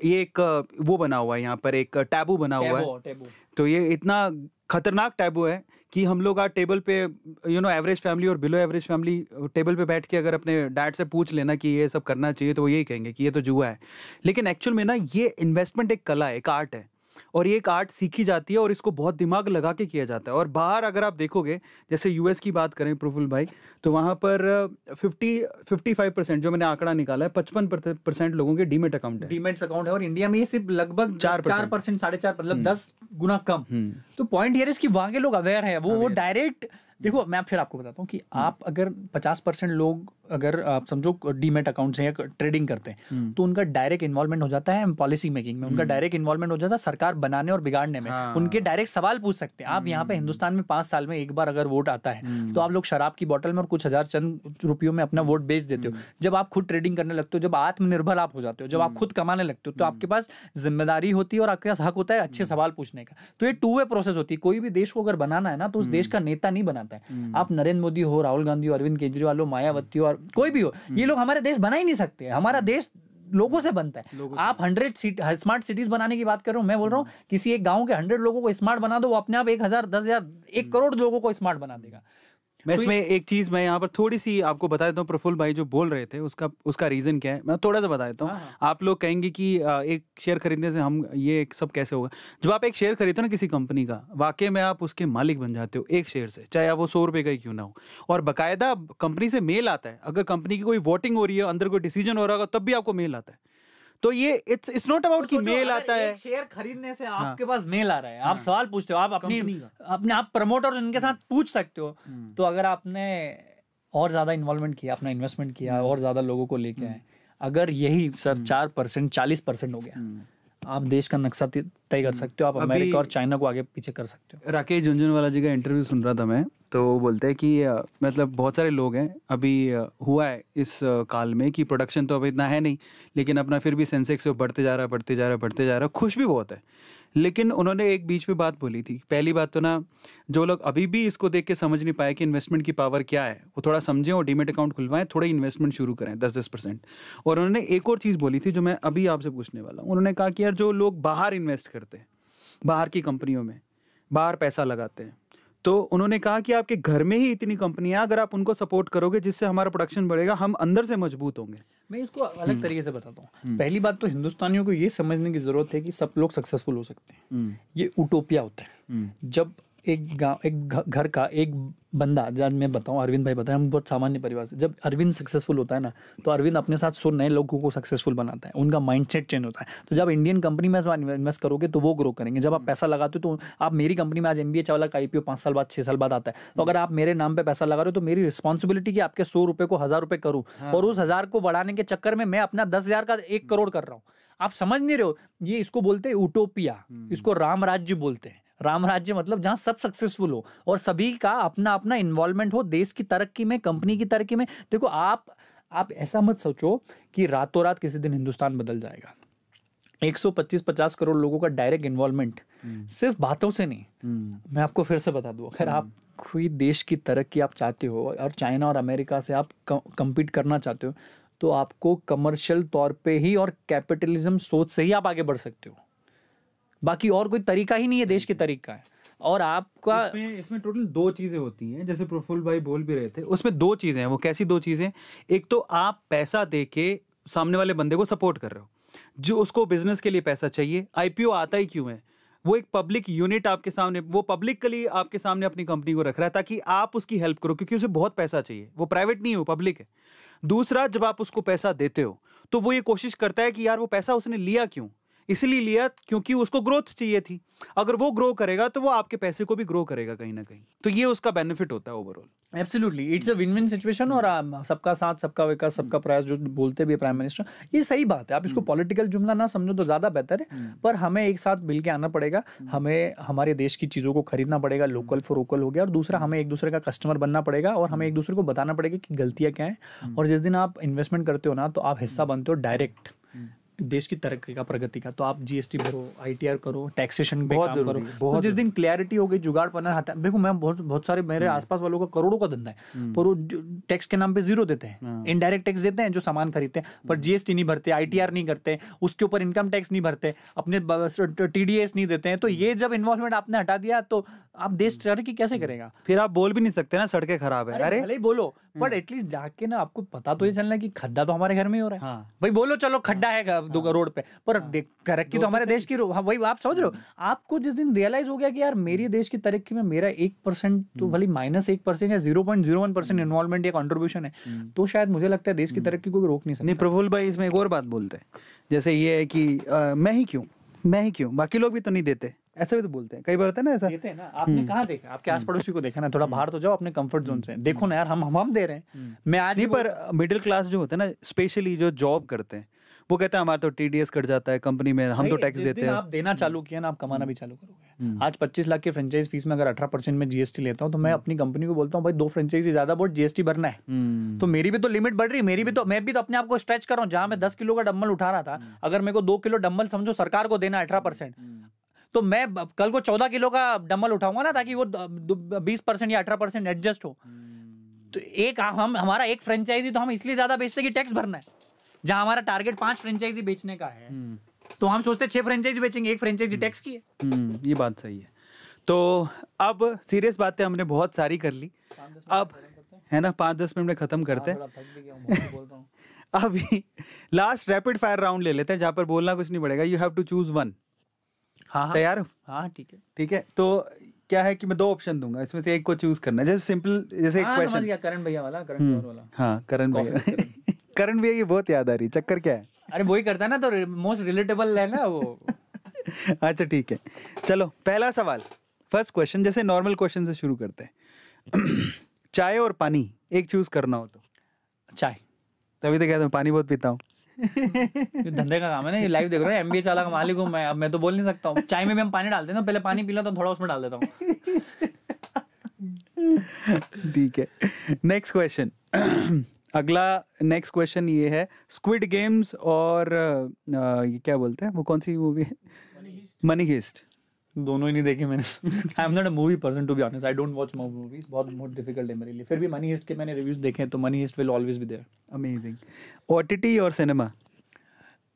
ये एक वो बना हुआ है, यहाँ पर एक टैबू बना हुआ है। तो ये इतना खतरनाक टैबू है कि हम लोग आज टेबल पे एवरेज फैमिली और बिलो एवरेज फैमिली टेबल पे बैठ के अगर अपने डैड से पूछ लेना कि ये सब करना चाहिए, तो वो यही कहेंगे कि ये तो जुआ है। लेकिन एक्चुअल में ना, ये इन्वेस्टमेंट एक कला है, एक आर्ट है, और ये एक आर्ट सीखी जाती है और इसको बहुत दिमाग लगा के किया जाता है। और बाहर अगर आप देखोगे, जैसे US की बात करें प्रफुल्ल भाई, तो वहाँ पर 55% जो मैंने आंकड़ा निकाला है, 55% लोगों के डीमेट अकाउंट है और इंडिया में ये सिर्फ लगभग 4%, 4.5%, मतलब 10 गुना कम। तो पॉइंट हियर इज कि वहाँ के लोग अवेयर है, वो डायरेक्ट देखो। मैं फिर आपको बताता हूँ कि आप अगर 50% लोग अगर आप समझो डीमेट अकाउंट से या ट्रेडिंग करते हैं, तो उनका डायरेक्ट इन्वॉल्वमेंट हो जाता है पॉलिसी मेकिंग में, उनका डायरेक्ट इन्वॉल्वमेंट हो जाता है सरकार बनाने और बिगाड़ने में। उनके डायरेक्ट सवाल पूछ सकते हैं। आप यहाँ पे हिंदुस्तान में 5 साल में एक बार अगर वोट आता है, तो आप लोग शराब की बोतल में और कुछ हजार चंद रुपयों में अपना वोट बेच देते हो। जब आप खुद ट्रेडिंग करने लगते हो, जब आत्मनिर्भर आप हो जाते हो, जब आप खुद कमाने लगते हो, तो आपके पास जिम्मेदारी होती है और आपके पास हक होता है अच्छे सवाल पूछने का। तो ये 2 वे प्रोसेस होती है। कोई भी देश को अगर बनाना है ना, तो उस देश का नेता नहीं बनाता है। आप नरेंद्र मोदी हो, राहुल गांधी हो, अरविंद केजरीवाल हो, मायावती हो, और कोई भी हो, ये लोग हमारे देश बना ही नहीं सकते। हमारा देश लोगों से बनता है। आप 100 स्मार्ट सिटीज बनाने की बात कर रहे हो, मैं बोल रहा हूँ किसी एक गांव के 100 लोगों को स्मार्ट बना दो, वो अपने आप 1,000 10,000 1 करोड़ लोगों को स्मार्ट बना देगा। मैं इसमें एक चीज़ मैं यहाँ पर थोड़ी सी आपको बता देता हूँ। प्रफुल्ल भाई जो बोल रहे थे उसका रीज़न क्या है, मैं थोड़ा सा बता देता हूँ। आप लोग कहेंगे कि एक शेयर खरीदने से हम ये सब कैसे होगा। जब आप एक शेयर खरीदते हो ना किसी कंपनी का, वाकई में आप उसके मालिक बन जाते हो एक शेयर से, चाहे आप वो 100 रुपये का ही क्यों ना हो। और बाकायदा कंपनी से मेल आता है, अगर कंपनी की कोई वोटिंग हो रही है, अंदर कोई डिसीजन हो रहा होगा, तब भी आपको मेल आता है। तो ये इट्स नॉट अबाउट कि मेल आता है। शेयर खरीदने से आपके पास मेल आ रहा है, आप सवाल पूछते हो, आप अपने आप प्रमोटर उनके साथ पूछ सकते हो। तो अगर आपने और ज्यादा इन्वॉल्वमेंट किया, अपना इन्वेस्टमेंट किया, और ज्यादा लोगों को लेके आए, अगर यही सर 4% 40% हो गया, आप देश का नक्शा तय कर सकते हो। आप अमेरिका और चाइना को आगे पीछे कर सकते हो। राकेश झुनझुनवाला जी का इंटरव्यू सुन रहा था मैं, तो वो बोलते हैं कि मतलब बहुत सारे लोग हैं, अभी हुआ है इस काल में कि प्रोडक्शन तो अभी इतना है नहीं, लेकिन अपना फिर भी सेंसेक्स बढ़ते जा रहा है, खुश भी बहुत है। लेकिन उन्होंने एक बीच में बात बोली थी। पहली बात तो ना, जो लोग अभी भी इसको देख के समझ नहीं पाए कि इन्वेस्टमेंट की पावर क्या है, वो थोड़ा समझें और डीमेट अकाउंट खुलवाएं, थोड़ा इन्वेस्टमेंट शुरू करें 10-10%। और उन्होंने एक और चीज़ बोली थी जो मैं अभी आपसे पूछने वाला हूँ। उन्होंने कहा कि यार जो लोग बाहर इन्वेस्ट करते हैं, बाहर की कंपनियों में बाहर पैसा लगाते हैं, तो उन्होंने कहा कि आपके घर में ही इतनी कंपनियां, अगर आप उनको सपोर्ट करोगे जिससे हमारा प्रोडक्शन बढ़ेगा, हम अंदर से मजबूत होंगे। मैं इसको अलग तरीके से बताता हूँ। पहली बात तो हिंदुस्तानियों को ये समझने की जरूरत है कि सब लोग सक्सेसफुल हो सकते हैं। ये उटोपिया होता है। जब एक घर का एक बंदा, जब मैं बताऊं, अरविंद भाई बताएं, हम बहुत सामान्य परिवार से, जब अरविंद सक्सेसफुल होता है ना, तो अरविंद अपने साथ 100 नए लोगों को सक्सेसफुल बनाता है, उनका माइंडसेट चेंज होता है। तो जब इंडियन कंपनी में इन्वेस्ट करोगे तो वो ग्रो करेंगे। जब आप पैसा लगाते हो, तो आप मेरी कंपनी में आज MBA चावला का IPO 5 साल बाद 6 साल बाद आता है, तो अगर आप मेरे नाम पे पैसा लगा रहे हो, तो मेरी रिस्पॉन्सिबिलिटी कि आपके 100 रुपये को 1000 रुपये करूँ, और उस 1000 को बढ़ाने के चक्कर में मैं अपना 10,000 का 1 करोड़ कर रहा हूँ। आप समझ नहीं रहे हो। ये इसको बोलते हैं उटोपिया, इसको राम राज्य बोलते हैं। राम राज्य मतलब जहां सब सक्सेसफुल हो और सभी का अपना अपना इन्वॉल्वमेंट हो देश की तरक्की में, कंपनी की तरक्की में। देखो, आप ऐसा मत सोचो कि रातों रात किसी दिन हिंदुस्तान बदल जाएगा। 125-50 करोड़ लोगों का डायरेक्ट इन्वॉल्वमेंट सिर्फ बातों से नहीं। मैं आपको फिर से बता दूं, अगर आप कोई देश की तरक्की आप चाहते हो और चाइना और अमेरिका से आप कम्पीट करना चाहते हो, तो आपको कमर्शियल तौर पे ही और कैपिटलिज्म सोच से ही आप आगे बढ़ सकते हो। बाकी और कोई तरीका ही नहीं है, देश के तरीका है। और आपका इसमें टोटल 2 चीजें होती हैं, जैसे प्रफुल्ल भाई बोल भी रहे थे, उसमें 2 चीजें हैं। वो कैसी 2 चीजें? एक तो आप पैसा दे के सामने वाले बंदे को सपोर्ट कर रहे हो, जो उसको बिजनेस के लिए पैसा चाहिए। आईपीओ आता ही क्यों है? वो एक पब्लिक यूनिट आपके सामने, वो पब्लिकली आपके सामने अपनी कंपनी को रख रहा है ताकि आप उसकी हेल्प करो, क्योंकि उसे बहुत पैसा चाहिए। वो प्राइवेट नहीं है, वो पब्लिक है। दूसरा, जब आप उसको पैसा देते हो तो वो ये कोशिश करता है कि यार वो पैसा उसने लिया क्यों? इसलिए लिया क्योंकि उसको ग्रोथ चाहिए थी। अगर वो ग्रो करेगा तो वो आपके पैसे को भी ग्रो करेगा कहीं ना कहीं। तो ये उसका बेनिफिट होता है overall. Absolutely, it's a win win situation. और सबका साथ सबका विकास सबका प्रयास जो बोलते भी प्राइम मिनिस्टर, ये सही बात है। आप इसको पॉलिटिकल जुमला ना समझो तो ज़्यादा बेहतर है, पर हमें एक साथ मिल के आना पड़ेगा। हमें हमारे देश की चीज़ों को खरीदना पड़ेगा, लोकल फॉर वोकल हो गया। और दूसरा, हमें एक दूसरे का कस्टमर बनना पड़ेगा और हमें एक दूसरे को बताना पड़ेगा कि गलतियाँ क्या हैं। और जिस दिन आप इन्वेस्टमेंट करते हो ना, तो आप हिस्सा बनते हो डायरेक्ट देश की तरक्की का, प्रगति का। तो आप जीएसटी भरो, आईटीआर करो, टैक्सेशन पे काम करो। तो जिस दिन क्लैरिटी हो गई, जुगाड़पना हटा। देखो, मैं बहुत सारे मेरे आसपास वालों का करोड़ों का धंधा है, पर वो टैक्स के नाम पे 0 देते हैं, इनडायरेक्ट टैक्स देते हैं जो सामान खरीदते हैं, पर जीएसटी नहीं भरते, आईटीआर नहीं करते, उसके ऊपर इनकम टैक्स नहीं भरते, अपने टीडीएस नहीं देते हैं। तो ये जब इन्वॉल्वमेंट आपने हटा दिया तो आप देश तरक्की कैसे करेगा? फिर आप बोल भी नहीं सकते ना सड़कें खराब है। अरे भले ही बोलो, पर एटलीस्ट जाके ना आपको पता तो ये चलना है कि खड्डा तो हमारे घर में ही हो रहा है। भाई बोलो चलो खड्डा है रोड पे, पर तरक्की तो हमारे देश की। वही आप समझ रहे हो। आपको जिस दिन रियलाइज हो गया कि यार मेरी देश की तरक्की में मेरा 1% तो भले -1% या 0.01% इन्वॉल्वमेंट या कंट्रीब्यूशन है, तो शायद मुझे लगता है देश की तरक्की को रोक नहीं सकता। नहीं, प्रफुल्ल भाई इसमें एक और बात बोलते हैं, जैसे ये है कि मैं ही क्यों, बाकी लोग भी तो नहीं देते, ऐसा भी तो बोलते हैं। कई बार होता है ना ऐसा। देते हैं ना। आपने कहाँ देखा? आपके आस पड़ोसी को देखा ना? थोड़ा बाहर तो जाओ अपने कंफर्ट जोन से, देखो ना यार, हम दे रहे हैं। मैं आज नहीं, पर मिडिल क्लास जो होते हैं ना, स्पेशली जो जॉब करते हैं, वो कहते हैं हमारा तो टीडीएस कट जाता है कंपनी में, हम तो टैक्स देते हैं। आप देना चालू किया ना, आप कमाना भी चालू करोगे। आज 25 लाख के फ्रेंचाइज फीस में अगर 18% में जीएसटी लेता हूँ, तो मैं अपनी कंपनी को बोलता हूँ भाई 2 फ्रेंचाइजी ज्यादा बहुत जीएसटी भरना है। तो मेरी भी तो लिमिट बढ़ रही है, मैं भी तो अपने आप को स्ट्रेच कर रहा हूँ। जहां मैं 10 किलो का डंबल उठा रहा था, अगर मेरे को 2 किलो डंबल समझो सरकार को देना 18%, तो मैं कल को 14 किलो का डंबल उठाऊंगा ना, ताकि वो 20% या 18% एडजस्ट हो। तो एक हमारा एक फ्रेंचाइजी तो हम इसलिए ज्यादा बेचते कि टैक्स भरना है। जहां हमारा टारगेट 5 फ्रेंचाइजी बेचने का है, तो हम सोचते 6 फ्रेंचाइजी बेचेंगे, 1 फ्रेंचाइजी टैक्स की है। ये बात सही है। तो अब सीरियस बातें हमने बहुत सारी कर ली, अब है ना 5-10 मिनट में खत्म करते हैं। अभी लास्ट रैपिड फायर राउंड ले लेते हैं, जहां पर बोलना कुछ नहीं पड़ेगा। You have to choose one. हाँ, तैयार हो? हाँ, ठीक है। तो क्या है कि मैं 2 ऑप्शन दूंगा, इसमें से एक को चूज करना है। जैसे सिंपल, जैसे एक क्वेश्चन। करण भैया वाला, करण वाला। हाँ, करण भैया। करण भैया की बहुत याद आ रही, चक्कर क्या है? अरे वही करता है ना, तो मोस्ट रिलेटेबल है ना वो। अच्छा ठीक है, चलो पहला सवाल, फर्स्ट क्वेश्चन। जैसे नॉर्मल क्वेश्चन से शुरू करते हैं। चाय और पानी एक चूज करना हो तो? चाय। तभी तो कहता हूँ पानी बहुत पीता हूँ। ये धंधे का काम है ना, ये लाइव देख रहे हो, एमबीए चाला का मालिक हूँ मैं। अब मैं तो बोल नहीं सकता हूँ। चाय में भी हम पानी डालते हैं ना, पहले पानी पी लो तो थोड़ा उसमें डाल देता हूँ। ठीक है, नेक्स्ट क्वेश्चन। अगला नेक्स्ट क्वेश्चन ये है, स्क्विड गेम्स और ये क्या बोलते हैं, वो कौन सी मूवी है? Money Heist. दोनों ही नहीं देखी मैंने। I am not a movie person to be honest, I don't watch movies, बहुत डिफिकल्ट है मेरे लिए। फिर भी मनी हीस्ट के मैंने रिव्यूज देखे हैं, तो Money Heist will always be there. Amazing. OTT और cinema?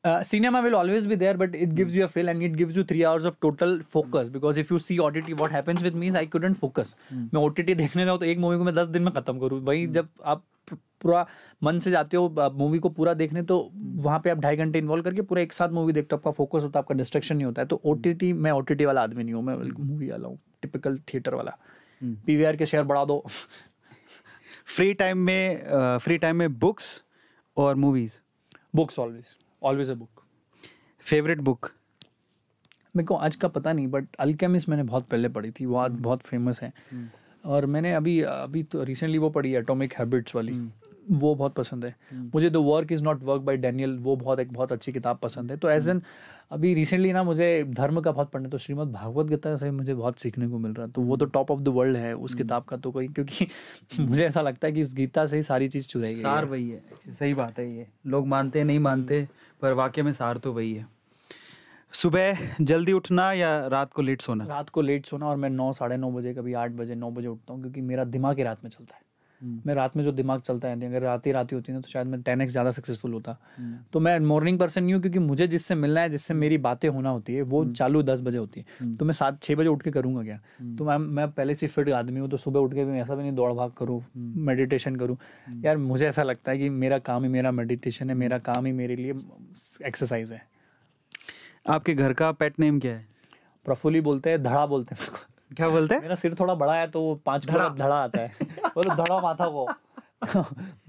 Cinema will always be there, but it gives you a feel and it gives you 3 hours of total focus. Because if you see OTT, what happens with me is I couldn't focus. मैं OTT देखने जाऊँ तो एक movie को मैं 10 दिन में खत्म करूँ। वही जब आप पूरा मन से जाते हो मूवी को पूरा देखने, तो वहाँ पे आप 2.5 घंटे इन्वॉल्व करके पूरा एक साथ मूवी देखते हो, आपका फोकस होता है, आपका डिस्ट्रैक्शन नहीं होता है। तो OTT, मैं OTT वाला आदमी नहीं हूँ, मैं मूवी वाला हूँ, टिपिकल थिएटर वाला। PVR के शेयर बढ़ा दो। फ्री टाइम में बुक्स और movies? Books, always a book. Favourite book? मेरे को आज का पता नहीं, बट अल्केमिस्ट मैंने बहुत पहले पढ़ी थी, वो आज बहुत फेमस है। और मैंने अभी तो रिसेंटली वो पढ़ी है, एटॉमिक हैबिट्स वाली, वो बहुत पसंद है मुझे। The work is not work by Daniel, वो बहुत अच्छी किताब पसंद है। तो एज एन अभी रिसेंटली ना मुझे धर्म का बहुत पढ़ना, तो श्रीमद् भागवत गीता से मुझे बहुत सीखने को मिल रहा है। तो वो तो टॉप ऑफ द वर्ल्ड है उस किताब का तो कोई, क्योंकि मुझे ऐसा लगता है कि उस गीता से ही सारी चीज़ चुराई गई है। सार वही है, सही बात है। ये लोग मानते नहीं मानते, पर वाकई में सार तो वही है। सुबह जल्दी उठना या रात को लेट सोना? रात को लेट सोना, और मैं 9, साढ़े 9 बजे, कभी 8 बजे, 9 बजे उठता हूँ, क्योंकि मेरा दिमाग ही रात में चलता है। मैं रात में जो दिमाग चलता है, अगर रात ही होती ना तो शायद मैं 10x ज़्यादा सक्सेसफुल होता। तो मैं मॉर्निंग पर्सन नहीं हूँ, क्योंकि मुझे जिससे मिलना है, जिससे मेरी बातें होना होती है, वो चालू 10 बजे होती है। तो मैं 7-6 बजे उठ के करूँगा क्या? तो मैं पहले से फिट आदमी हूँ, तो सुबह उठ के भी ऐसा भी नहीं दौड़ भाग करूँ, मेडिटेशन करूँ। यार मुझे ऐसा लगता है कि मेरा काम ही मेरा मेडिटेशन है, मेरा काम ही मेरे लिए एक्सरसाइज है। आपके घर का पेट नेम क्या है? प्रफुल्ली बोलते हैं, धड़ा बोलते हैं। क्या बोलते हैं? मेरा सिर थोड़ा बड़ा है तो 5 किलो धड़ा आता है। बोलो धड़ा माथा को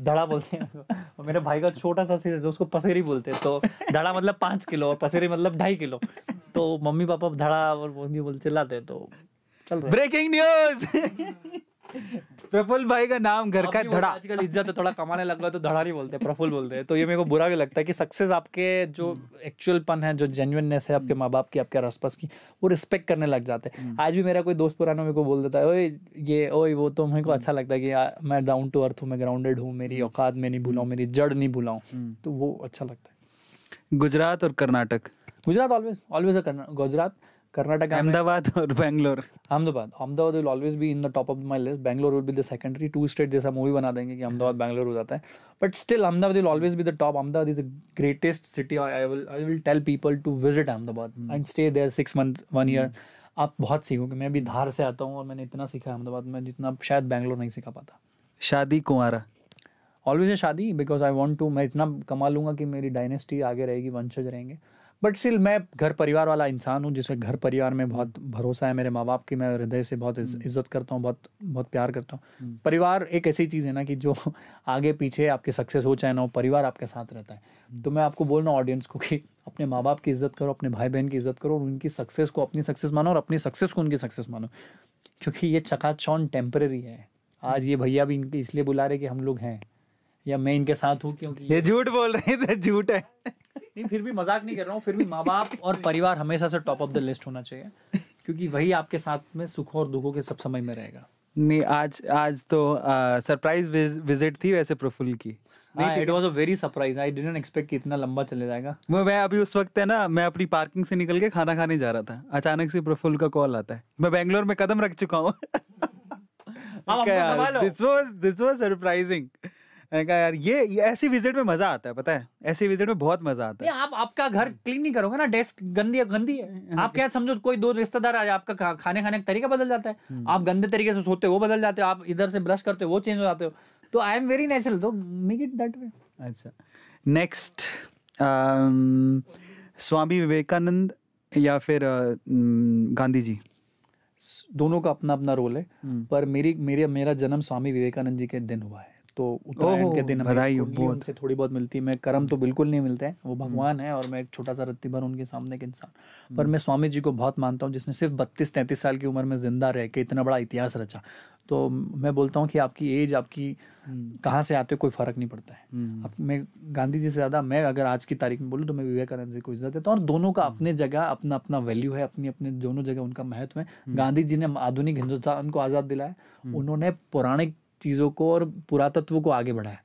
धड़ा बोलते हैं। और मेरे भाई का छोटा सा सिर है तो उसको पसेरी बोलते हैं। तो धड़ा मतलब 5 किलो और पसेरी मतलब 2.5 किलो। तो मम्मी पापा धड़ा और मम्मी बोल चिल्लाते हैं। तो चल रहा है। Breaking news. प्रफुल्ल भाई का नाम घर का धड़ा। आजकल इज्जत है, थोड़ा कमाने लग गया तो धड़ा नहीं बोलते, प्रफुल्ल बोलते हैं। तो ये मेरे को बुरा भी लगता है कि सक्सेस आपके जो एक्चुअल पन है, जो जेन्युइननेस है आपके माँ बाप की, आपके आसपास की, वो रिस्पेक्ट करने लग जाते हैं। आज भी मेरा कोई दोस्त पुराना मेरे को बोल देता है, ओए ये ओए वो, तो मेरे को अच्छा लगता है कि मैं डाउन टू अर्थ हूँ, मैं ग्राउंडेड हूँ, मेरी औकात में नहीं भूलाऊँ, मेरी जड़ नहीं भूलाऊँ। तो वो अच्छा लगता है। गुजरात और कर्नाटक? गुजरात ऑलवेज गुजरात, कर्नाटक, अहमदाबाद और Bangalore? Ahmedabad will always be in the top of my list. Bangalore will be the secondary. 2 state जैसा मूवी बना देंगे कि अहमदाबाद बैंगलोर हो जाता है, but still Ahmedabad will always be the top. Ahmedabad is the greatest city. I will tell people to visit Ahmedabad and stay there 6 months 1 year. आप बहुत सीखोगे। मैं भी धार से आता हूँ और मैंने इतना सीखा अहमदाबाद में जितना शायद बैंगलोर नहीं सीखा पाता। शादी कुंवारा? ऑलवेज है शादी, बिकॉज आई वॉन्ट टू, मैं इतना कमा लूंगा कि मेरी डायनेस्टी आगे रहेगी, वंशज रहेंगे। बट स्टिल मैं घर परिवार वाला इंसान हूँ, जिसमें घर परिवार में बहुत भरोसा है। मेरे माँ बाप की मैं हृदय से बहुत इज्जत करता हूँ, बहुत प्यार करता हूँ। परिवार एक ऐसी चीज़ है ना कि जो आगे पीछे आपके सक्सेस हो चाहे ना हो, परिवार आपके साथ रहता है। तो मैं आपको बोल रहा हूँ ऑडियंस को कि अपने माँ बाप की इज्जत करो, अपने भाई बहन की इज्जत करो, और उनकी सक्सेस को अपनी सक्सेस मानो और अपनी सक्सेस को उनकी सक्सेस मानो, क्योंकि ये चकाचौंध टेम्पररी है। आज ये भैया भी इनके इसलिए बुला रहे कि हम लोग हैं, या मैं इनके साथ हूँ क्योंकि ये झूठ बोल रहे थे, झूठ है। नहीं, फिर भी मजाक नहीं कर रहा हूँ। फिर भी माँ बाप और परिवार हमेशा से टॉप ऑफ द लिस्ट होना चाहिए, क्योंकि वही आपके साथ में सुखों और दुखों के सब समय में रहेगा। नहीं, आज तो सरप्राइज विजिट थी वैसे प्रफुल्ल की। It was a very surprise. I didn't expect कि इतना लंबा चले जाएगा। मैं अभी उस वक्त है ना, मैं अपनी पार्किंग से निकल के खाना खाने जा रहा था, अचानक से प्रफुल्ल का कॉल आता है। मैं बैंगलोर में कदम रख चुका हूँ। This was surprising. मैंने कहा यार ये ऐसी विजिट में मजा आता है, पता है, ऐसी विजिट में बहुत मजा आता है। आपका घर क्लीन नहीं करोगे ना, डेस्क गंदी है। आप क्या समझो, कोई 2 रिश्तेदार आ जाए, आपका खाने का तरीका बदल जाता है। आप गंदे तरीके से सोते हो, वो बदल जाते हो। आप इधर से ब्रश करते हो, वो चेंज हो जाते हो। तो आई एम वेरी नेचुरल, तो मेक इट दैट वे। अच्छा, नेक्स्ट, स्वामी विवेकानंद या फिर गांधी जी? दोनों का अपना अपना रोल है, पर मेरा जन्म स्वामी विवेकानंद जी के दिन हुआ है, तो उत्तरायण के दिन उनसे थोड़ी बहुत मिलती है। मैं कर्म तो बिल्कुल नहीं मिलते हैं, वो भगवान है और मैं एक छोटा सा रत्ती भर उनके सामने के इंसान। पर मैं स्वामी जी को बहुत मानता हूँ, जिसने सिर्फ 32-33 साल की उम्र में जिंदा रह के इतना बड़ा इतिहास रचा। तो मैं बोलता हूँ कि आपकी एज, आपकी कहाँ से आते हो, कोई फर्क नहीं पड़ता है। मैं गांधी जी से ज़्यादा, मैं अगर आज की तारीख में बोलूँ तो मैं विवेकानंद जी को इज्जत देता हूँ। और दोनों का अपने जगह अपना अपना वैल्यू है, अपनी अपने दोनों जगह उनका महत्व है। गांधी जी ने आधुनिक हिंदुस्तान को आज़ाद दिलाया, उन्होंने पौराणिक चीज़ों को और पुरातत्व को आगे बढ़ाया।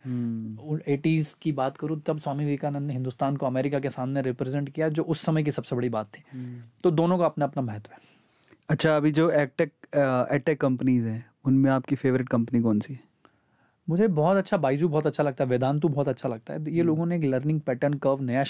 80s की बात करूँ तब स्वामी विवेकानंद ने हिंदुस्तान को अमेरिका के सामने रिप्रेजेंट किया, जो उस समय की सबसे बड़ी बात थी। तो दोनों का अपना अपना महत्व है। अच्छा, अभी जो एडटेक कंपनीज हैं, उनमें आपकी फेवरेट कंपनी कौन सी है? मुझे बहुत अच्छा बाइजू बहुत अच्छा लगता है, वेदांतु बहुत अच्छा लगता है। ये लोगों ने एक लर्निंग पैटर्न कर्व नया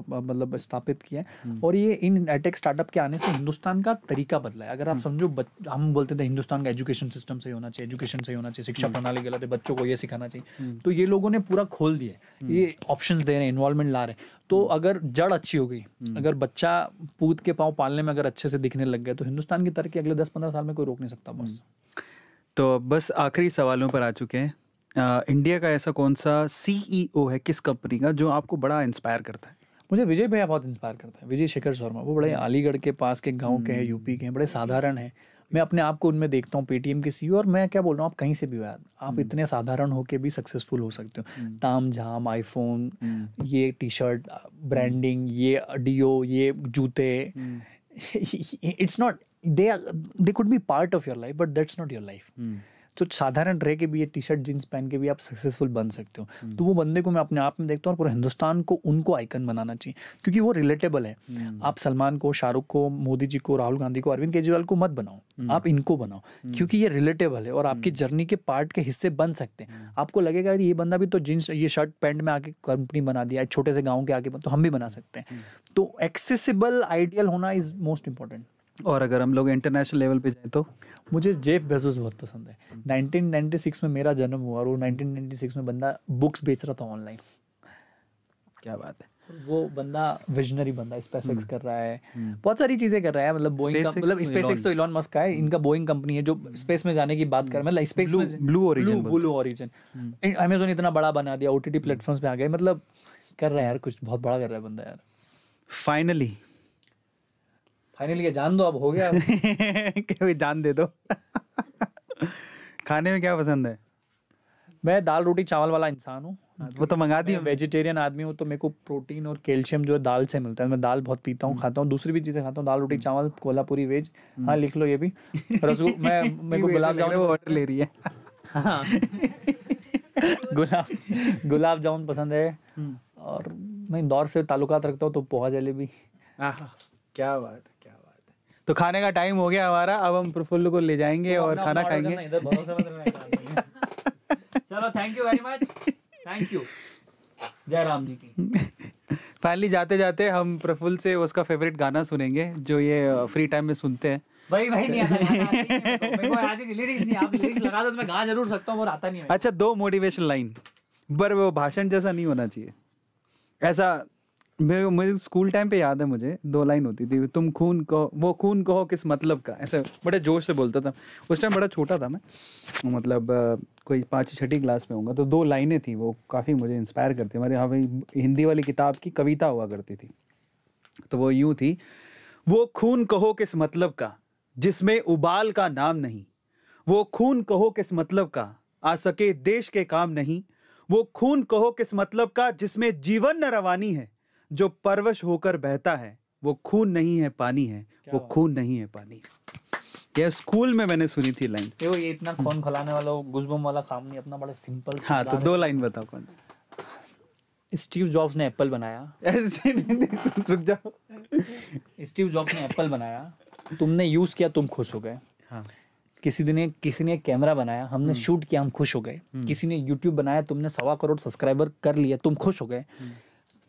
मतलब स्थापित किया है, और ये इन एटेक स्टार्टअप के आने से हिंदुस्तान का तरीका बदला है। अगर आप समझो, हम बोलते थे हिंदुस्तान का एजुकेशन सिस्टम सही होना चाहिए, एजुकेशन सही होना चाहिए, शिक्षा प्रणाली गलत है, बच्चों को ये सिखाना चाहिए। तो ये लोगों ने पूरा खोल दिया, ये ऑप्शंस दे रहे हैं, इन्वॉल्वमेंट ला रहे हैं। तो अगर जड़ अच्छी हो गई, अगर बच्चा पूत के पाँव पालने में अगर अच्छे से दिखने लग गए, तो हिंदुस्तान की तरक्की अगले 10-15 साल में कोई रोक नहीं सकता। बस तो बस आखिरी सवालों पर आ चुके हैं। इंडिया का ऐसा कौन सा सीईओ है किस कंपनी का जो आपको बड़ा इंस्पायर करता है? मुझे विजय भैया बहुत इंस्पायर करता है, विजय शेखर शर्मा। वो बड़े अलीगढ़ के पास के गांव के हैं, यूपी के हैं, बड़े साधारण हैं। मैं अपने आप को उनमें देखता हूँ, पेटीएम के सीईओ। और मैं क्या बोल रहा हूँ, आप कहीं से भी हो यार, आप इतने साधारण होके भी सक्सेसफुल हो सकते हो। ताम झाम, आईफोन, ये टी शर्ट, ब्रांडिंग, ये डियो, ये जूते, it's not, they could be part of your life, but that's not your life. तो साधारण रह के भी ये टी शर्ट जीन्स पहन के भी आप सक्सेसफुल बन सकते हो। तो वो बंदे को मैं अपने आप में देखता हूँ और पूरे हिंदुस्तान को उनको आइकन बनाना चाहिए, क्योंकि वो रिलेटेबल है। आप सलमान को, शाहरुख को, मोदी जी को, राहुल गांधी को, अरविंद केजरीवाल को मत बनाओ, आप इनको बनाओ, क्योंकि ये रिलेटेबल है और आपकी जर्नी के पार्ट के हिस्से बन सकते हैं। आपको लगेगा ये बंदा भी तो जीन्स ये शर्ट पैंट में आके कंपनी बना दिया, छोटे से गाँव के आके, तो हम भी बना सकते हैं। तो एक्सेसिबल आइडियल होना इज मोस्ट इंपॉर्टेंट। और अगर हम लोग इंटरनेशनल लेवल पे जाए तो मुझे जेफ बेजोस बहुत पसंद है। 1996 में मेरा जन्म हुआ और वो 1996 में बंदा बुक्स बेच रहा था ऑनलाइन। क्या बात है। वो बंदा विजनरी बंदा, स्पेसएक्स कर रहा है, बहुत सारी चीजें कर रहा है। मतलब बोइंग का, मतलब स्पेसएक्स तो इलॉन मस्क का है, इनका बोइंग कंपनी है जो स्पेस में जाने की बात कर रहा है। मतलब स्पेस में ब्लू ओरिजिन अमेज़न इतना बड़ा बना दिया, ओटीटी प्लेटफॉर्म्स पे आ गए। मतलब कर रहा है यार, कुछ बहुत बड़ा कर रहा है बंदा यार। फाइनली क्या जान दो, अब हो गया। क्या जान दे दो। खाने में क्या पसंद है? मैं दाल रोटी चावल वाला इंसान हूँ। वो तो मंगा दी। वेजिटेरियन आदमी हूँ, तो मेरे को प्रोटीन और कैल्शियम जो है दाल से मिलता है। मैं दाल बहुत पीता हूँ, खाता हूँ, दूसरी भी चीजें खाता हूँ, दाल रोटी चावल, कोल्हापुरी वेज। हाँ लिख लो ये भी। मेरे को गुलाब जामुन ऑर्डर ले रही है। हाँ गुलाब जामुन पसंद है। और मैं इंदौर से ताल्लुकात रखता हूँ, तो पोहा जलेबी। क्या बात है, क्या बात है। तो खाने का टाइम हो गया हमारा, अब हम प्रफुल्ल को ले जाएंगे और खाना खाएंगे। चलो, thank you very much, thank you, जय राम जी की। फाइनली जाते जाते हम प्रफुल्ल से उसका फेवरेट गाना सुनेंगे जो ये फ्री टाइम में सुनते हैं। भाई नहीं आता, मेरे को याद है, लिरिक्स नहीं, आप लिरिक्स लगा दो तो मैं गा जरूर सकता हूँ, और आता नहीं है। अच्छा, 2 मोटिवेशन लाइन, पर वो भाषण जैसा नहीं होना चाहिए। ऐसा मुझे स्कूल टाइम पे याद है, मुझे 2 लाइन होती थी। तुम खून कहो, वो खून कहो किस मतलब का, ऐसे बड़े जोश से बोलता था। उस टाइम बड़ा छोटा था मैं, मतलब कोई 5वीं-6वीं क्लास में होऊंगा। तो 2 लाइनें थी, वो काफ़ी मुझे इंस्पायर करती। हमारे यहाँ पे हिंदी वाली किताब की कविता हुआ करती थी, तो वो यूँ थी, वो खून कहो किस मतलब का जिसमें उबाल का नाम नहीं, वो खून कहो किस मतलब का आ सके देश के काम नहीं, वो खून कहो किस मतलब का जिसमें जीवन न रवानी है, जो परवश होकर बहता है, वो खून नहीं है पानी है, वो खून नहीं है पानी। ये स्कूल में मैंने सुनी थी लाइन। देखो, ये इतना खून खिलाने वाला गुज़बम वाला काम नहीं, अपना बड़ा सिंपल। हाँ, तो 2 लाइन बताओ कौन सी। स्टीव जॉब्स ने एप्पल बनाया। रुक जाओ। स्टीव जॉब्स ने एप्पल बनाया, तुमने यूज किया, तुम खुश हो गए। हाँ। किसी ने कैमरा बनाया, हमने शूट किया, हम खुश हो गए। किसी ने यूट्यूब बनाया, तुमने 1.25 करोड़ सब्सक्राइबर कर लिया, तुम खुश हो गए।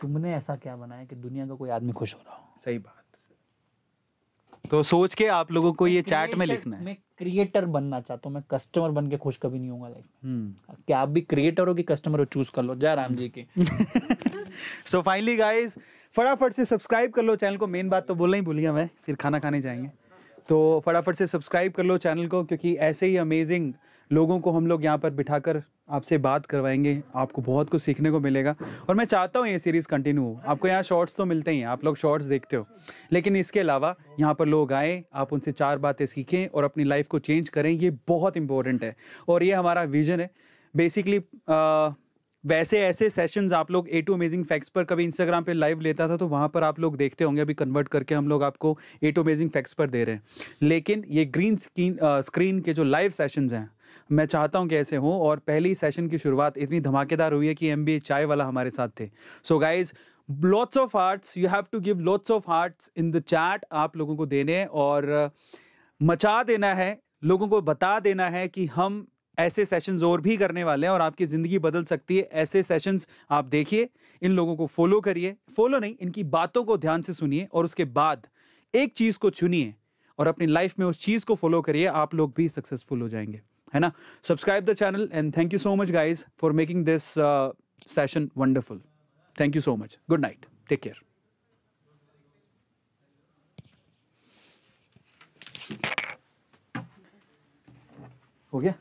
तुमने ऐसा क्या बनाया कि दुनिया का कोई आदमी खुश हो रहा हो? सही बात। तो सोच के आप लोगों को ये चैट में लिखना है। मैं क्रिएटर बनना चाहता हूँ, मैं कस्टमर बन के खुश कभी नहीं होऊंगा लाइफ में। क्या आप भी क्रिएटर हो कि कस्टमर हो, चूज कर लो। जय राम जी की। सो फाइनली गाइस, फटाफट से सब्सक्राइब कर लो चैनल को। मेन बात तो बोलना ही भूल गया मैं, फिर खाना खाने जाएंगे। तो फटाफट से सब्सक्राइब कर लो चैनल को, क्योंकि ऐसे ही अमेजिंग लोगों को हम लोग यहाँ पर बिठाकर आपसे बात करवाएंगे। आपको बहुत कुछ सीखने को मिलेगा और मैं चाहता हूँ ये सीरीज़ कंटिन्यू हो। आपको यहाँ शॉर्ट्स तो मिलते ही हैं, आप लोग शॉर्ट्स देखते हो, लेकिन इसके अलावा यहाँ पर लोग आए, आप उनसे 4 बातें सीखें और अपनी लाइफ को चेंज करें। ये बहुत इंपॉर्टेंट है और ये हमारा विजन है बेसिकली। वैसे ऐसे सेशंस आप लोग A2 अमेजिंग फैक्ट्स पर कभी इंस्टाग्राम पे लाइव लेता था, तो वहाँ पर आप लोग देखते होंगे। अभी कन्वर्ट करके हम लोग आपको A2 अमेजिंग फैक्ट्स पर दे रहे हैं, लेकिन ये ग्रीन स्क्रीन के जो लाइव सेशंस हैं, मैं चाहता हूं कि ऐसे हों। और पहली सेशन की शुरुआत इतनी धमाकेदार हुई है कि MBA चाय वाला हमारे साथ थे। So guys, lots of hearts, you have to give lots of hearts in the chat. आप लोगों को देने हैं और मचा देना है, लोगों को बता देना है कि हम ऐसे सेशंस और भी करने वाले हैं और आपकी ज़िंदगी बदल सकती है। ऐसे सेशंस आप देखिए, इन लोगों को फॉलो करिए, फॉलो नहीं, इनकी बातों को ध्यान से सुनिए और उसके बाद एक चीज़ को चुनिए और अपनी लाइफ में उस चीज़ को फॉलो करिए। आप लोग भी सक्सेसफुल हो जाएंगे, है ना। Subscribe the channel and thank you so much guys for making this session wonderful. Thank you so much. Good night, take care. हो गया।